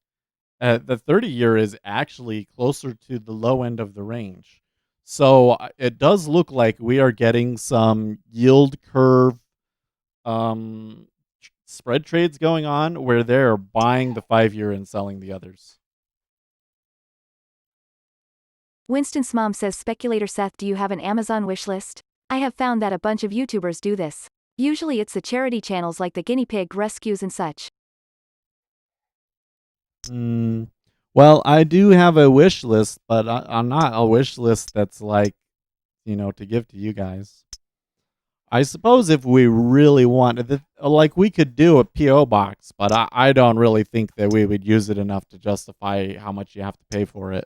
The 30-year is actually closer to the low end of the range. So it does look like we are getting some yield curve spread trades going on where they're buying the 5-year and selling the others. Winston's mom says, Speculator Seth, do you have an Amazon wish list? I have found that a bunch of YouTubers do this. Usually it's the charity channels like the guinea pig rescues and such. Well, I do have a wish list, but I'm not a wish list that's like, to give to you guys. I suppose if we really wanted, we could do a P.O. box, but I don't really think that we would use it enough to justify how much you have to pay for it.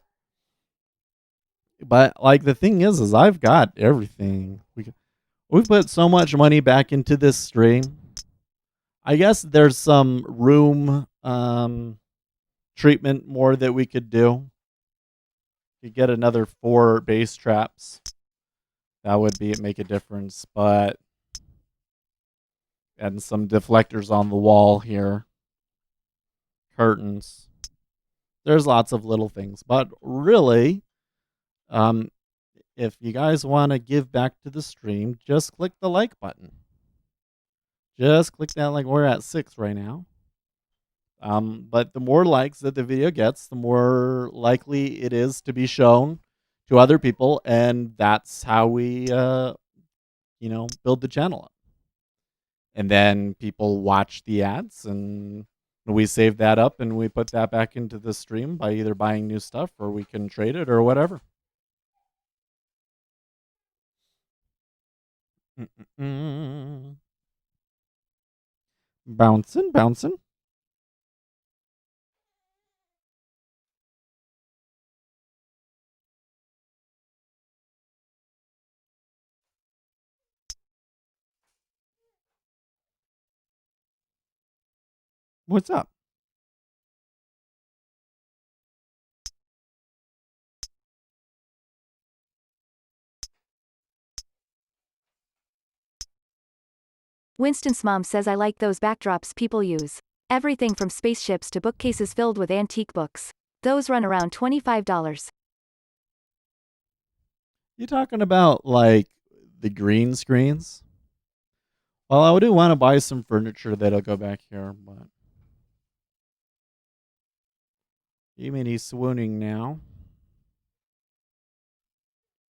But the thing is I've got everything. We've put so much money back into this stream. I guess there's some room treatment more that we could do. You get another 4 bass traps. That would make a difference, and some deflectors on the wall here. Curtains. There's lots of little things, but really, if you guys want to give back to the stream, just click the like button. Just click that like we're at 6 right now. But the more likes that the video gets, the more likely it is to be shown to other people, and that's how we, build the channel up. And then people watch the ads, and we save that up, and we put that back into the stream by either buying new stuff or we can trade it or whatever. Bouncing, bouncing. What's up? Winston's mom says I like those backdrops people use. Everything from spaceships to bookcases filled with antique books. Those run around $25. You talking about like the green screens? Well, I do want to buy some furniture that'll go back here, but you mean he's swooning now?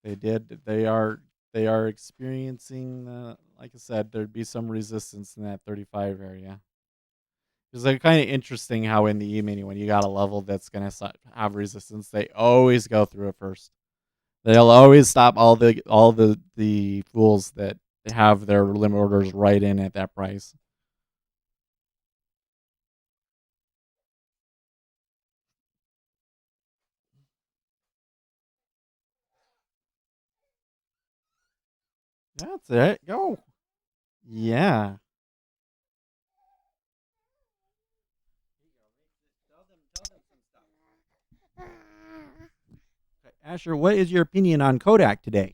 They are experiencing, like I said, there'd be some resistance in that 35 area. It's like kind of interesting how in the E-mini, when you got a level that's going to have resistance, they always go through it first. They'll always stop all the fools that have their limit orders right in at that price. That's it. Go. Yeah. Asher, what is your opinion on Kodak today?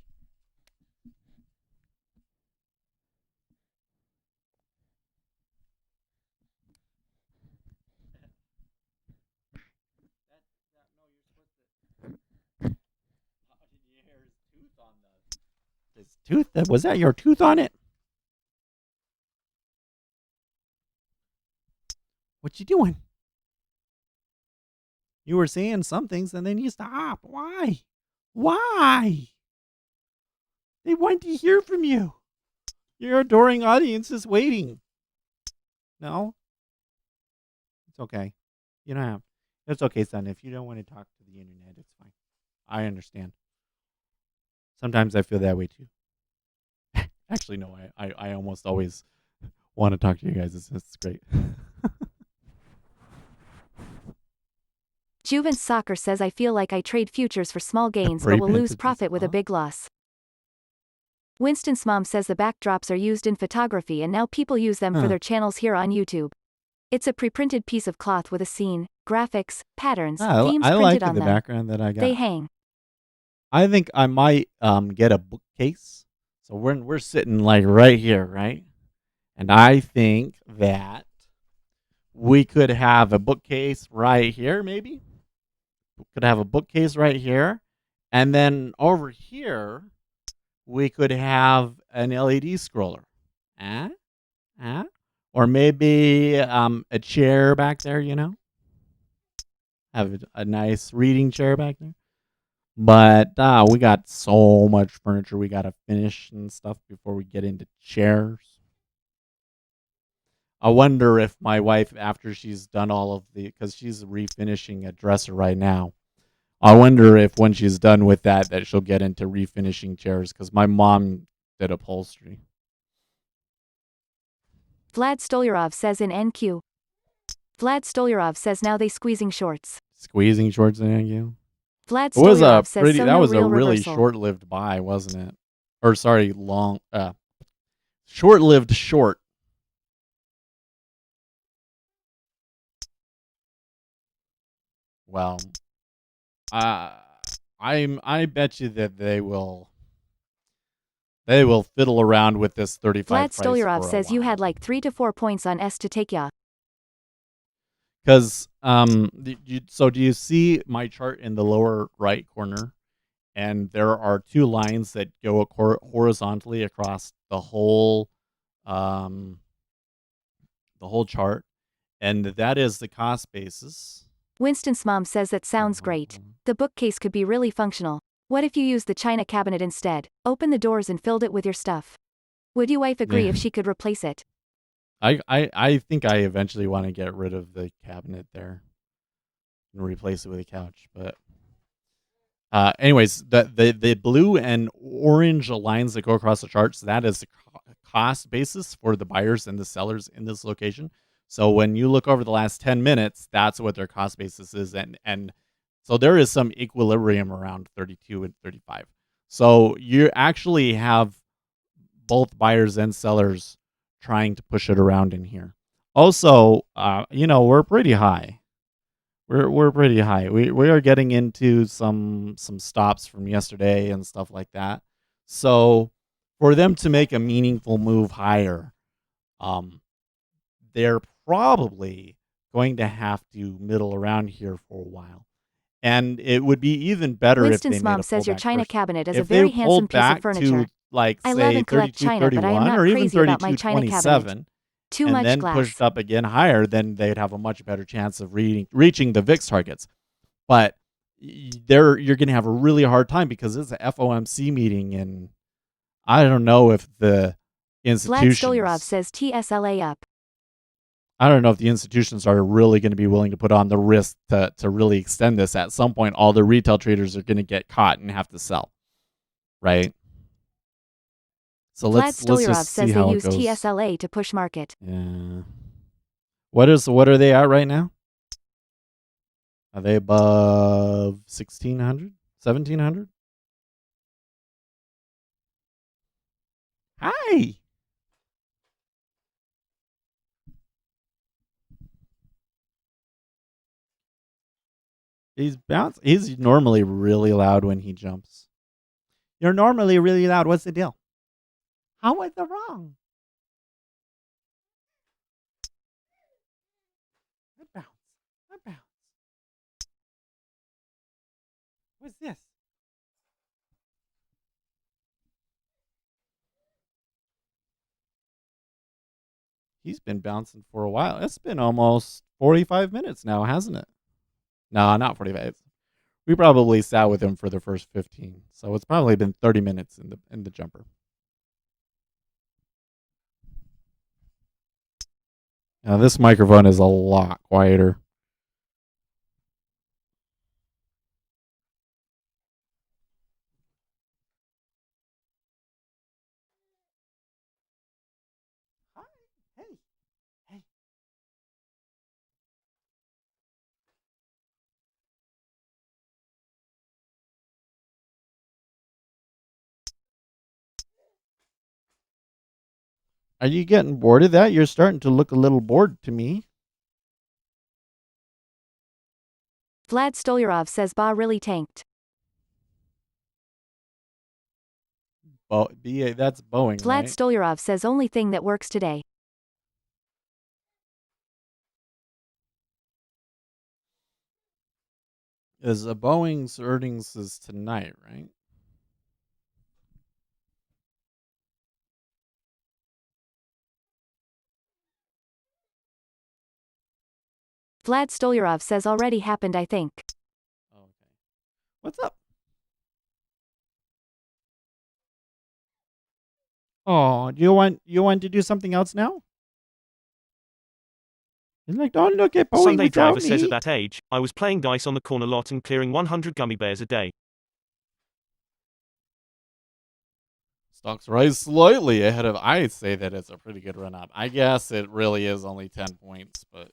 His tooth? Was that your tooth on it? What you doing? You were saying some things and then you stopped. Why? Why? They want to hear from you. Your adoring audience is waiting. No? It's okay. You don't have. It's okay, son. If you don't want to talk to the internet, it's fine. I understand. Sometimes I feel that way too. Actually, no, I almost always want to talk to you guys. It's great. Juven's Soccer says I feel like I trade futures for small gains but will lose profit with a big loss. Winston's mom says the backdrops are used in photography and now people use them for their channels here on YouTube. It's a pre-printed piece of cloth with a scene, graphics, patterns, themes I printed like on the them. background that I got. They hang. I think I might get a bookcase. So we're sitting like right here, right? And I think that we could have a bookcase right here, maybe. We could have a bookcase right here. And then over here, we could have an LED scroller. Or maybe a chair back there, Have a nice reading chair back there. But we got so much furniture we got to finish and stuff before we get into chairs. I wonder if my wife, after she's done all of because she's refinishing a dresser right now. I wonder if when she's done with that she'll get into refinishing chairs, because my mom did upholstery. Vlad Stolyarov says in NQ. Vlad Stolyarov says now they squeezing shorts. Squeezing shorts in NQ? Vlad Stolyarov says so that no was a real really reversal. short-lived buy, wasn't it? Or sorry, short-lived short. Well, I bet you that they will fiddle around with this 35 Vlad price Stolyarov for a says you while. had like 3 to 4 points on S to take ya. Because so do you see my chart in the lower right corner? And there are two lines that go horizontally across the whole chart, and that is the cost basis. Winston's mom says that sounds great. The bookcase could be really functional. What if you used the china cabinet instead? Open the doors and filled it with your stuff. Would your wife agree Yeah. if she could replace it? I think I eventually want to get rid of the cabinet there and replace it with a couch. But anyways, the blue and orange lines that go across the charts, that is the cost basis for the buyers and the sellers in this location. So when you look over the last 10 minutes, that's what their cost basis is. And so there is some equilibrium around 32 and 35. So you actually have both buyers and sellers trying to push it around in here. Also, we're pretty high. We're pretty high. We are getting into some stops from yesterday and stuff like that. So for them to make a meaningful move higher, they're probably going to have to middle around here for a while. And it would be even better Winston's if they made mom a says your pullback china first. cabinet is If a very they handsome pulled piece of back furniture. to, like, I love say, and collect 32, china, but I am 31, not or even crazy about my 32, china cabinet. 27, Too and much then glass. pushed up again higher, then they'd have a much better chance of reaching the VIX targets. But you're going to have a really hard time because it's a FOMC meeting, and I don't know if the Vlad institutions. Stolyarov says TSLA up. I don't know if the institutions are really going to be willing to put on the risk to really extend this. At some point, all the retail traders are going to get caught and have to sell, right? So let's Vlad Stolyarov just see says they how it use goes. TSLA to push market. Yeah. What are they at right now? Are they above 1600? 1700? Hi. He's normally really loud when he jumps. You're normally really loud. What's the deal? How was it wrong? I bounce. What's this? He's been bouncing for a while. It's been almost 45 minutes now, hasn't it? No, not 45. We probably sat with him for the first 15. So it's probably been 30 minutes in the jumper. Now this microphone is a lot quieter. Hi. Hey. Are you getting bored of that? You're starting to look a little bored to me. Vlad Stolyarov says Ba really tanked. BA, that's Boeing, Vlad right? Stolyarov says only thing that works today. Is Boeing's earnings is tonight, right? Vlad Stolyarov says already happened, I think. Okay. What's up? Oh, you want to do something else now? He's like, don't look at Boeing Sunday without Driver says me. at that age, I was playing dice on the corner lot and clearing 100 gummy bears a day. Stocks rise slightly ahead of. I say that it's a pretty good run up. I guess it really is only 10 points, but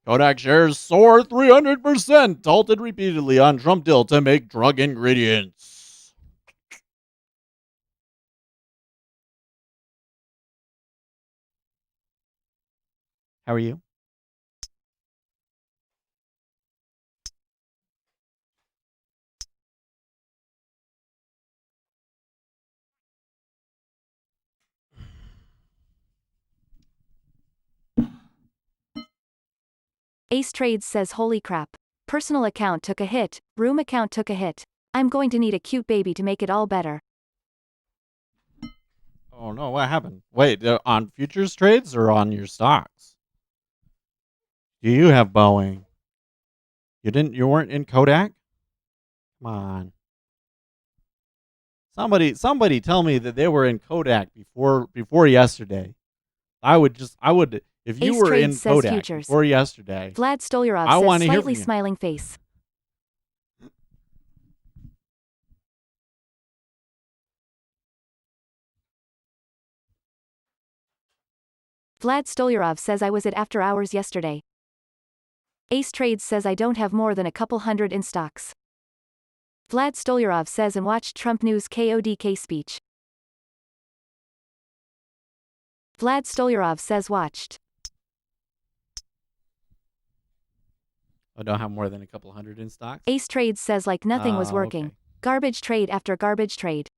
Kodak shares soar 300%, halted repeatedly on Trump deal to make drug ingredients. How are you? Ace Trades says holy crap. Personal account took a hit, room account took a hit. I'm going to need a cute baby to make it all better. Oh no, what happened? Wait, on futures trades or on your stocks? Do you have Boeing? You weren't in Kodak? Come on. Somebody tell me that they were in Kodak before yesterday. I would if you Ace were Trades in says Kodak futures. before yesterday. Vlad Stolyarov I says want to hear from slightly you. smiling face. Vlad Stolyarov says I was at after hours yesterday. Ace Trades says I don't have more than a couple hundred in stocks. Vlad Stolyarov says and watched Trump News KODK speech. Vlad Stolyarov says watched. I don't have more than a couple hundred in stocks. Ace Trades says like nothing was working. Okay. Garbage trade after garbage trade.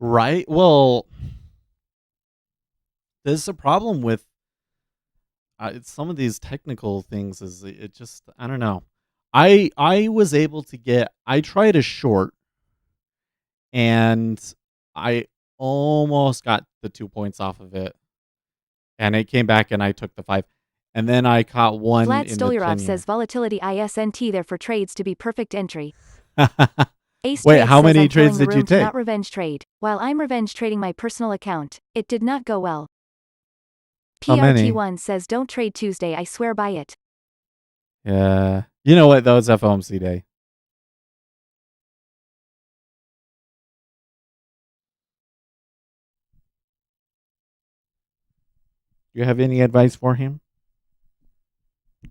Right? Well, there's a problem with some of these technical things. Is it just I don't know. I was able to get. I tried a short, and I almost got the 2 points off of it, and it came back, and I took the 5, and then I caught one Vlad in the Stolyarov 10-year. says volatility ISNT there for trades to be perfect entry. Ace Wait, Trades how says many I'm trades filling the did you room to take? not revenge trade. While I'm revenge trading my personal account, it did not go well. How many? PRT1 says don't trade Tuesday, I swear by it. Yeah. You know what? That was FOMC day. Do you have any advice for him? He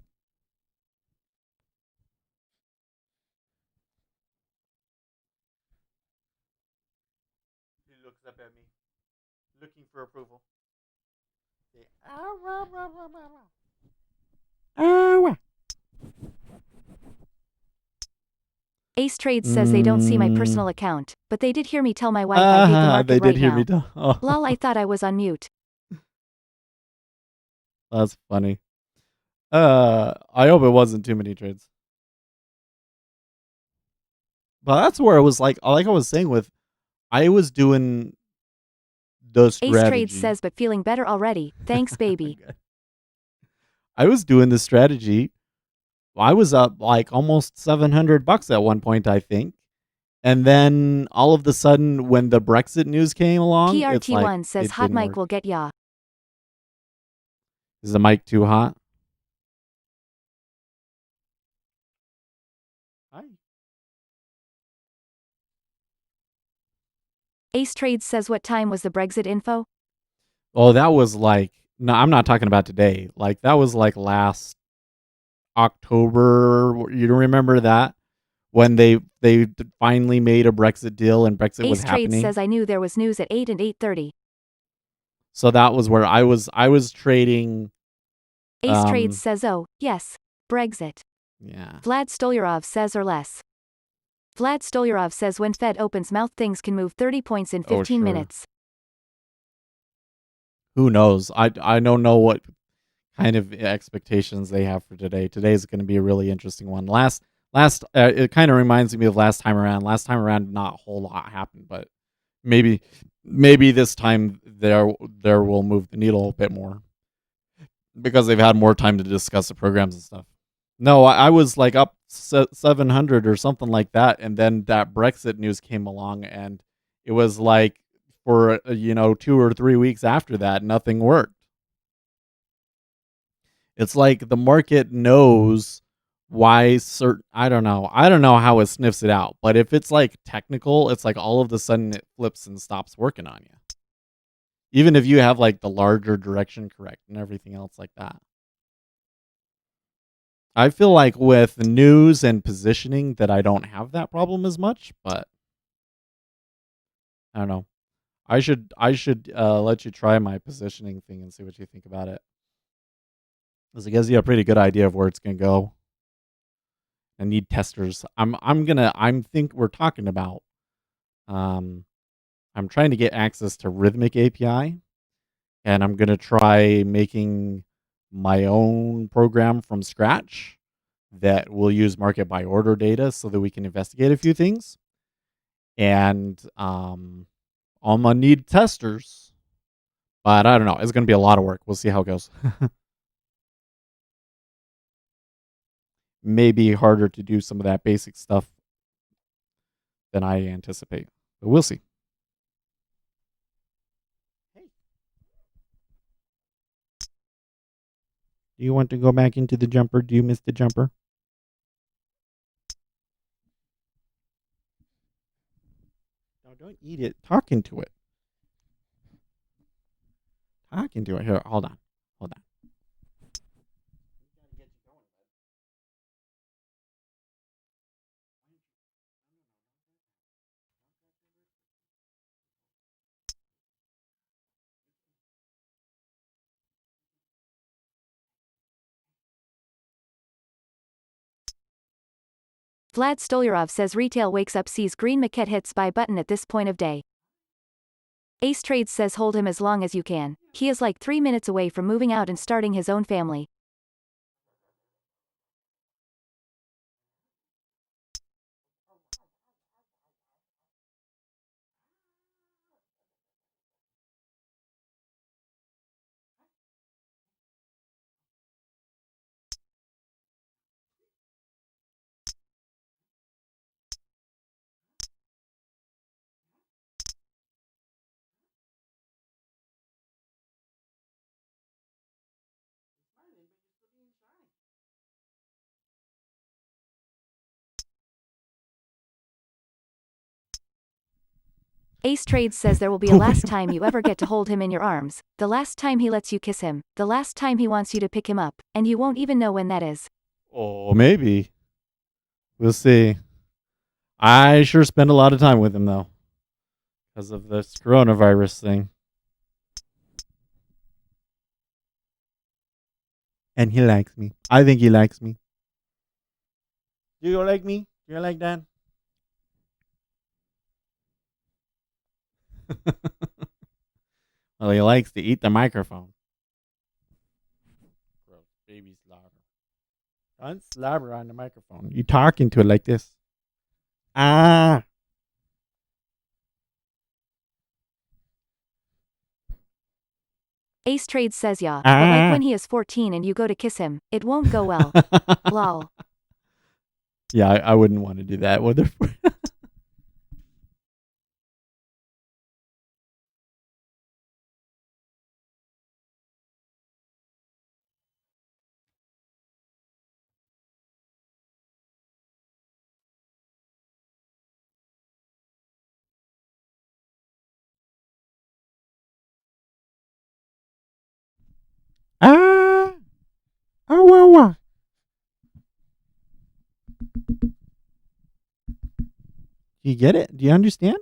looks up at me, looking for approval. Ace Trades says they don't see my personal account, but they did hear me tell my wife I hate the market They did right hear now. me tell. Oh, Lol, I thought I was on mute. that's funny. I hope it wasn't too many trades. But that's where it was like I was saying with, I was doing the Ace Trades strategy. says but feeling better already. Thanks, baby. I was doing the strategy. I was up like almost $700 at one point, I think. And then all of the sudden, when the Brexit news came along, it's PRT1 like says it hot didn't mic work. will get ya. Is the mic too hot? Hi. Ace Trades says what time was the Brexit info? Oh, that was like, no, I'm not talking about today. Like that was like last October. You don't remember that? When they finally made a Brexit deal and Brexit was Ace Trades happening. says I knew there was news at 8 and 8:30. So that was where I was trading. Ace Trades says oh, yes, Brexit. Yeah. Vlad Stolyarov says or less. Vlad Stolyarov says when Fed opens mouth things can move 30 points in 15 sure. minutes. Who knows? I don't know what kind of expectations they have for today. Today's going to be a really interesting one. Last it kind of reminds me of last time around. Last time around, not a whole lot happened, but maybe this time there will move the needle a bit more because they've had more time to discuss the programs and stuff. No, I was like up 700 or something like that, and then that Brexit news came along, and it was like for 2 or 3 weeks after that, nothing worked. It's like the market knows why certain. I don't know how it sniffs it out, but if it's like technical, it's like all of a sudden it flips and stops working on you. Even if you have like the larger direction correct and everything else like that. I feel like with news and positioning that I don't have that problem as much, but I don't know. I should let you try my positioning thing and see what you think about it. Because it gives you a pretty good idea of where it's gonna go. I need testers. We're talking about I'm trying to get access to Rhythmic API, and I'm gonna try making my own program from scratch that will use market by order data so that we can investigate a few things. And I'm gonna need testers, but I don't know. It's gonna be a lot of work. We'll see how it goes. Maybe harder to do some of that basic stuff than I anticipate, but we'll see. Do you want to go back into the jumper? Do you miss the jumper? No, don't eat it. Talk into it. Talk into it. Here, hold on. Hold on. Vlad Stolyarov says retail wakes up sees green maquette hits buy button at this point of day. Ace Trades says hold him as long as you can. He is like 3 minutes away from moving out and starting his own family. Ace Trades says there will be a last time you ever get to hold him in your arms, the last time he lets you kiss him, the last time he wants you to pick him up, and you won't even know when that is. Oh, maybe. We'll see. I sure spend a lot of time with him, though, because of this coronavirus thing. And he likes me. I think he likes me. Do you like me? Do you like that? Well, he likes to eat the microphone. Gross. Baby slobber. Don't slobber on the microphone. You talking to it like this. Ah. Ace Trades says yeah, but like when he is 14 and you go to kiss him, it won't go well. Lol. Yeah, I wouldn't want to do that with her. Ah. Oh, wow. Do you get it? Do you understand?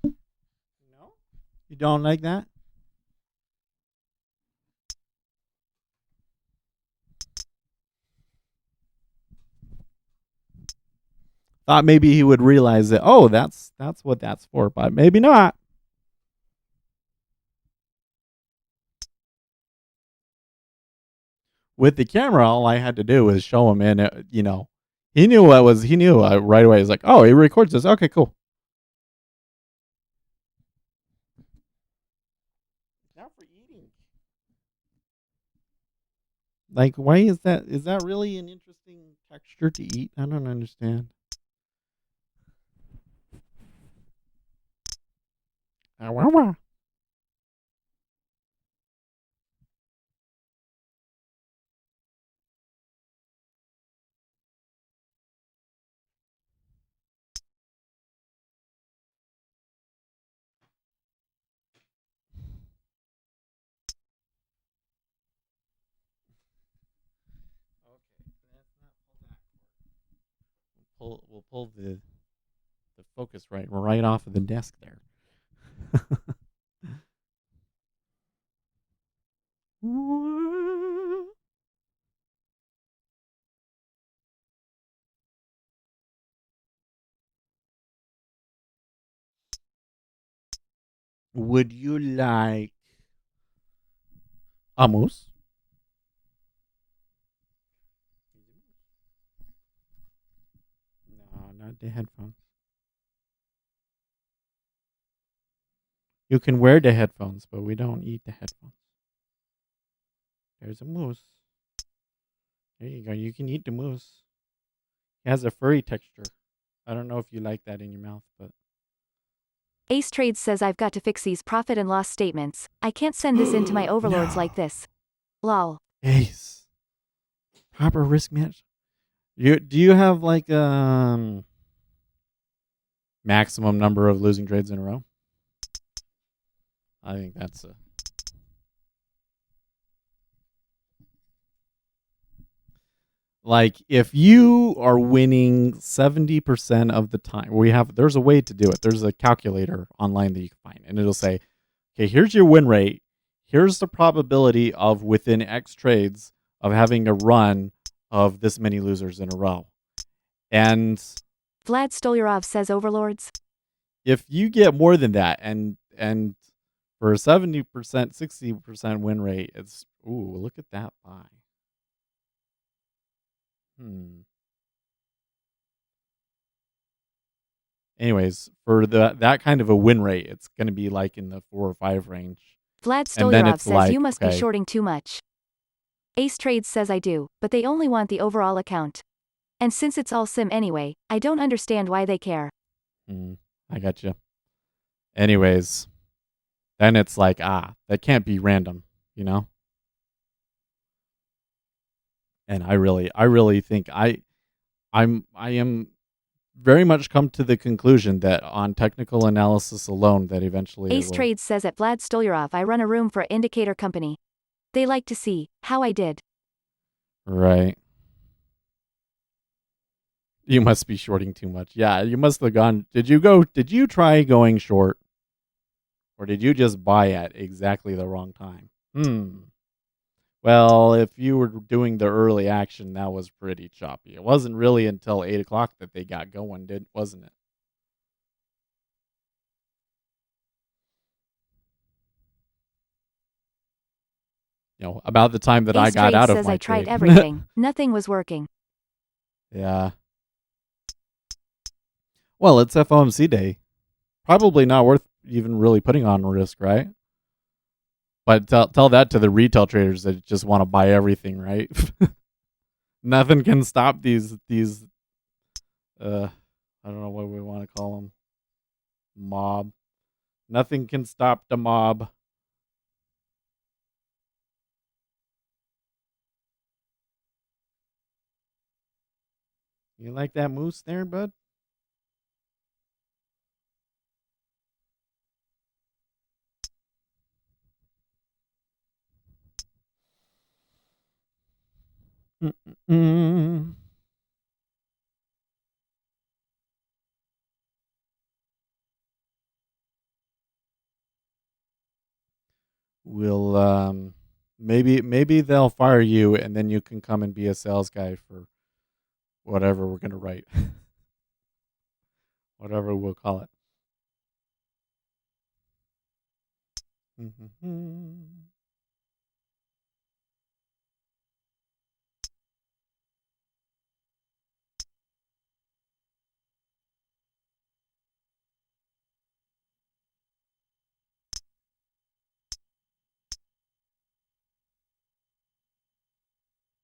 No. You don't like that? Thought maybe he would realize that. Oh, that's what that's for, but maybe not. With the camera, all I had to do was show him, and he knew what was. He knew right away. He's like, oh, he records this. Okay, cool. Not for eating. Like, why is that? Is that really an interesting texture to eat? I don't understand. Wah. We'll pull the focus right off of the desk there. Would you like a moose? No, not the headphones. You can wear the headphones, but we don't eat the headphones. There's a moose. There you go. You can eat the moose. It has a furry texture. I don't know if you like that in your mouth, but Ace Trades says I've got to fix these profit and loss statements. I can't send this in to my overlords No. like this. Lol. Ace. Proper risk management. Do you have like maximum number of losing trades in a row? I think that's like if you are winning 70% of the time, there's a way to do it. There's a calculator online that you can find, and it'll say, okay, here's your win rate. Here's the probability of within X trades of having a run of this many losers in a row. And Vlad Stolyarov says overlords. if you get more than that, and for a 70%, 60% win rate, it's look at that buy. Anyways, for that kind of a win rate, it's going to be like in the 4 or 5 range. Vlad And then Stolyarov it's says like, you must be okay. shorting too much. Ace Trades says I do, but they only want the overall account. And since it's all sim anyway, I don't understand why they care. I got you. Anyways, then it's like, that can't be random, you know? And I really think I am very much come to the conclusion that on technical analysis alone, that eventually Ace Trades says at Vlad Stolyarov I run a room for an indicator company. They like to see how I did. Right. You must be shorting too much. Yeah, you must have gone. Did you try going short? Or did you just buy at exactly the wrong time? Well, if you were doing the early action, that was pretty choppy. It wasn't really until 8 o'clock that they got going, wasn't it? About the time that I got out of my I tried trade. everything. Nothing was working. Yeah. Well, it's FOMC day. Probably not worth even really putting on risk, right? But tell that to the retail traders that just want to buy everything, right? Nothing can stop these I don't know what we want to call them. Mob. Nothing can stop the mob. You like that moose there, bud? We'll maybe they'll fire you and then you can come and be a sales guy for whatever we're gonna write. Whatever we'll call it.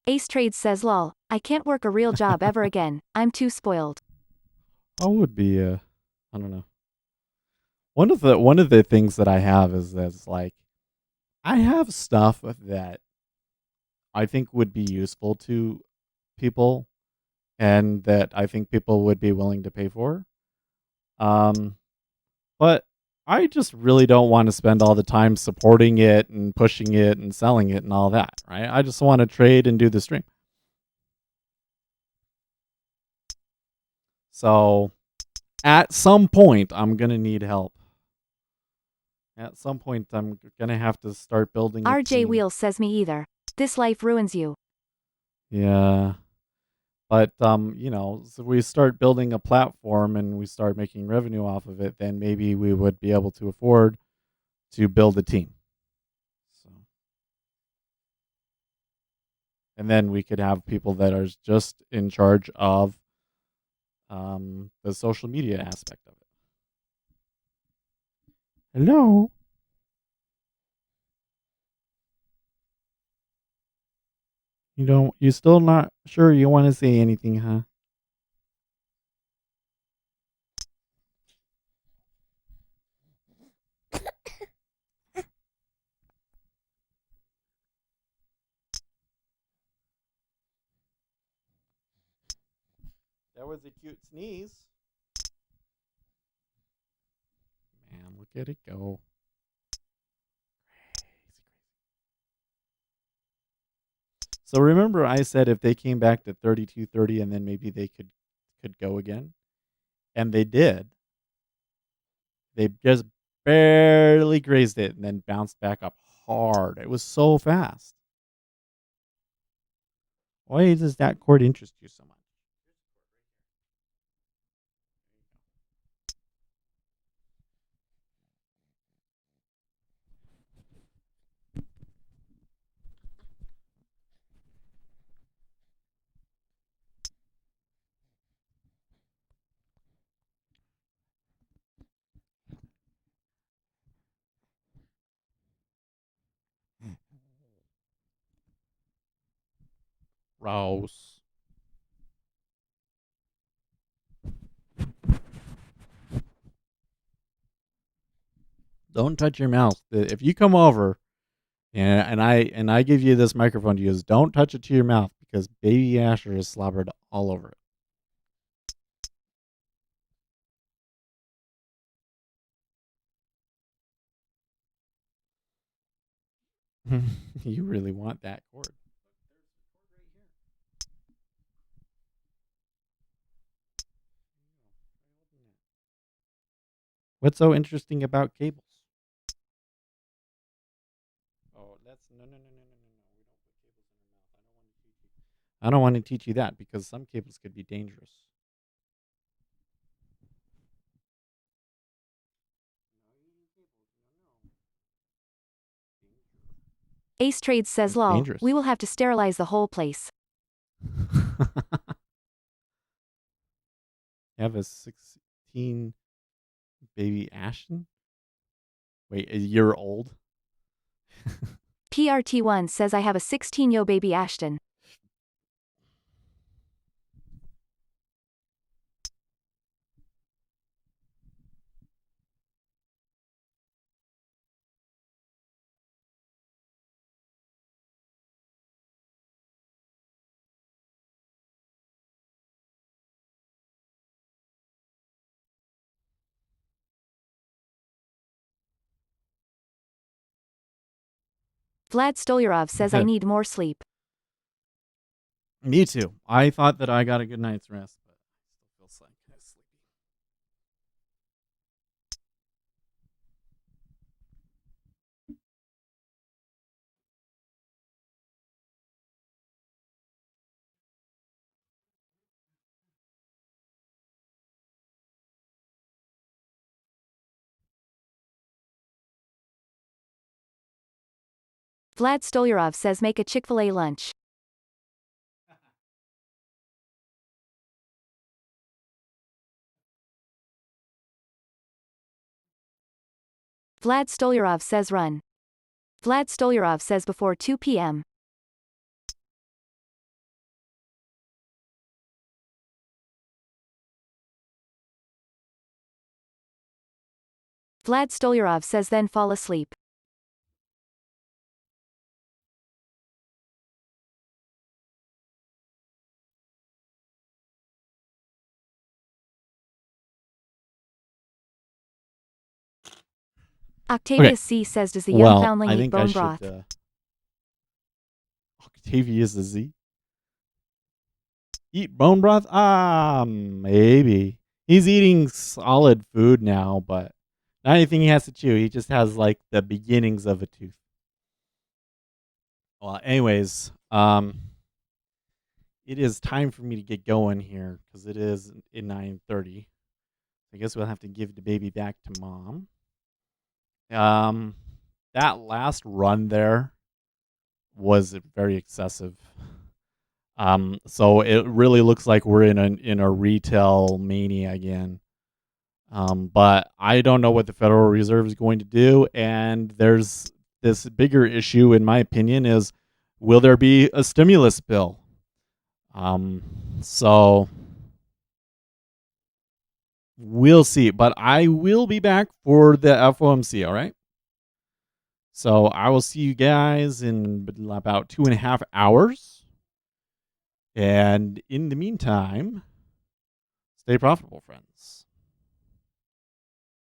Ace Trades says lol, I can't work a real job ever again. I'm too spoiled. I would be I don't know. One of the things that I have is that's like I have stuff that I think would be useful to people and that I think people would be willing to pay for. But I just really don't want to spend all the time supporting it and pushing it and selling it and all that, right? I just want to trade and do the stream. So at some point, I'm going to need help. At some point, I'm going to have to start building a RJ team. Wheels says me either. This life ruins you. Yeah. But, so we start building a platform and we start making revenue off of it, then maybe we would be able to afford to build a team. So, and then we could have people that are just in charge of the social media aspect of it. Hello? You're still not sure you want to say anything, huh? That was a cute sneeze. Man, look at it go. So remember I said if they came back to 32-30 and then maybe they could go again? And they did. They just barely grazed it and then bounced back up hard. It was so fast. Why does that chord interest you so much? Rouse. Don't touch your mouth. If you come over and I give you this microphone to use, don't touch it to your mouth because baby Asher is slobbered all over it. You really want that cord. What's so interesting about cables? Oh, that's no. We don't put cables in your mouth. I don't want to teach you that because some cables could be dangerous. Ace Trades says It's lol, dangerous. we will have to sterilize the whole place. You have a 16 baby Ashton? Wait, a year old? PRT1 says I have a 16-yo baby Ashton. Vlad Stolyarov says I need more sleep. Me too. I thought that I got a good night's rest, but I still feel kind of sleepy. Vlad Stolyarov says make a Chick-fil-A lunch. Vlad Stolyarov says run. Vlad Stolyarov says before 2 p.m. Vlad Stolyarov says then fall asleep. Octavius C says does the young foundling I eat think bone I broth? should. Octavius the Z. Eat bone broth? Maybe. He's eating solid food now, but not anything he has to chew. He just has like the beginnings of a tooth. Well, anyways, it is time for me to get going here because it is in 9:30. I guess we'll have to give the baby back to mom. That last run there was very excessive. So it really looks like we're in a retail mania again. But I don't know what the Federal Reserve is going to do. And there's this bigger issue, in my opinion, is will there be a stimulus bill? So we'll see. But I will be back for the FOMC, all right? So I will see you guys in about 2.5 hours. And in the meantime, stay profitable, friends.